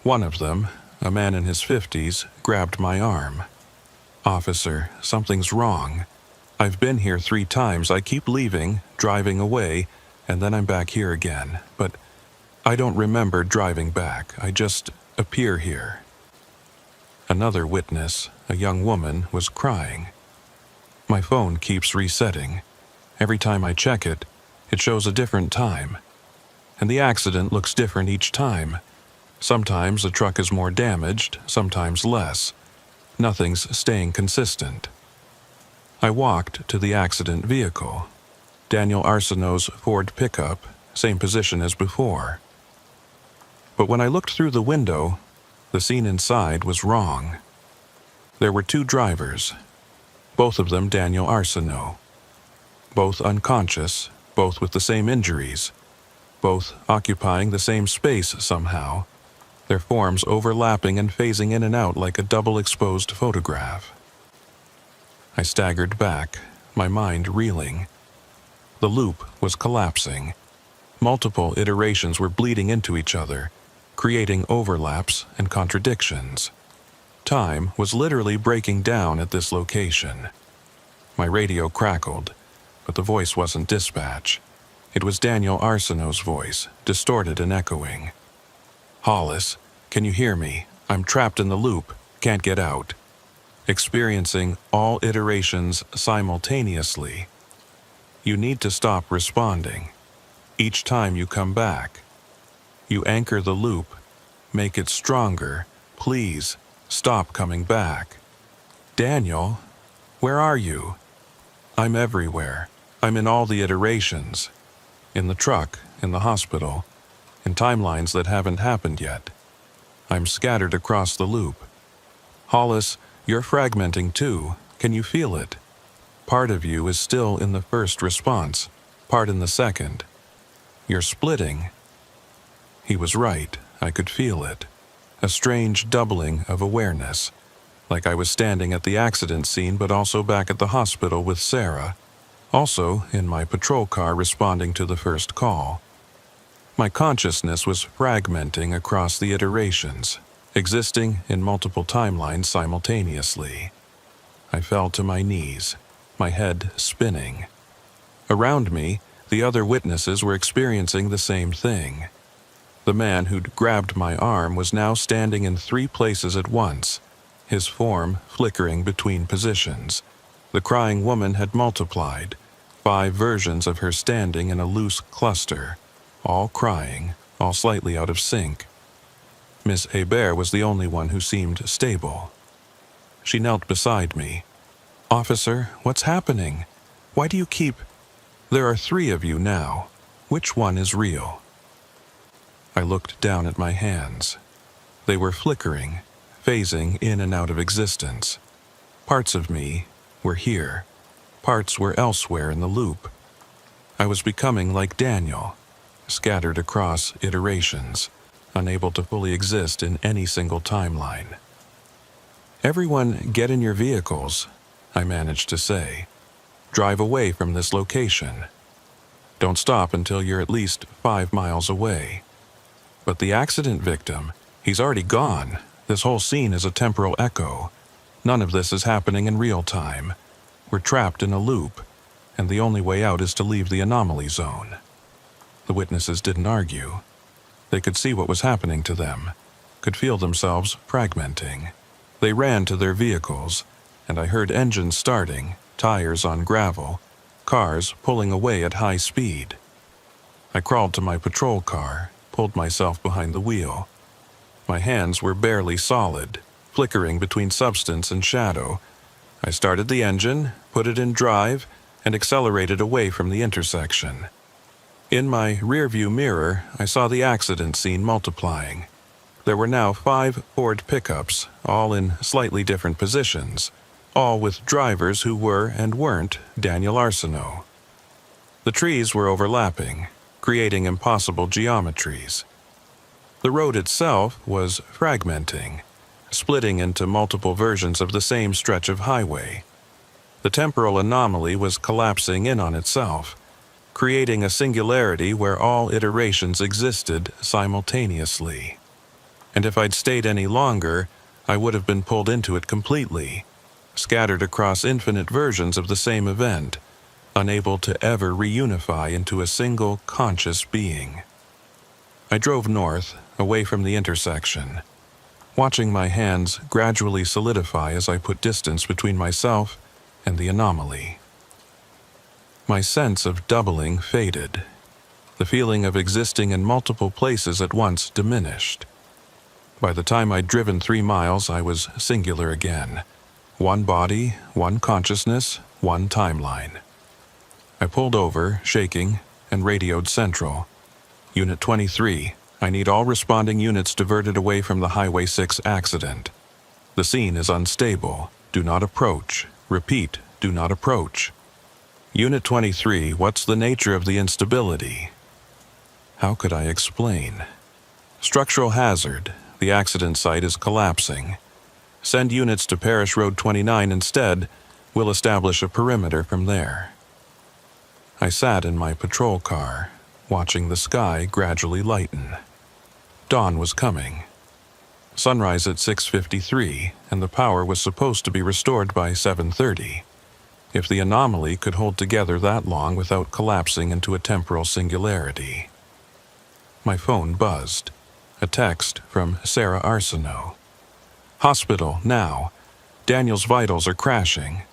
One of them, a man in his 50s, grabbed my arm. Officer, something's wrong. I've been here 3 times. I keep leaving, driving away, and then I'm back here again, but I don't remember driving back. I just appear here. Another witness, a young woman, was crying. My phone keeps resetting. Every time I check it, it shows a different time. And the accident looks different each time. Sometimes the truck is more damaged, sometimes less. Nothing's staying consistent. I walked to the accident vehicle. Daniel Arsenault's Ford pickup, same position as before. But when I looked through the window, the scene inside was wrong. There were two drivers, both of them Daniel Arsenault. Both unconscious, both with the same injuries, both occupying the same space somehow, their forms overlapping and phasing in and out like a double-exposed photograph. I staggered back, my mind reeling. The loop was collapsing. Multiple iterations were bleeding into each other, creating overlaps and contradictions. Time was literally breaking down at this location. My radio crackled, but the voice wasn't dispatch. It was Daniel Arsenault's voice, distorted and echoing. "Hollis, can you hear me? I'm trapped in the loop, can't get out. Experiencing all iterations simultaneously. You need to stop responding. Each time you come back. You anchor the loop, make it stronger. Please, stop coming back. Daniel, where are you? I'm everywhere. I'm in all the iterations. In the truck, in the hospital, in timelines that haven't happened yet. I'm scattered across the loop. Hollis, you're fragmenting too. Can you feel it? Part of you is still in the first response, part in the second. You're splitting." He was right. I could feel it. A strange doubling of awareness, like I was standing at the accident scene but also back at the hospital with Sarah, also in my patrol car responding to the first call. My consciousness was fragmenting across the iterations, existing in multiple timelines simultaneously. I fell to my knees, my head spinning. Around me, the other witnesses were experiencing the same thing. The man who'd grabbed my arm was now standing in 3 places at once, his form flickering between positions. The crying woman had multiplied, 5 versions of her standing in a loose cluster, all crying, all slightly out of sync. Miss Hebert was the only one who seemed stable. She knelt beside me. "Officer, what's happening? Why do you keep... There are 3 of you now. Which one is real?" I looked down at my hands. They were flickering, phasing in and out of existence. Parts of me were here. Parts were elsewhere in the loop. I was becoming like Daniel, scattered across iterations, unable to fully exist in any single timeline. "Everyone get in your vehicles," I managed to say. "Drive away from this location. Don't stop until you're at least 5 miles away." But the accident victim, he's already gone. This whole scene is a temporal echo. None of this is happening in real time. We're trapped in a loop, and the only way out is to leave the anomaly zone. The witnesses didn't argue. They could see what was happening to them, could feel themselves fragmenting. They ran to their vehicles, and I heard engines starting, tires on gravel, cars pulling away at high speed. I crawled to my patrol car, pulled myself behind the wheel. My hands were barely solid, flickering between substance and shadow. I started the engine, put it in drive, and accelerated away from the intersection. In my rearview mirror, I saw the accident scene multiplying. There were now 5 Ford pickups, all in slightly different positions, all with drivers who were and weren't Daniel Arsenault. The trees were overlapping, creating impossible geometries. The road itself was fragmenting, splitting into multiple versions of the same stretch of highway. The temporal anomaly was collapsing in on itself, creating a singularity where all iterations existed simultaneously. And if I'd stayed any longer, I would have been pulled into it completely, scattered across infinite versions of the same event, unable to ever reunify into a single conscious being. I drove north, away from the intersection, watching my hands gradually solidify as I put distance between myself and the anomaly. My sense of doubling faded. The feeling of existing in multiple places at once diminished. By the time I'd driven 3 miles, I was singular again. One body, one consciousness, one timeline. I pulled over, shaking, and radioed Central. Unit 23, I need all responding units diverted away from the Highway 6 accident. The scene is unstable. Do not approach. Repeat, do not approach. Unit 23, what's the nature of the instability? How could I explain? Structural hazard. The accident site is collapsing. Send units to Parish Road 29 instead. We'll establish a perimeter from there. I sat in my patrol car, watching the sky gradually lighten. Dawn was coming. Sunrise at 6:53, and the power was supposed to be restored by 7:30. If the anomaly could hold together that long without collapsing into a temporal singularity. My phone buzzed. A text from Sarah Arsenault. Hospital, now. Daniel's vitals are crashing.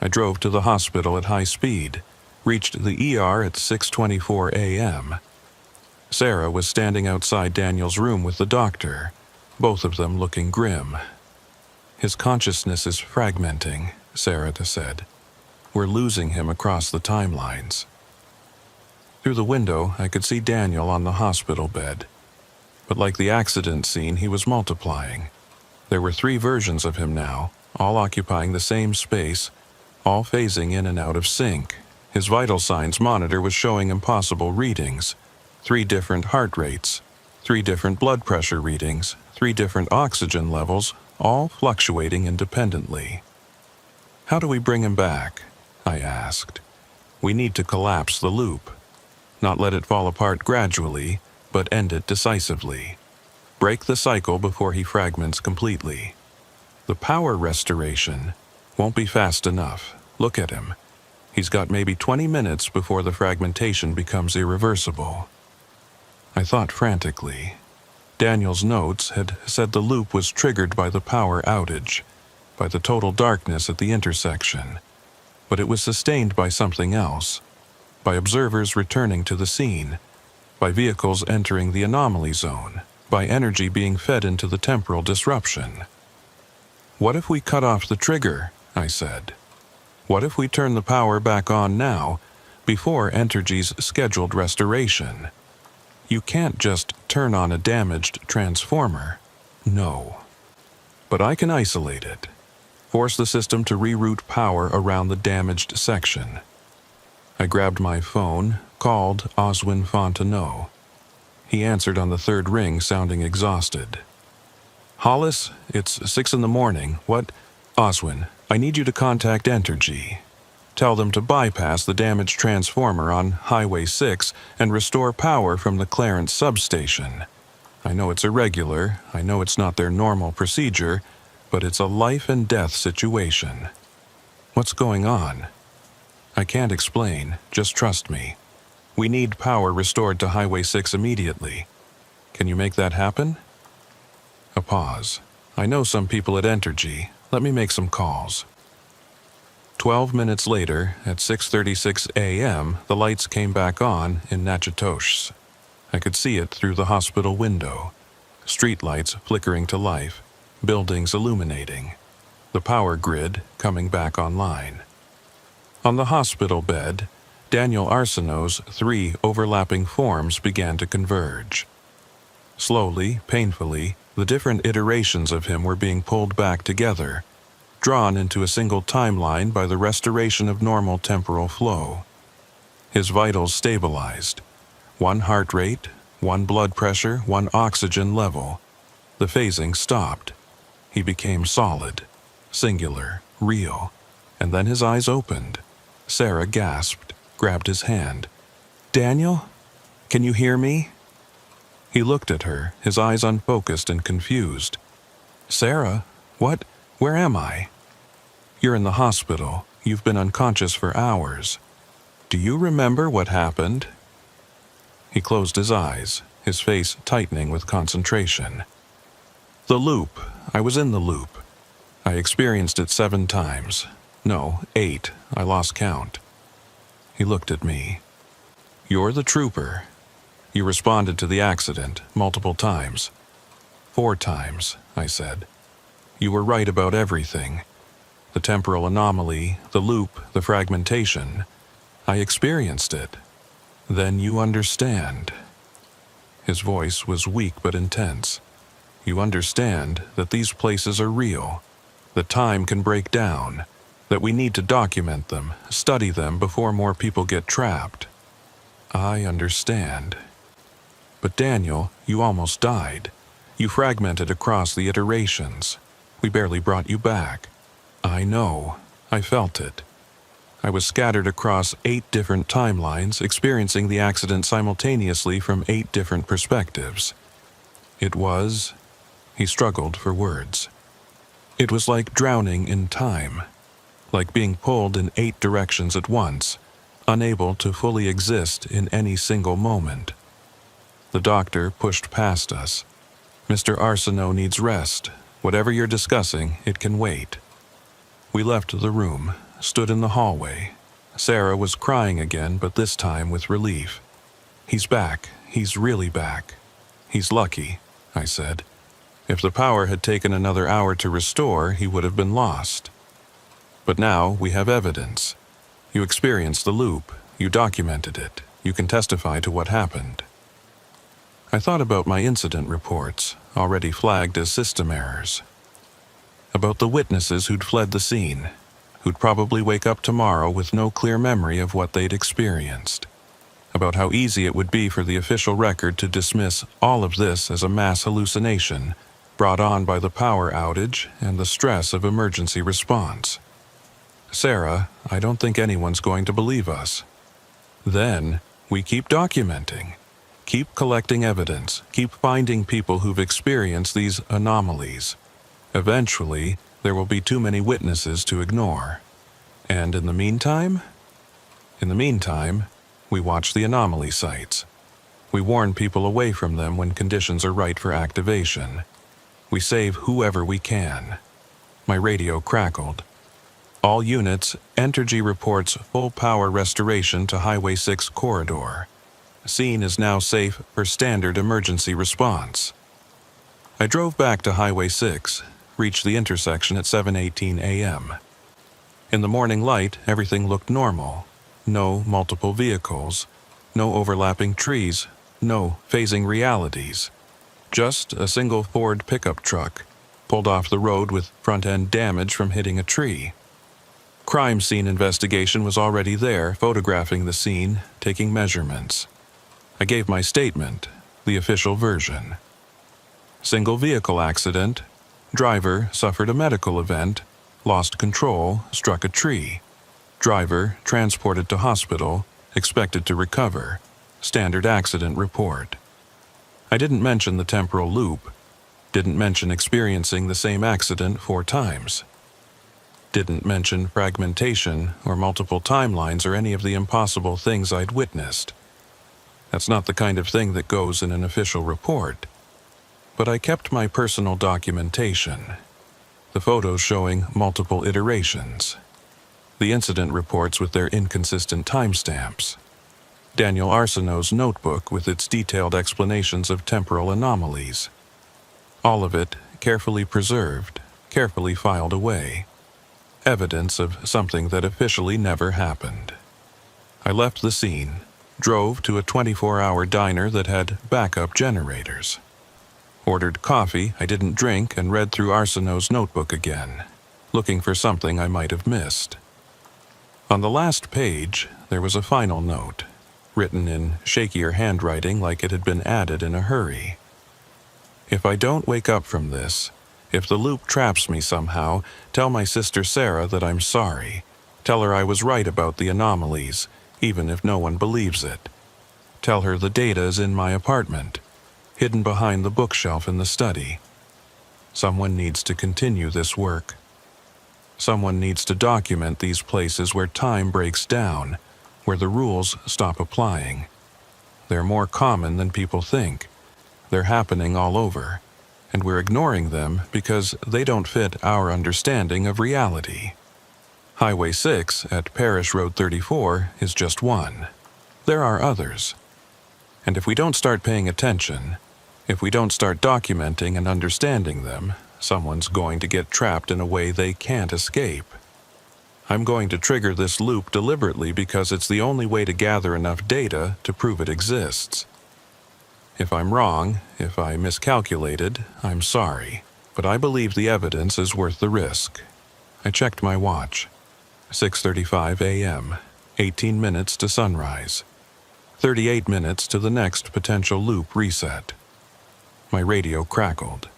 I drove to the hospital at high speed, reached the ER at 6:24 a.m. Sarah was standing outside Daniel's room with the doctor, both of them looking grim. His consciousness is fragmenting, Sarah said. We're losing him across the timelines. Through the window, I could see Daniel on the hospital bed. But like the accident scene, he was multiplying. There were 3 versions of him now, all occupying the same space, all phasing in and out of sync. His vital signs monitor was showing impossible readings. 3 different heart rates, 3 different blood pressure readings, 3 different oxygen levels, all fluctuating independently. How do we bring him back? I asked. We need to collapse the loop. Not let it fall apart gradually, but end it decisively. Break the cycle before he fragments completely. The power restoration won't be fast enough. Look at him. He's got maybe 20 minutes before the fragmentation becomes irreversible. I thought frantically. Daniel's notes had said the loop was triggered by the power outage, by the total darkness at the intersection. But it was sustained by something else, by observers returning to the scene, by vehicles entering the anomaly zone, by energy being fed into the temporal disruption. What if we cut off the trigger? I said. What if we turn the power back on now, before Entergy's scheduled restoration? You can't just turn on a damaged transformer. No. But I can isolate it. Force the system to reroute power around the damaged section. I grabbed my phone, called Oswin Fontenot. He answered on the 3rd ring, sounding exhausted. Hollis, it's 6 in the morning. What? Oswin, I need you to contact Entergy. Tell them to bypass the damaged transformer on Highway 6 and restore power from the Clarence substation. I know it's irregular, I know it's not their normal procedure, but it's a life and death situation. What's going on? I can't explain, just trust me. We need power restored to Highway 6 immediately. Can you make that happen? A pause. I know some people at Entergy. Let me make some calls. 12 minutes later, at 6:36 a.m., the lights came back on in Natchitoches. I could see it through the hospital window. Street lights flickering to life, buildings illuminating, the power grid coming back online. On the hospital bed, Daniel Arsenault's 3 overlapping forms began to converge. Slowly, painfully, the different iterations of him were being pulled back together, drawn into a single timeline by the restoration of normal temporal flow. His vitals stabilized. 1 heart rate, 1 blood pressure, 1 oxygen level. The phasing stopped. He became solid, singular, real, and then his eyes opened. Sarah gasped, grabbed his hand. Daniel? Can you hear me? He looked at her, his eyes unfocused and confused. Sarah, what? Where am I? You're in the hospital. you've been unconscious for hours. Do you remember what happened?" He closed his eyes, his face tightening with concentration. "The loop. I was in the loop. I experienced it 7 times. No, 8. I lost count." He looked at me. "You're the trooper. You responded to the accident multiple times." 4 times, I said. "You were right about everything. The temporal anomaly, the loop, the fragmentation. I experienced it. Then you understand." His voice was weak but intense. "You understand that these places are real, that time can break down, that we need to document them, study them before more people get trapped." "I understand." "But Daniel, you almost died. You fragmented across the iterations. We barely brought you back." "I know. I felt it. I was scattered across 8 different timelines, experiencing the accident simultaneously from 8 different perspectives. It was..." He struggled for words. "It was like drowning in time, like being pulled in 8 directions at once, unable to fully exist in any single moment." The doctor pushed past us. "Mr. Arsenault needs rest. Whatever you're discussing, it can wait." We left the room, stood in the hallway. Sarah was crying again, but this time with relief. "He's back. He's really back." "He's lucky," I said. "If the power had taken another hour to restore, he would have been lost. But now we have evidence. You experienced the loop. You documented it. You can testify to what happened." I thought about my incident reports, already flagged as system errors. About the witnesses who'd fled the scene, who'd probably wake up tomorrow with no clear memory of what they'd experienced. About how easy it would be for the official record to dismiss all of this as a mass hallucination brought on by the power outage and the stress of emergency response. "Sarah, I don't think anyone's going to believe us." Then we keep documenting, keep collecting evidence, keep finding people who've experienced these anomalies. Eventually, there will be too many witnesses to ignore. And in the meantime? In the meantime, we watch the anomaly sites. We warn people away from them when conditions are right for activation. We save whoever we can. My radio crackled. "All units, Entergy reports full power restoration to Highway 6 corridor. Scene is now safe for standard emergency response." I drove back to Highway 6, reached the intersection at 7:18 a.m. In the morning light, everything looked normal. No multiple vehicles, no overlapping trees, no phasing realities. Just a single Ford pickup truck, pulled off the road with front-end damage from hitting a tree. Crime scene investigation was already there, photographing the scene, taking measurements. I gave my statement, the official version. Single vehicle accident. Driver suffered a medical event, lost control, struck a tree. Driver transported to hospital, expected to recover. Standard accident report. I didn't mention the temporal loop. Didn't mention experiencing the same accident 4 times. Didn't mention fragmentation or multiple timelines or any of the impossible things I'd witnessed. That's not the kind of thing that goes in an official report. But I kept my personal documentation. The photos showing multiple iterations. The incident reports with their inconsistent timestamps. Daniel Arsenault's notebook with its detailed explanations of temporal anomalies. All of it carefully preserved, carefully filed away. Evidence of something that officially never happened. I left the scene, drove to a 24-hour diner that had backup generators. Ordered coffee I didn't drink and read through Arsenault's notebook again, looking for something I might have missed. On the last page, there was a final note, written in shakier handwriting like it had been added in a hurry. "If I don't wake up from this, if the loop traps me somehow, tell my sister Sarah that I'm sorry. Tell her I was right about the anomalies, even if no one believes it. Tell her the data is in my apartment, hidden behind the bookshelf in the study. Someone needs to continue this work." Someone needs to document these places where time breaks down, where the rules stop applying. They're more common than people think. They're happening all over, and we're ignoring them because they don't fit our understanding of reality. Highway 6 at Parish Road 34 is just one. There are others. And if we don't start paying attention, if we don't start documenting and understanding them, someone's going to get trapped in a way they can't escape. I'm going to trigger this loop deliberately because it's the only way to gather enough data to prove it exists. If I'm wrong, if I miscalculated, I'm sorry, but I believe the evidence is worth the risk. I checked my watch. 6:35 a.m., 18 minutes to sunrise. 38 minutes to the next potential loop reset. My radio crackled.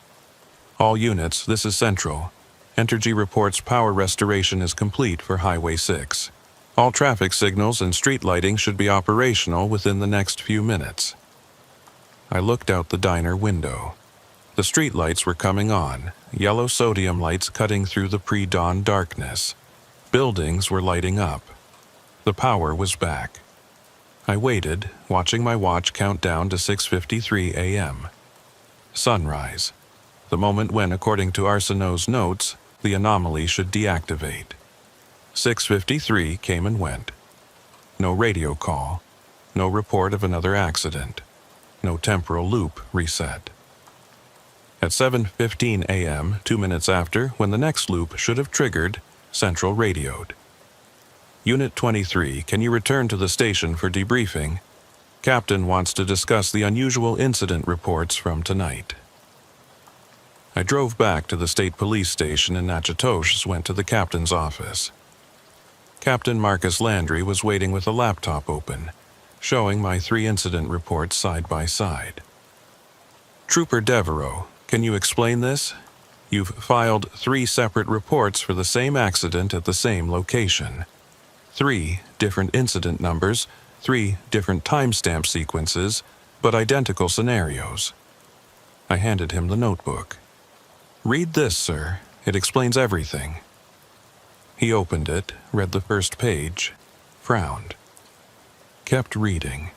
All units, this is Central. Entergy reports power restoration is complete for Highway 6. All traffic signals and street lighting should be operational within the next few minutes. I looked out the diner window. The street lights were coming on, yellow sodium lights cutting through the pre-dawn darkness. Buildings were lighting up. The power was back. I waited, watching my watch count down to 6:53 a.m. Sunrise. The moment when, according to Arsenault's notes, the anomaly should deactivate. 6:53 came and went. No radio call. No report of another accident. No temporal loop reset. At 7:15 a.m., 2 minutes after, when the next loop should have triggered, Central radioed. Unit 23, can you return to the station for debriefing? Captain wants to discuss the unusual incident reports from tonight. I drove back to the state police station in Natchitoches, went to the captain's office. Captain Marcus Landry was waiting with a laptop open, showing my 3 incident reports side by side. Trooper Devereaux, can you explain this? You've filed 3 separate reports for the same accident at the same location. 3 different incident numbers, 3 different timestamp sequences, but identical scenarios. I handed him the notebook. Read this, sir. It explains everything. He opened it, read the first page, frowned. Kept reading.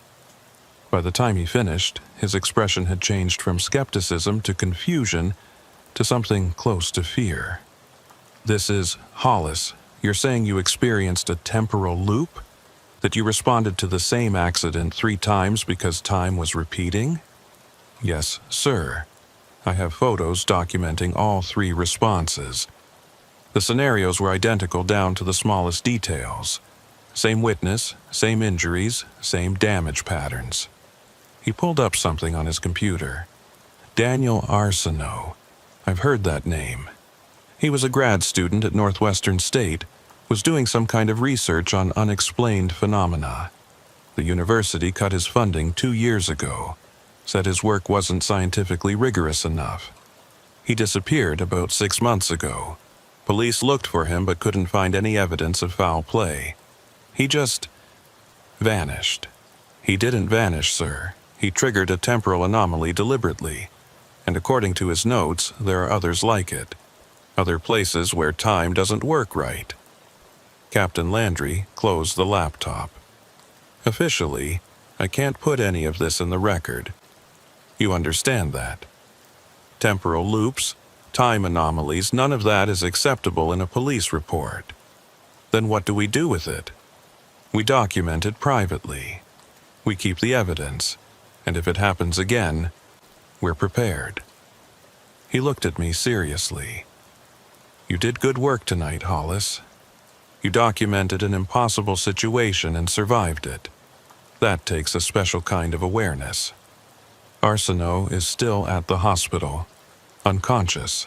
By the time he finished, his expression had changed from skepticism to confusion to something close to fear. This is Hollis. You're saying you experienced a temporal loop? That you responded to the same accident 3 times because time was repeating? Yes, sir. I have photos documenting all 3 responses. The scenarios were identical down to the smallest details. Same witness, same injuries, same damage patterns. He pulled up something on his computer. Daniel Arsenault. I've heard that name. He was a grad student at Northwestern State, was doing some kind of research on unexplained phenomena. The university cut his funding 2 years ago, said his work wasn't scientifically rigorous enough. He disappeared about 6 months ago. Police looked for him but couldn't find any evidence of foul play. He just vanished. He didn't vanish, sir. He triggered a temporal anomaly deliberately, and according to his notes, there are others like it. Other places where time doesn't work right. Captain Landry closed the laptop. Officially, I can't put any of this in the record. You understand that. Temporal loops, time anomalies, none of that is acceptable in a police report. Then what do we do with it? We document it privately. We keep the evidence, and if it happens again, we're prepared. He looked at me seriously. You did good work tonight, Hollis. You documented an impossible situation and survived it. That takes a special kind of awareness. Arsenault is still at the hospital, unconscious.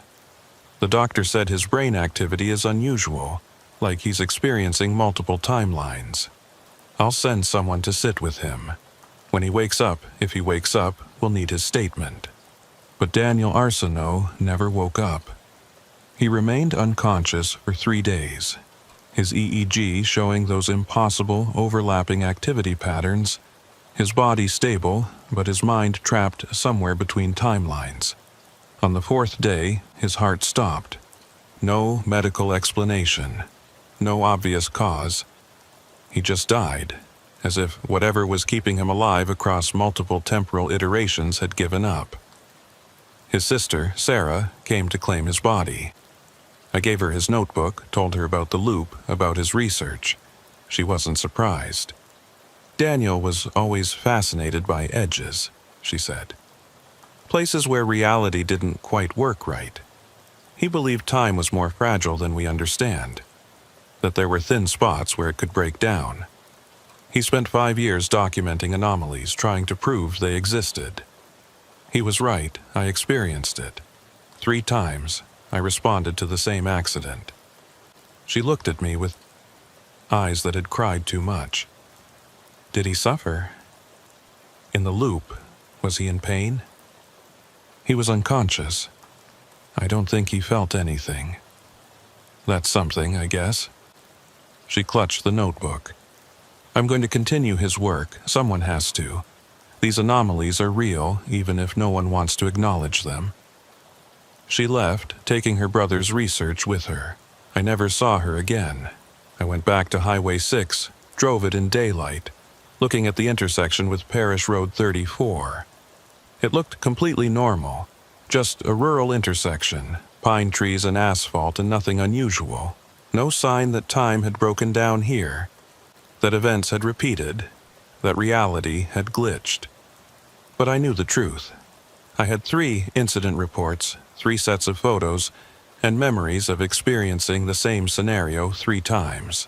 The doctor said his brain activity is unusual, like he's experiencing multiple timelines. I'll send someone to sit with him. When he wakes up, if he wakes up, we'll need his statement. But Daniel Arsenault never woke up. He remained unconscious for 3 days. His EEG showing those impossible, overlapping activity patterns. His body stable, but his mind trapped somewhere between timelines. On the 4th day, his heart stopped. No medical explanation. No obvious cause. He just died, as if whatever was keeping him alive across multiple temporal iterations had given up. His sister, Sarah, came to claim his body. I gave her his notebook, told her about the loop, about his research. She wasn't surprised. Daniel was always fascinated by edges, she said. Places where reality didn't quite work right. He believed time was more fragile than we understand, that there were thin spots where it could break down. He spent 5 years documenting anomalies, trying to prove they existed. He was right, I experienced it. 3 times, I responded to the same accident. She looked at me with eyes that had cried too much. Did he suffer? In the loop, was he in pain? He was unconscious. I don't think he felt anything. That's something, I guess. She clutched the notebook. I'm going to continue his work. Someone has to. These anomalies are real, even if no one wants to acknowledge them. She left, taking her brother's research with her. I never saw her again. I went back to Highway 6, drove it in daylight, looking at the intersection with Parish Road 34. It looked completely normal, just a rural intersection, pine trees and asphalt and nothing unusual. No sign that time had broken down here, that events had repeated, that reality had glitched. But I knew the truth. I had 3 incident reports, 3 sets of photos, and memories of experiencing the same scenario 3 times.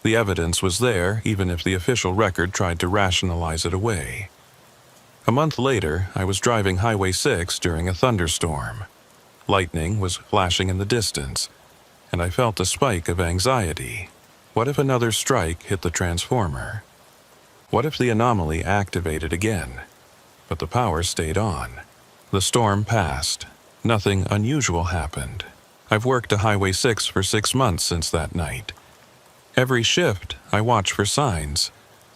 The evidence was there, even if the official record tried to rationalize it away. A month later, I was driving Highway 6 during a thunderstorm. Lightning was flashing in the distance, and I felt a spike of anxiety. What if another strike hit the transformer? What if the anomaly activated again? But the power stayed on. The storm passed. Nothing unusual happened. I've worked a Highway 6 for 6 months since that night. Every shift, I watch for signs.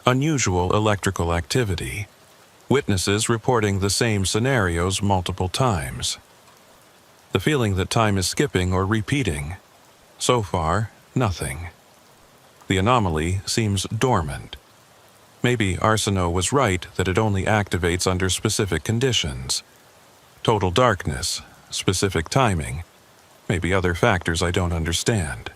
Unusual electrical activity. Witnesses reporting the same scenarios multiple times. The feeling that time is skipping or repeating. So far, nothing. The anomaly seems dormant. Maybe Arsenault was right that it only activates under specific conditions. Total darkness, specific timing, maybe other factors I don't understand.